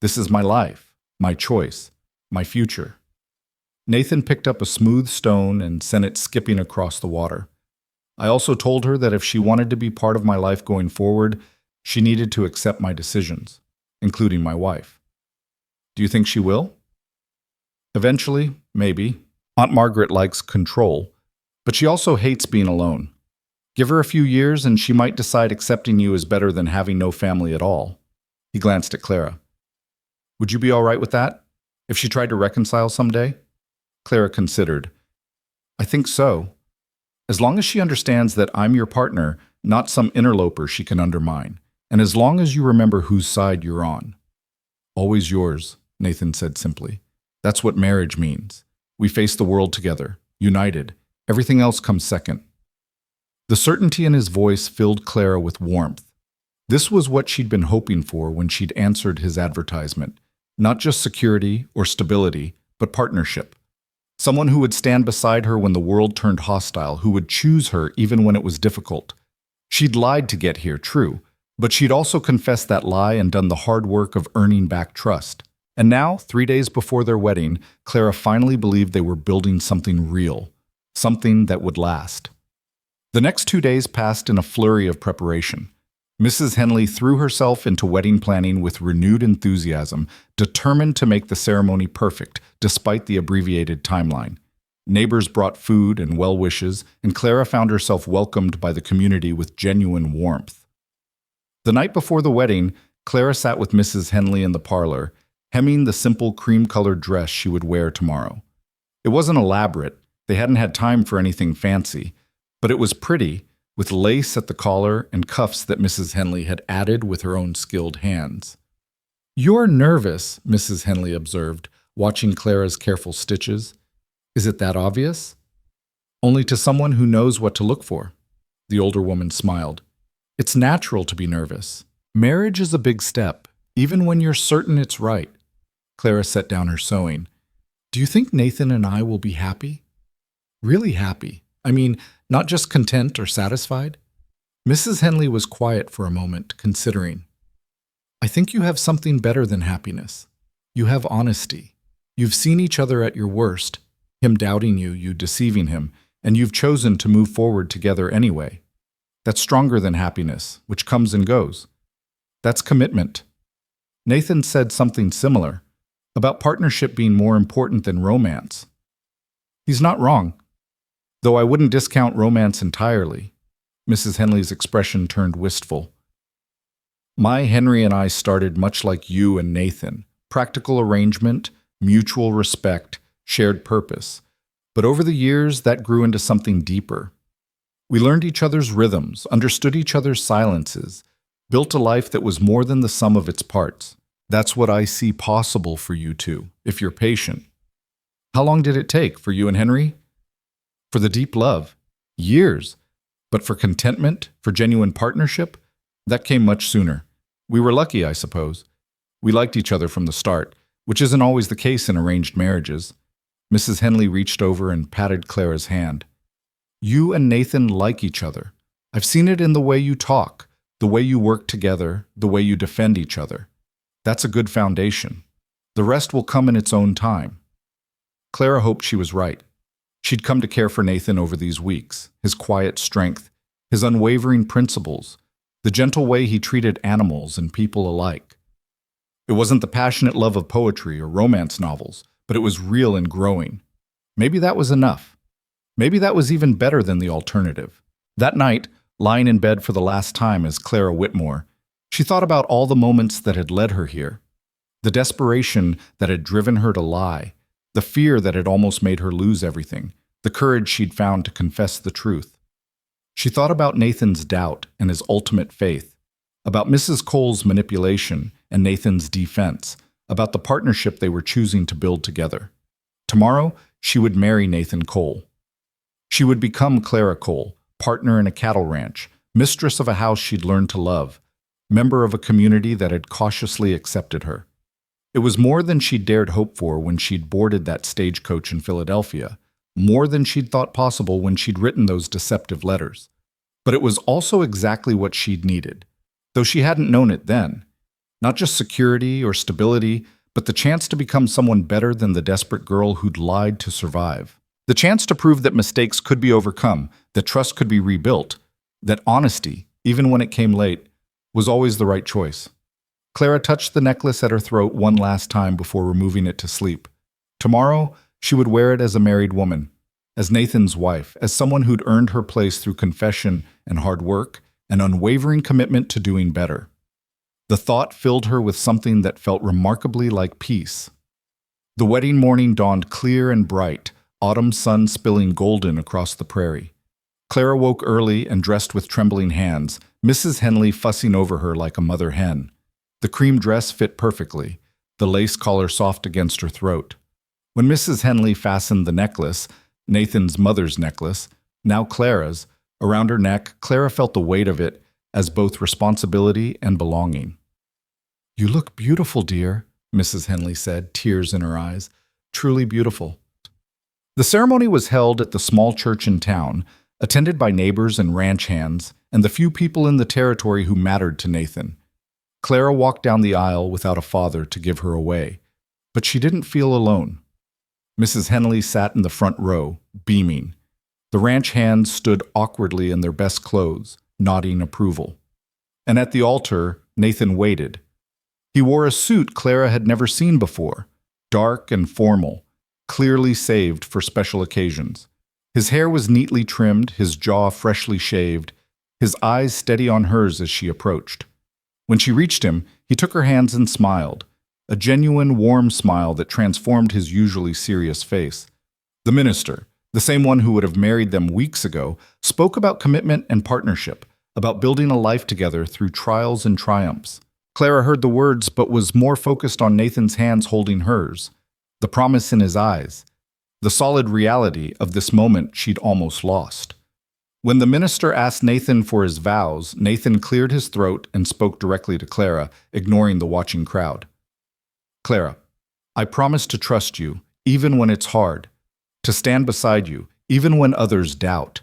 Speaker 1: This is my life, my choice, my future. Nathan picked up a smooth stone and sent it skipping across the water. I also told her that if she wanted to be part of my life going forward, she needed to accept my decisions, including my wife. Do you think she will? Eventually, maybe. Aunt Margaret likes control, but she also hates being alone. Give her a few years and she might decide accepting you is better than having no family at all. He glanced at Clara. Would you be all right with that? If she tried to reconcile someday? Clara considered. I think so. As long as she understands that I'm your partner, not some interloper she can undermine, and as long as you remember whose side you're on. Always yours, Nathan said simply. That's what marriage means. We face the world together, united. Everything else comes second. The certainty in his voice filled Clara with warmth. This was what she'd been hoping for when she'd answered his advertisement. Not just security or stability, but partnership. Someone who would stand beside her when the world turned hostile, who would choose her even when it was difficult. She'd lied to get here, true, but she'd also confessed that lie and done the hard work of earning back trust. And now, 3 days before their wedding, Clara finally believed they were building something real, something that would last. The next 2 days passed in a flurry of preparation. Mrs. Henley threw herself into wedding planning with renewed enthusiasm, determined to make the ceremony perfect, despite the abbreviated timeline. Neighbors brought food and well wishes, and Clara found herself welcomed by the community with genuine warmth. The night before the wedding, Clara sat with Mrs. Henley in the parlor, hemming the simple cream-colored dress she would wear tomorrow. It wasn't elaborate, they hadn't had time for anything fancy, but it was pretty, with lace at the collar and cuffs that Mrs. Henley had added with her own skilled hands. You're nervous, Mrs. Henley observed, watching Clara's careful stitches. Is it that obvious? Only to someone who knows what to look for. The older woman smiled. It's natural to be nervous. Marriage is a big step, even when you're certain it's right. Clara set down her sewing. Do you think Nathan and I will be happy? Really happy. I mean, not just content or satisfied? Mrs. Henley was quiet for a moment, considering. I think you have something better than happiness. You have honesty. You've seen each other at your worst, him doubting you, you deceiving him, and you've chosen to move forward together anyway. That's stronger than happiness, which comes and goes. That's commitment. Nathan said something similar, about partnership being more important than romance. He's not wrong. Though I wouldn't discount romance entirely. Mrs. Henley's expression turned wistful. My Henry and I started much like you and Nathan. Practical arrangement, mutual respect, shared purpose. But over the years, that grew into something deeper. We learned each other's rhythms, understood each other's silences, built a life that was more than the sum of its parts. That's what I see possible for you two, if you're patient. How long did it take for you and Henry? For the deep love, years. But for contentment, for genuine partnership, that came much sooner. We were lucky, I suppose. We liked each other from the start, which isn't always the case in arranged marriages. Mrs. Henley reached over and patted Clara's hand. You and Nathan like each other. I've seen it in the way you talk, the way you work together, the way you defend each other. That's a good foundation. The rest will come in its own time. Clara hoped she was right. She'd come to care for Nathan over these weeks, his quiet strength, his unwavering principles, the gentle way he treated animals and people alike. It wasn't the passionate love of poetry or romance novels, but it was real and growing. Maybe that was enough. Maybe that was even better than the alternative. That night, lying in bed for the last time as Clara Whitmore, she thought about all the moments that had led her here, the desperation that had driven her to lie, the fear that had almost made her lose everything, the courage she'd found to confess the truth. She thought about Nathan's doubt and his ultimate faith, about Mrs. Cole's manipulation and Nathan's defense, about the partnership they were choosing to build together. Tomorrow, she would marry Nathan Cole. She would become Clara Cole, partner in a cattle ranch, mistress of a house she'd learned to love, member of a community that had cautiously accepted her. It was more than she'd dared hope for when she'd boarded that stagecoach in Philadelphia, more than she'd thought possible when she'd written those deceptive letters. But it was also exactly what she'd needed, though she hadn't known it then. Not just security or stability, but the chance to become someone better than the desperate girl who'd lied to survive. The chance to prove that mistakes could be overcome, that trust could be rebuilt, that honesty, even when it came late, was always the right choice. Clara touched the necklace at her throat one last time before removing it to sleep. Tomorrow, she would wear it as a married woman, as Nathan's wife, as someone who'd earned her place through confession and hard work, an unwavering commitment to doing better. The thought filled her with something that felt remarkably like peace. The wedding morning dawned clear and bright, autumn sun spilling golden across the prairie. Clara woke early and dressed with trembling hands, Mrs. Henley fussing over her like a mother hen. The cream dress fit perfectly, the lace collar soft against her throat. When Mrs. Henley fastened the necklace, Nathan's mother's necklace, now Clara's, around her neck, Clara felt the weight of it as both responsibility and belonging. "You look beautiful, dear," Mrs. Henley said, tears in her eyes. "Truly beautiful." The ceremony was held at the small church in town, attended by neighbors and ranch hands, and the few people in the territory who mattered to Nathan. Clara walked down the aisle without a father to give her away, but she didn't feel alone. Mrs. Henley sat in the front row, beaming. The ranch hands stood awkwardly in their best clothes, nodding approval. And at the altar, Nathan waited. He wore a suit Clara had never seen before, dark and formal, clearly saved for special occasions. His hair was neatly trimmed, his jaw freshly shaved, his eyes steady on hers as she approached. When she reached him, he took her hands and smiled, a genuine, warm smile that transformed his usually serious face. The minister, the same one who would have married them weeks ago, spoke about commitment and partnership, about building a life together through trials and triumphs. Clara heard the words but was more focused on Nathan's hands holding hers, the promise in his eyes, the solid reality of this moment she'd almost lost. When the minister asked Nathan for his vows, Nathan cleared his throat and spoke directly to Clara, ignoring the watching crowd. "Clara, I promise to trust you, even when it's hard, to stand beside you, even when others doubt,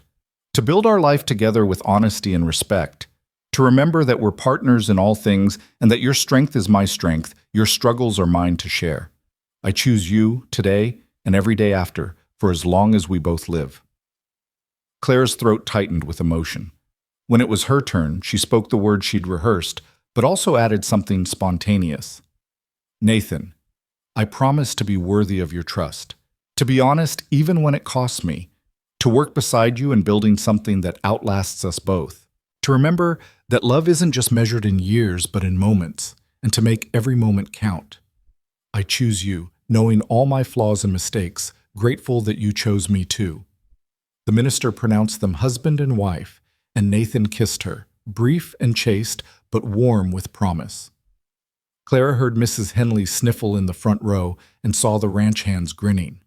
Speaker 1: to build our life together with honesty and respect, to remember that we're partners in all things and that your strength is my strength, your struggles are mine to share. I choose you today and every day after, for as long as we both live." Clara's throat tightened with emotion. When it was her turn, she spoke the words she'd rehearsed, but also added something spontaneous. "Nathan, I promise to be worthy of your trust, to be honest even when it costs me, to work beside you in building something that outlasts us both, to remember that love isn't just measured in years but in moments, and to make every moment count. I choose you, knowing all my flaws and mistakes, grateful that you chose me too." The minister pronounced them husband and wife, and Nathan kissed her, brief and chaste, but warm with promise. Clara heard Mrs. Henley sniffle in the front row and saw the ranch hands grinning.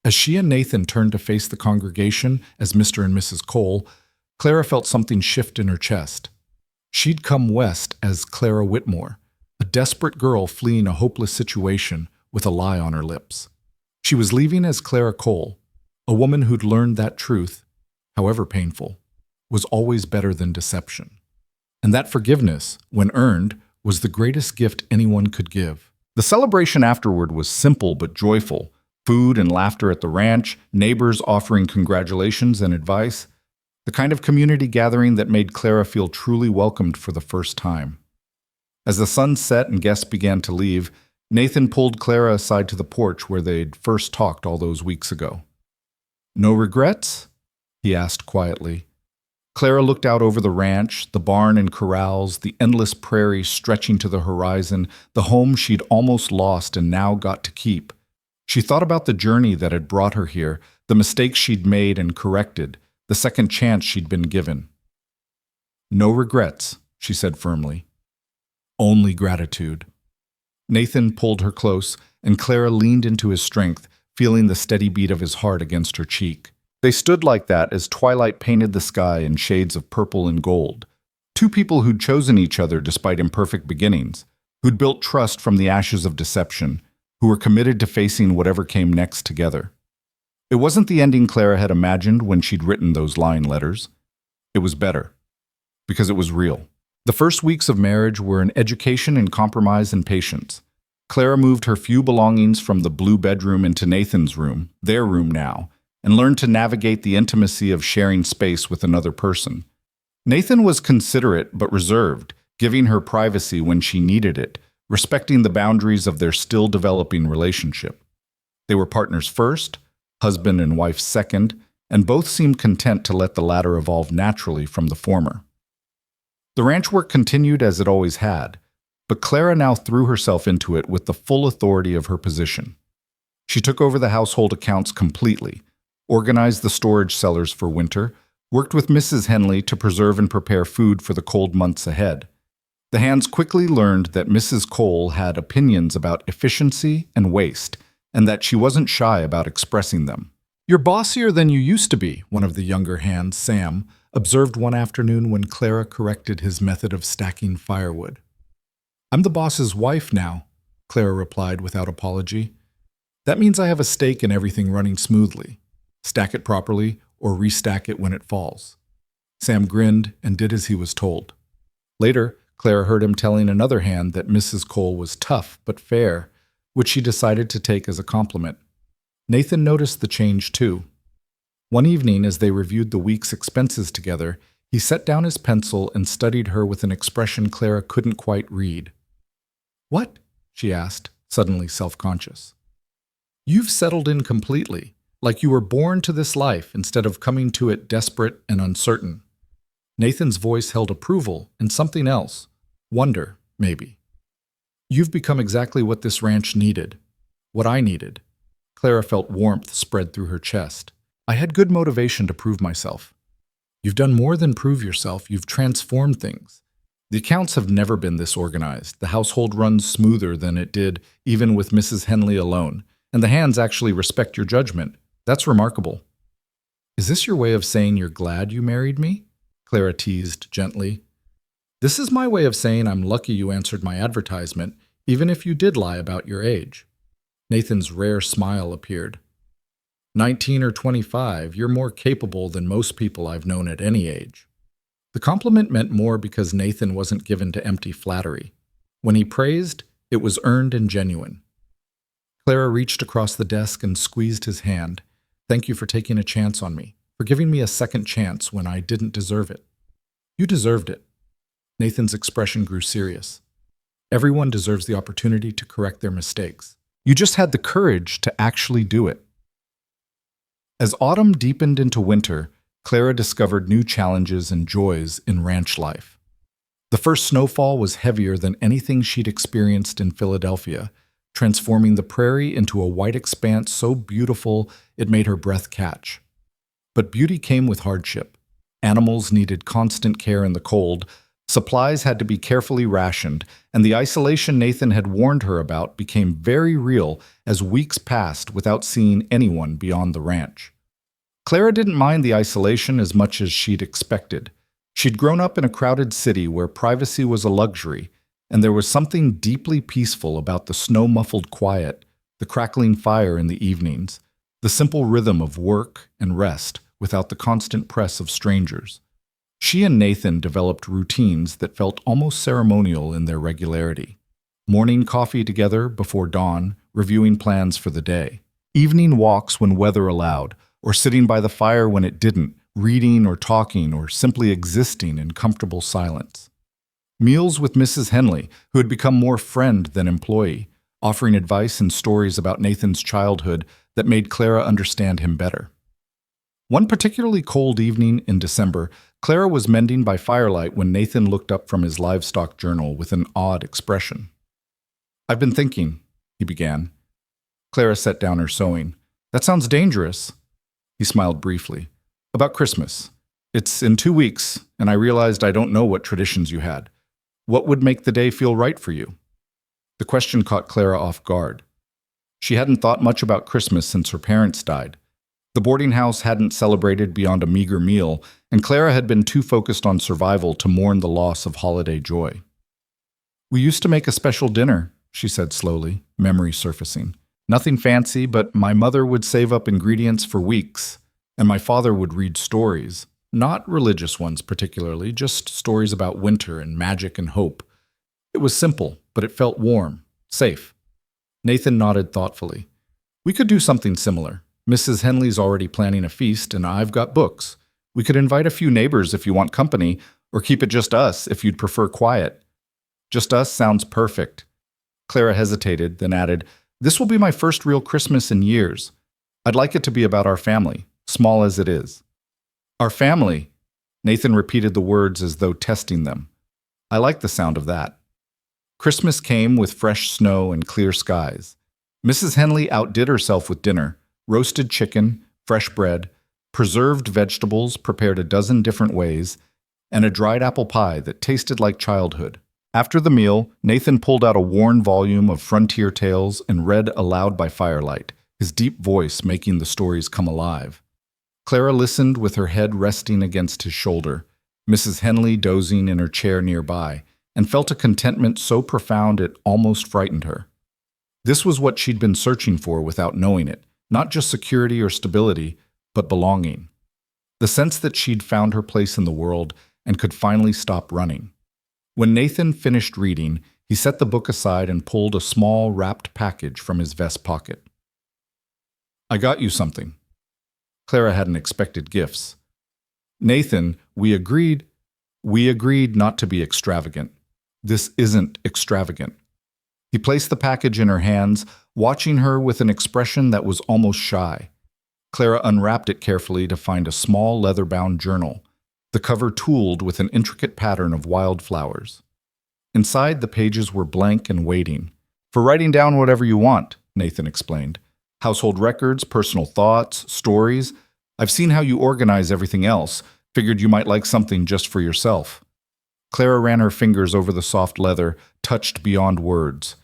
Speaker 1: As she and Nathan turned to face the congregation as Mr. and Mrs. Cole, Clara felt something shift in her chest. She'd come west as Clara Whitmore, a desperate girl fleeing a hopeless situation with a lie on her lips. She was leaving as Clara Cole, a woman who'd learned that truth, however painful, was always better than deception. And that forgiveness, when earned, was the greatest gift anyone could give. The celebration afterward was simple but joyful. Food and laughter at the ranch, neighbors offering congratulations and advice, the kind of community gathering that made Clara feel truly welcomed for the first time. As the sun set and guests began to leave, Nathan pulled Clara aside to the porch where they'd first talked all those weeks ago. "No regrets?" he asked quietly. Clara looked out over the ranch, the barn and corrals, the endless prairie stretching to the horizon, the home she'd almost lost and now got to keep. She thought about the journey that had brought her here, the mistakes she'd made and corrected, the second chance she'd been given. "No regrets," she said firmly. "Only gratitude." Nathan pulled her close, and Clara leaned into his strength, feeling the steady beat of his heart against her cheek. They stood like that as twilight painted the sky in shades of purple and gold. Two people who'd chosen each other despite imperfect beginnings, who'd built trust from the ashes of deception, who were committed to facing whatever came next together. It wasn't the ending Clara had imagined when she'd written those lying letters. It was better, because it was real. The first weeks of marriage were an education in compromise and patience. Clara moved her few belongings from the blue bedroom into Nathan's room, their room now, and learned to navigate the intimacy of sharing space with another person. Nathan was considerate but reserved, giving her privacy when she needed it, respecting the boundaries of their still developing relationship. They were partners first, husband and wife second, and both seemed content to let the latter evolve naturally from the former. The ranch work continued as it always had, but Clara now threw herself into it with the full authority of her position. She took over the household accounts completely, organized the storage cellars for winter, worked with Mrs. Henley to preserve and prepare food for the cold months ahead. The hands quickly learned that Mrs. Cole had opinions about efficiency and waste, and that she wasn't shy about expressing them. "You're bossier than you used to be," one of the younger hands, Sam, observed one afternoon when Clara corrected his method of stacking firewood. "I'm the boss's wife now," Clara replied without apology. "That means I have a stake in everything running smoothly. Stack it properly, or restack it when it falls." Sam grinned and did as he was told. Later, Clara heard him telling another hand that Mrs. Cole was tough but fair, which she decided to take as a compliment. Nathan noticed the change too. One evening, as they reviewed the week's expenses together, he set down his pencil and studied her with an expression Clara couldn't quite read. "What?" she asked, suddenly self-conscious. "You've settled in completely, like you were born to this life instead of coming to it desperate and uncertain." Nathan's voice held approval and something else. Wonder, maybe. "You've become exactly what this ranch needed. What I needed." Clara felt warmth spread through her chest. "I had good motivation to prove myself." "You've done more than prove yourself. You've transformed things. The accounts have never been this organized. The household runs smoother than it did even with Mrs. Henley alone, and the hands actually respect your judgment. That's remarkable." "Is this your way of saying you're glad you married me?" Clara teased gently. "This is my way of saying I'm lucky you answered my advertisement, even if you did lie about your age." Nathan's rare smile appeared. 19 or 25, you're more capable than most people I've known at any age." The compliment meant more because Nathan wasn't given to empty flattery. When he praised, it was earned and genuine. Clara reached across the desk and squeezed his hand. "Thank you for taking a chance on me, for giving me a second chance when I didn't deserve it." "You deserved it." Nathan's expression grew serious. "Everyone deserves the opportunity to correct their mistakes. You just had the courage to actually do it." As autumn deepened into winter, Clara discovered new challenges and joys in ranch life. The first snowfall was heavier than anything she'd experienced in Philadelphia, transforming the prairie into a white expanse so beautiful it made her breath catch. But beauty came with hardship. Animals needed constant care in the cold, supplies had to be carefully rationed, and the isolation Nathan had warned her about became very real as weeks passed without seeing anyone beyond the ranch. Clara didn't mind the isolation as much as she'd expected. She'd grown up in a crowded city where privacy was a luxury, and there was something deeply peaceful about the snow-muffled quiet, the crackling fire in the evenings, the simple rhythm of work and rest without the constant press of strangers. She and Nathan developed routines that felt almost ceremonial in their regularity. Morning coffee together before dawn, reviewing plans for the day. Evening walks when weather allowed, or sitting by the fire when it didn't, reading or talking or simply existing in comfortable silence. Meals with Mrs. Henley, who had become more friend than employee, offering advice and stories about Nathan's childhood that made Clara understand him better. One particularly cold evening in December, Clara was mending by firelight when Nathan looked up from his livestock journal with an odd expression. "I've been thinking," he began. Clara set down her sewing. "That sounds dangerous." He smiled briefly. "About Christmas. It's in 2 weeks, and I realized I don't know what traditions you had. What would make the day feel right for you?" The question caught Clara off guard. She hadn't thought much about Christmas since her parents died. The boarding house hadn't celebrated beyond a meager meal, and Clara had been too focused on survival to mourn the loss of holiday joy. "We used to make a special dinner," she said slowly, memory surfacing. "Nothing fancy, but my mother would save up ingredients for weeks, and my father would read stories. Not religious ones particularly, just stories about winter and magic and hope. It was simple, but it felt warm, safe. Nathan nodded thoughtfully. We could do something similar. Mrs. Henley's already planning a feast, and I've got books. We could invite a few neighbors if you want company, or keep it just us if you'd prefer quiet. Just us sounds perfect. Clara hesitated, then added, This will be my first real Christmas in years. I'd like it to be about our family, small as it is. Our family. Nathan repeated the words as though testing them. I like the sound of that. Christmas came with fresh snow and clear skies. Mrs. Henley outdid herself with dinner: roasted chicken, fresh bread, preserved vegetables prepared a dozen different ways, and a dried apple pie that tasted like childhood. After the meal, Nathan pulled out a worn volume of Frontier Tales and read aloud by firelight, his deep voice making the stories come alive. Clara listened with her head resting against his shoulder, Mrs. Henley dozing in her chair nearby, and felt a contentment so profound it almost frightened her. This was what she'd been searching for without knowing it, not just security or stability, but belonging. The sense that she'd found her place in the world and could finally stop running. When Nathan finished reading, he set the book aside and pulled a small wrapped package from his vest pocket. I got you something. Clara hadn't expected gifts. Nathan, we agreed not to be extravagant. This isn't extravagant. He placed the package in her hands, watching her with an expression that was almost shy. Clara unwrapped it carefully to find a small leather-bound journal, the cover tooled with an intricate pattern of wildflowers. Inside, the pages were blank and waiting. For writing down whatever you want, Nathan explained. Household records, personal thoughts, stories. I've seen how you organize everything else. Figured you might like something just for yourself. Clara ran her fingers over the soft leather, touched beyond words.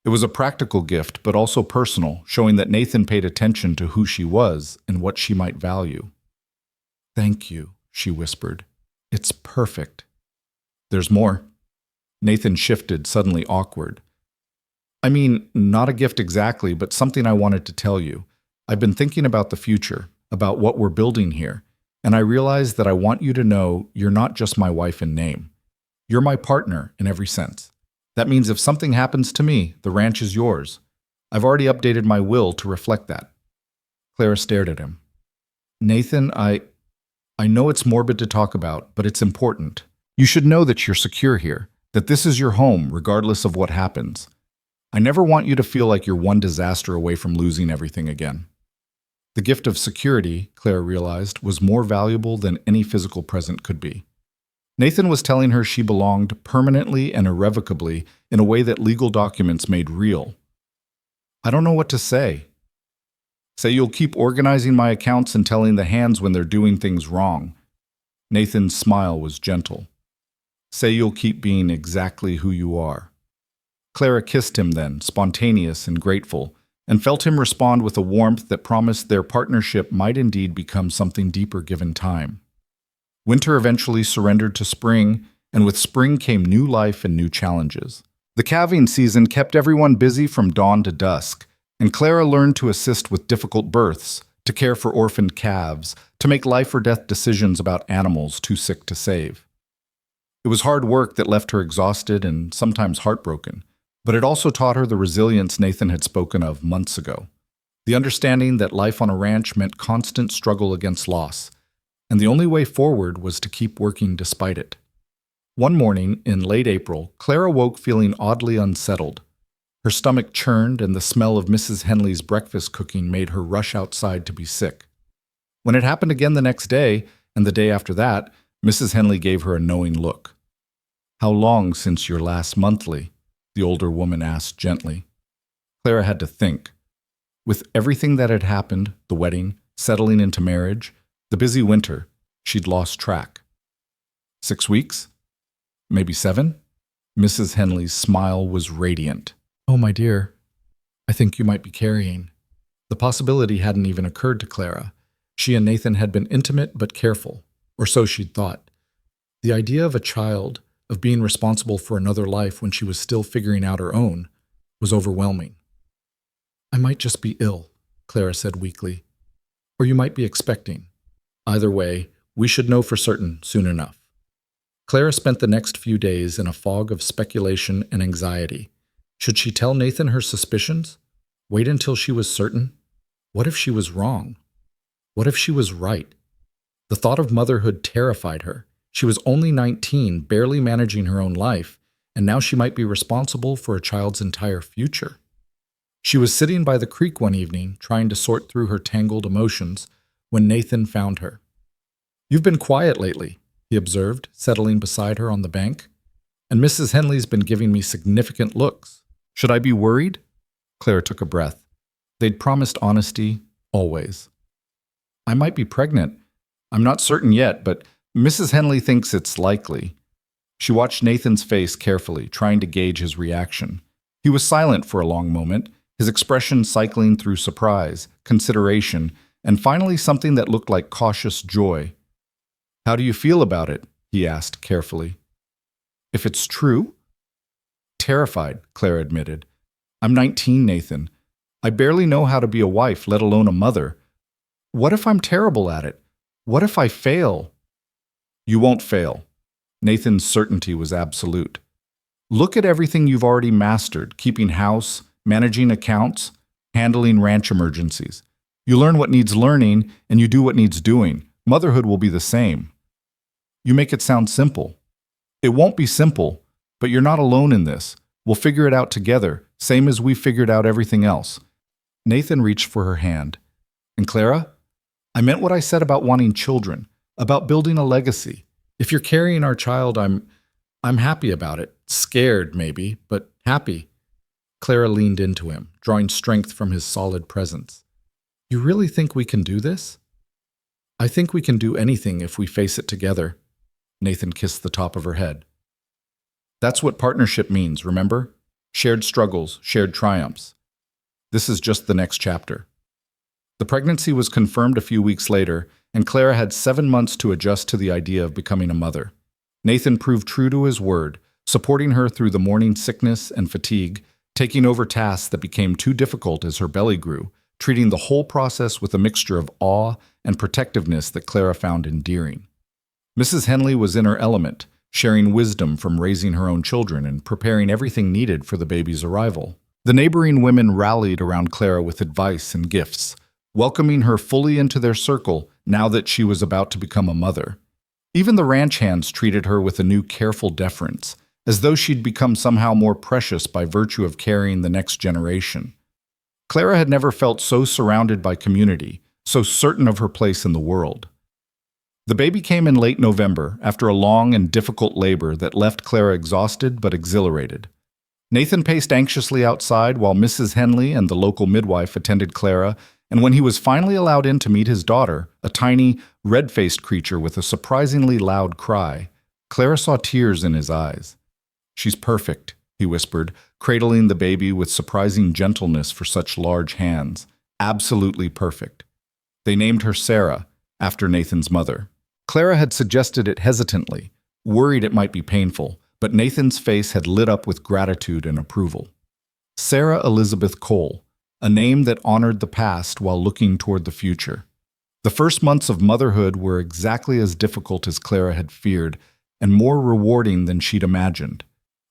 Speaker 1: It was a practical gift, but also personal, showing that Nathan paid attention to who she was and what she might value. Thank you, she whispered. It's perfect. There's more. Nathan shifted, suddenly awkward. I mean, not a gift exactly, but something I wanted to tell you. I've been thinking about the future, about what we're building here, and I realize that I want you to know you're not just my wife in name. You're my partner in every sense. That means if something happens to me, the ranch is yours. I've already updated my will to reflect that. Clara stared at him. Nathan, I know it's morbid to talk about, but it's important. You should know that you're secure here, that this is your home regardless of what happens. I never want you to feel like you're one disaster away from losing everything again. The gift of security, Clara realized, was more valuable than any physical present could be. Nathan was telling her she belonged permanently and irrevocably in a way that legal documents made real. I don't know what to say. Say you'll keep organizing my accounts and telling the hands when they're doing things wrong. Nathan's smile was gentle. Say you'll keep being exactly who you are. Clara kissed him then, spontaneous and grateful, and felt him respond with a warmth that promised their partnership might indeed become something deeper given time. Winter eventually surrendered to spring, and with spring came new life and new challenges. The calving season kept everyone busy from dawn to dusk, and Clara learned to assist with difficult births, to care for orphaned calves, to make life or death decisions about animals too sick to save. It was hard work that left her exhausted and sometimes heartbroken, but it also taught her the resilience Nathan had spoken of months ago. The understanding that life on a ranch meant constant struggle against loss, and the only way forward was to keep working despite it. One morning, in late April, Clara woke feeling oddly unsettled. Her stomach churned, and the smell of Mrs. Henley's breakfast cooking made her rush outside to be sick. When it happened again the next day, and the day after that, Mrs. Henley gave her a knowing look. How long since your last monthly? The older woman asked gently. Clara had to think. With everything that had happened, the wedding, settling into marriage, the busy winter, she'd lost track. 6 weeks? Maybe 7? Mrs. Henley's smile was radiant. Oh, my dear, I think you might be carrying. The possibility hadn't even occurred to Clara. She and Nathan had been intimate but careful, or so she'd thought. The idea of a child, of being responsible for another life when she was still figuring out her own, was overwhelming. I might just be ill, Clara said weakly. Or you might be expecting. Either way, We should know for certain soon enough. Clara spent the next few days in a fog of speculation and anxiety. Should she tell Nathan her suspicions? Wait until she was certain? What if she was wrong? What if she was right? The thought of motherhood terrified her. She was only 19, barely managing her own life, and now she might be responsible for a child's entire future. She was sitting by the creek one evening, trying to sort through her tangled emotions, when Nathan found her. "You've been quiet lately," he observed, settling beside her on the bank. "And Mrs. Henley's been giving me significant looks. Should I be worried?" Clara took a breath. They'd promised honesty, always. "I might be pregnant. I'm not certain yet, but Mrs. Henley thinks it's likely." She watched Nathan's face carefully, trying to gauge his reaction. He was silent for a long moment, his expression cycling through surprise, consideration, and finally something that looked like cautious joy. "How do you feel about it?" he asked carefully. "If it's true?" "Terrified," Clara admitted. "I'm 19, Nathan. I barely know how to be a wife, let alone a mother. What if I'm terrible at it? What if I fail?" "You won't fail." Nathan's certainty was absolute. "Look at everything you've already mastered, keeping house, managing accounts, handling ranch emergencies. You learn what needs learning, and you do what needs doing. Motherhood will be the same." "You make it sound simple." "It won't be simple, but you're not alone in this. We'll figure it out together, same as we figured out everything else." Nathan reached for her hand. "And Clara, I meant what I said about wanting children, about building a legacy. If you're carrying our child, I'm happy about it. Scared, maybe, but happy." Clara leaned into him, drawing strength from his solid presence. "You really think we can do this?" "I think we can do anything if we face it together." Nathan kissed the top of her head. "That's what partnership means, remember? Shared struggles, shared triumphs. This is just the next chapter." The pregnancy was confirmed a few weeks later, and Clara had 7 months to adjust to the idea of becoming a mother. Nathan proved true to his word, supporting her through the morning sickness and fatigue, taking over tasks that became too difficult as her belly grew, treating the whole process with a mixture of awe and protectiveness that Clara found endearing. Mrs. Henley was in her element, sharing wisdom from raising her own children and preparing everything needed for the baby's arrival. The neighboring women rallied around Clara with advice and gifts, welcoming her fully into their circle now that she was about to become a mother. Even the ranch hands treated her with a new careful deference, as though she'd become somehow more precious by virtue of carrying the next generation. Clara had never felt so surrounded by community, so certain of her place in the world. The baby came in late November, after a long and difficult labor that left Clara exhausted but exhilarated. Nathan paced anxiously outside while Mrs. Henley and the local midwife attended Clara, and when he was finally allowed in to meet his daughter, a tiny, red-faced creature with a surprisingly loud cry, Clara saw tears in his eyes. "She's perfect," he whispered, cradling the baby with surprising gentleness for such large hands. "Absolutely perfect." They named her Sarah, after Nathan's mother. Clara had suggested it hesitantly, worried it might be painful, but Nathan's face had lit up with gratitude and approval. Sarah Elizabeth Cole, a name that honored the past while looking toward the future. The first months of motherhood were exactly as difficult as Clara had feared, and more rewarding than she'd imagined.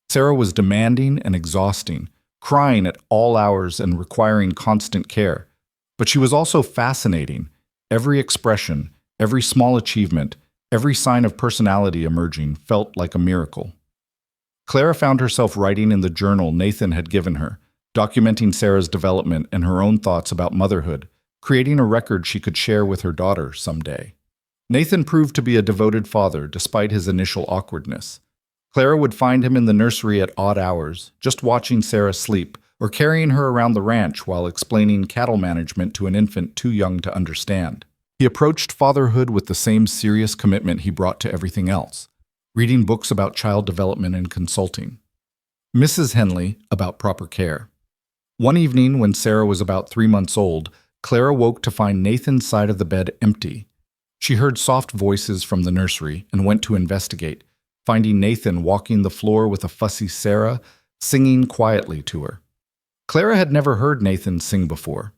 Speaker 1: Sarah was demanding and exhausting, crying at all hours and requiring constant care. But she was also fascinating. Every expression, every small achievement, every sign of personality emerging felt like a miracle. Clara found herself writing in the journal Nathan had given her, documenting Sarah's development and her own thoughts about motherhood, creating a record she could share with her daughter someday. Nathan proved to be a devoted father despite his initial awkwardness. Clara would find him in the nursery at odd hours, just watching Sarah sleep, or carrying her around the ranch while explaining cattle management to an infant too young to understand. He approached fatherhood with the same serious commitment he brought to everything else, reading books about child development and consulting. Mrs. Henley about proper care. One evening, when Sarah was about 3 months old, Clara woke to find Nathan's side of the bed empty. She heard soft voices from the nursery and went to investigate, finding Nathan walking the floor with a fussy Sarah, singing quietly to her. Clara had never heard Nathan sing before.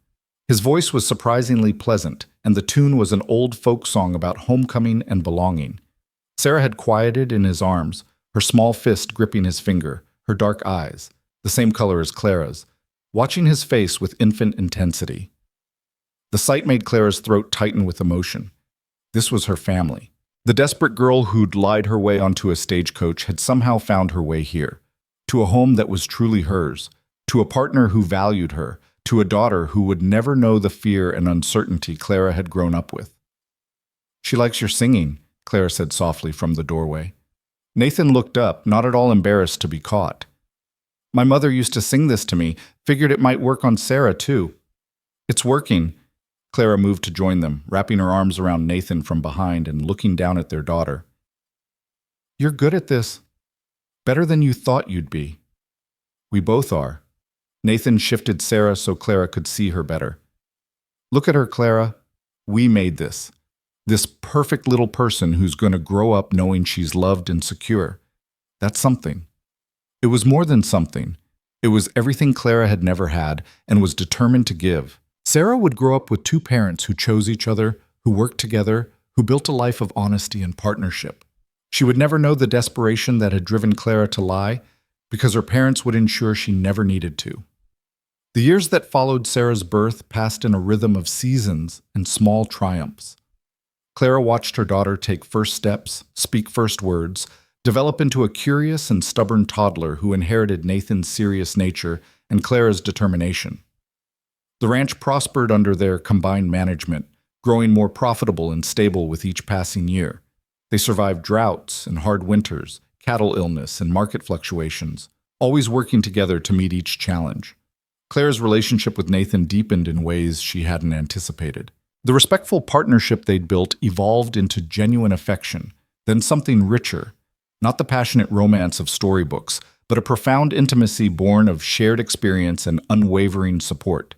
Speaker 1: His voice was surprisingly pleasant, and the tune was an old folk song about homecoming and belonging. Sarah had quieted in his arms, her small fist gripping his finger, her dark eyes, the same color as Clara's, watching his face with infant intensity. The sight made Clara's throat tighten with emotion. This was her family. The desperate girl who'd lied her way onto a stagecoach had somehow found her way here, to a home that was truly hers, to a partner who valued her, to a daughter who would never know the fear and uncertainty Clara had grown up with. "She likes your singing," Clara said softly from the doorway. Nathan looked up, not at all embarrassed to be caught. "My mother used to sing this to me, figured it might work on Sarah too." "It's working." Clara moved to join them, wrapping her arms around Nathan from behind and looking down at their daughter. "You're good at this. Better than you thought you'd be." "We both are." Nathan shifted Sarah so Clara could see her better. "Look at her, Clara. We made this. This perfect little person who's going to grow up knowing she's loved and secure. That's something." It was more than something. It was everything Clara had never had and was determined to give. Sarah would grow up with two parents who chose each other, who worked together, who built a life of honesty and partnership. She would never know the desperation that had driven Clara to lie, because her parents would ensure she never needed to. The years that followed Sarah's birth passed in a rhythm of seasons and small triumphs. Clara watched her daughter take first steps, speak first words, develop into a curious and stubborn toddler who inherited Nathan's serious nature and Clara's determination. The ranch prospered under their combined management, growing more profitable and stable with each passing year. They survived droughts and hard winters, cattle illness and market fluctuations, always working together to meet each challenge. Clara's relationship with Nathan deepened in ways she hadn't anticipated. The respectful partnership they'd built evolved into genuine affection, then something richer, not the passionate romance of storybooks, but a profound intimacy born of shared experience and unwavering support.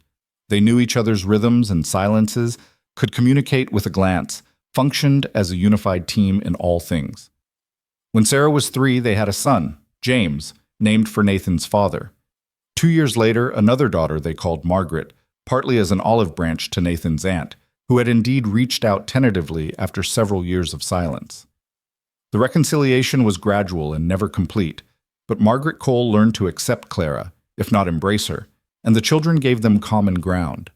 Speaker 1: They knew each other's rhythms and silences, could communicate with a glance, functioned as a unified team in all things. When Sarah was 3, they had a son, James, named for Nathan's father. 2 years later, another daughter they called Margaret, partly as an olive branch to Nathan's aunt, who had indeed reached out tentatively after several years of silence. The reconciliation was gradual and never complete, but Margaret Cole learned to accept Clara, if not embrace her, and the children gave them common ground.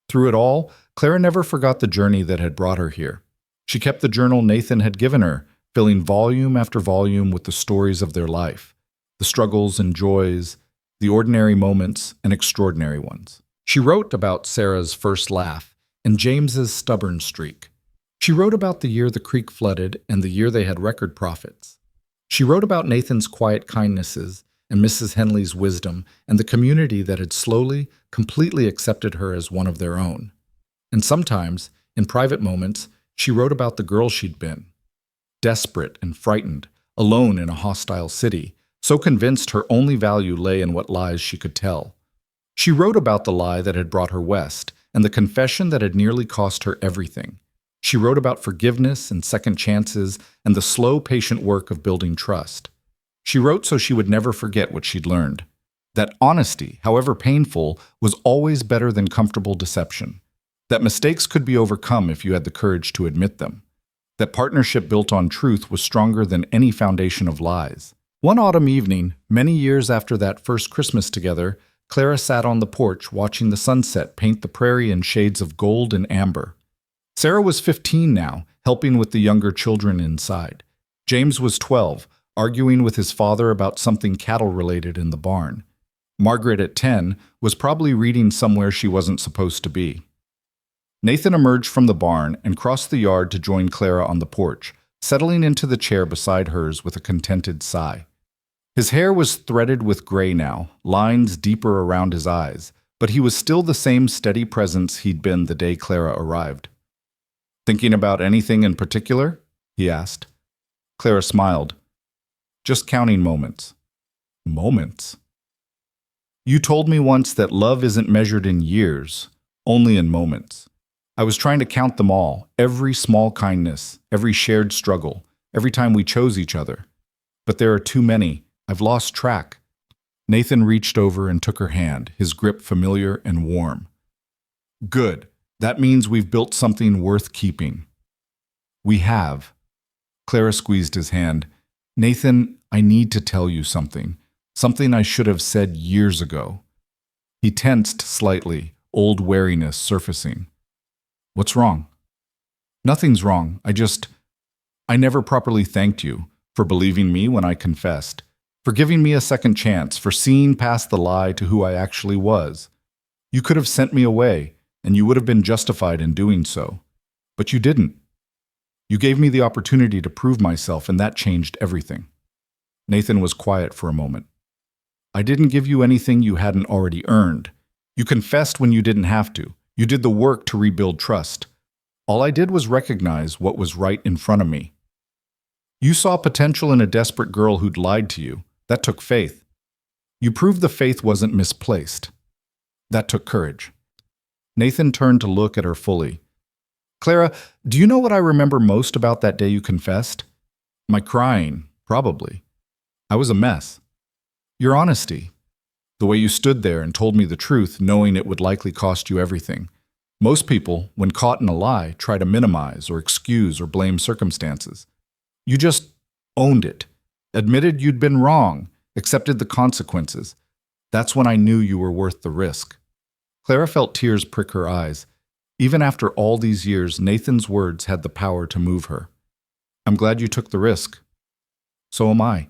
Speaker 1: Through it all, Clara never forgot the journey that had brought her here. She kept the journal Nathan had given her, filling volume after volume with the stories of their life, the struggles and joys, the ordinary moments and extraordinary ones. She wrote about Sarah's first laugh and James's stubborn streak. She wrote about the year the creek flooded and the year they had record profits. She wrote about Nathan's quiet kindnesses and Mrs. Henley's wisdom and the community that had slowly, completely accepted her as one of their own. And sometimes, in private moments, she wrote about the girl she'd been. Desperate and frightened, alone in a hostile city, so convinced her only value lay in what lies she could tell. She wrote about the lie that had brought her west and the confession that had nearly cost her everything. She wrote about forgiveness and second chances and the slow, patient work of building trust. She wrote so she would never forget what she'd learned. That honesty, however painful, was always better than comfortable deception. That mistakes could be overcome if you had the courage to admit them. That partnership built on truth was stronger than any foundation of lies. One autumn evening, many years after that first Christmas together, Clara sat on the porch watching the sunset paint the prairie in shades of gold and amber. Sarah was 15 now, helping with the younger children inside. James was 12, arguing with his father about something cattle-related in the barn. Margaret, at 10, was probably reading somewhere she wasn't supposed to be. Nathan emerged from the barn and crossed the yard to join Clara on the porch, settling into the chair beside hers with a contented sigh. His hair was threaded with gray now, lines deeper around his eyes, but he was still the same steady presence he'd been the day Clara arrived. "Thinking about anything in particular?" he asked. Clara smiled. "Just counting moments." "Moments?" "You told me once that love isn't measured in years, only in moments. I was trying to count them all, every small kindness, every shared struggle, every time we chose each other. But there are too many. I've lost track." Nathan reached over and took her hand, his grip familiar and warm. Good. That means we've built something worth keeping. We have. Clara squeezed his hand. Nathan, I need to tell you something. Something I should have said years ago. He tensed slightly, old wariness surfacing. What's wrong? Nothing's wrong. I never properly thanked you for believing me when I confessed, for giving me a second chance, for seeing past the lie to who I actually was. You could have sent me away, and you would have been justified in doing so. But you didn't. You gave me the opportunity to prove myself, and that changed everything. Nathan was quiet for a moment. I didn't give you anything you hadn't already earned. You confessed when you didn't have to. You did the work to rebuild trust. All I did was recognize what was right in front of me. You saw potential in a desperate girl who'd lied to you. That took faith. You proved the faith wasn't misplaced. That took courage. Nathan turned to look at her fully. Clara, do you know what I remember most about that day you confessed? My crying, probably. I was a mess. Your honesty. The way you stood there and told me the truth, knowing it would likely cost you everything. Most people, when caught in a lie, try to minimize or excuse or blame circumstances. You just owned it, admitted you'd been wrong, accepted the consequences. That's when I knew you were worth the risk. Clara felt tears prick her eyes. Even after all these years, Nathan's words had the power to move her. I'm glad you took the risk. So am I.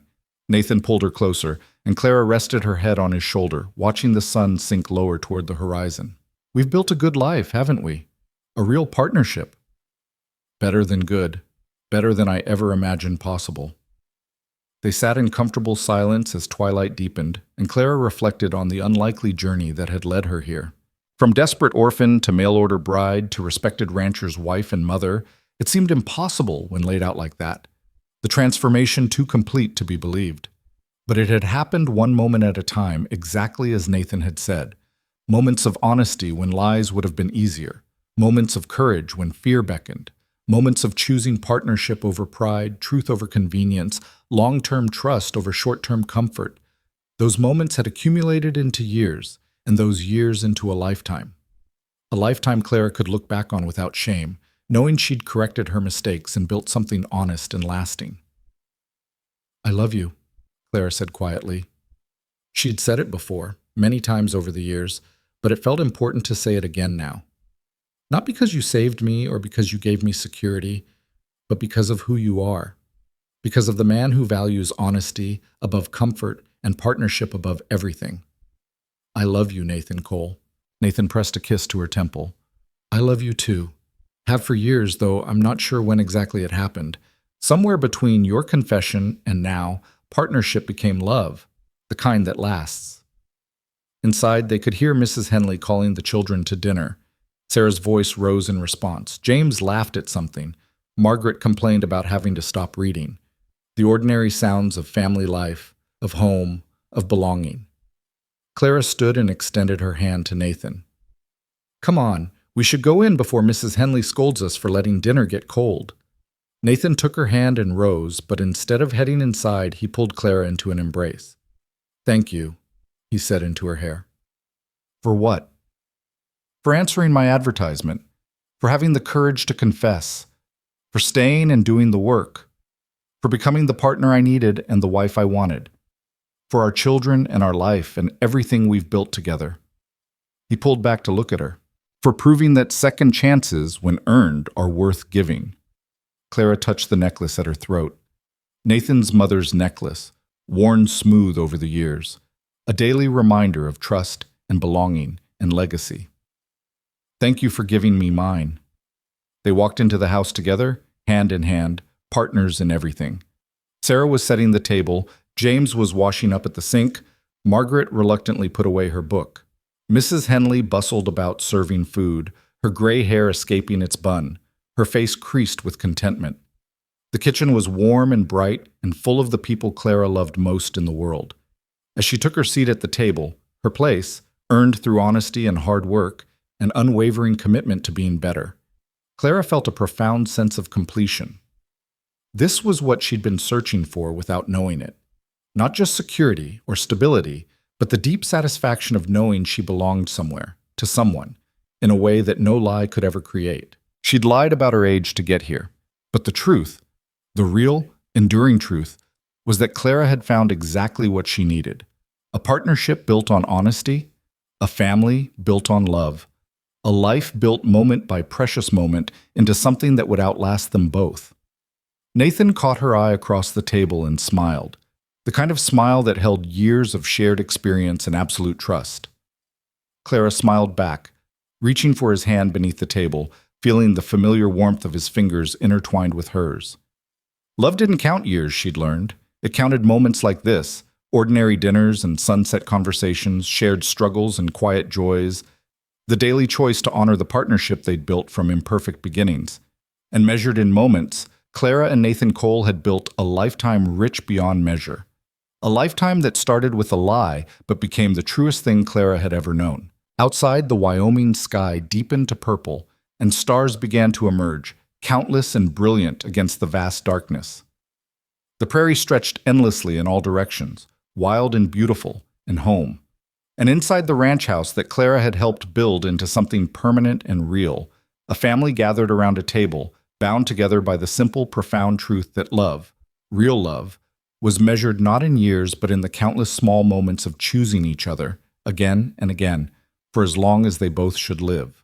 Speaker 1: Nathan pulled her closer, and Clara rested her head on his shoulder, watching the sun sink lower toward the horizon. We've built a good life, haven't we? A real partnership. Better than good. Better than I ever imagined possible. They sat in comfortable silence as twilight deepened, and Clara reflected on the unlikely journey that had led her here. From desperate orphan to mail-order bride to respected rancher's wife and mother, it seemed impossible when laid out like that. The transformation too complete to be believed. But it had happened one moment at a time, exactly as Nathan had said. Moments of honesty when lies would have been easier. Moments of courage when fear beckoned. Moments of choosing partnership over pride, truth over convenience, long-term trust over short-term comfort. Those moments had accumulated into years, and those years into a lifetime. A lifetime Clara could look back on without shame, knowing she'd corrected her mistakes and built something honest and lasting. I love you, Clara said quietly. She'd said it before, many times over the years, but it felt important to say it again now. Not because you saved me or because you gave me security, but because of who you are. Because of the man who values honesty above comfort and partnership above everything. I love you, Nathan Cole. Nathan pressed a kiss to her temple. I love you too. Have for years, though I'm not sure when exactly it happened. Somewhere between your confession and now, partnership became love, the kind that lasts. Inside, they could hear Mrs. Henley calling the children to dinner. Sarah's voice rose in response. James laughed at something. Margaret complained about having to stop reading. The ordinary sounds of family life, of home, of belonging. Clara stood and extended her hand to Nathan. Come on, we should go in before Mrs. Henley scolds us for letting dinner get cold. Nathan took her hand and rose, but instead of heading inside, he pulled Clara into an embrace. Thank you, he said into her hair. For what? For answering my advertisement, for having the courage to confess, for staying and doing the work, for becoming the partner I needed and the wife I wanted, for our children and our life and everything we've built together. He pulled back to look at her, for proving that second chances, when earned, are worth giving. Clara touched the necklace at her throat. Nathan's mother's necklace, worn smooth over the years, a daily reminder of trust and belonging and legacy. Thank you for giving me mine. They walked into the house together, hand in hand, partners in everything. Sarah was setting the table, James was washing up at the sink, Margaret reluctantly put away her book. Mrs. Henley bustled about serving food, her gray hair escaping its bun, her face creased with contentment. The kitchen was warm and bright and full of the people Clara loved most in the world. As she took her seat at the table, her place, earned through honesty and hard work, an unwavering commitment to being better, Clara felt a profound sense of completion. This was what she'd been searching for without knowing it. Not just security or stability, but the deep satisfaction of knowing she belonged somewhere, to someone, in a way that no lie could ever create. She'd lied about her age to get here. But the truth, the real, enduring truth, was that Clara had found exactly what she needed. A partnership built on honesty, a family built on love, a life built moment by precious moment into something that would outlast them both. Nathan caught her eye across the table and smiled, the kind of smile that held years of shared experience and absolute trust. Clara smiled back, reaching for his hand beneath the table, feeling the familiar warmth of his fingers intertwined with hers. Love didn't count years, she'd learned. It counted moments like this, ordinary dinners and sunset conversations, shared struggles and quiet joys, the daily choice to honor the partnership they'd built from imperfect beginnings. And measured in moments, Clara and Nathan Cole had built a lifetime rich beyond measure. A lifetime that started with a lie, but became the truest thing Clara had ever known. Outside, the Wyoming sky deepened to purple, and stars began to emerge, countless and brilliant against the vast darkness. The prairie stretched endlessly in all directions, wild and beautiful, and home. And inside the ranch house that Clara had helped build into something permanent and real, a family gathered around a table, bound together by the simple, profound truth that love, real love, was measured not in years but in the countless small moments of choosing each other, again and again, for as long as they both should live.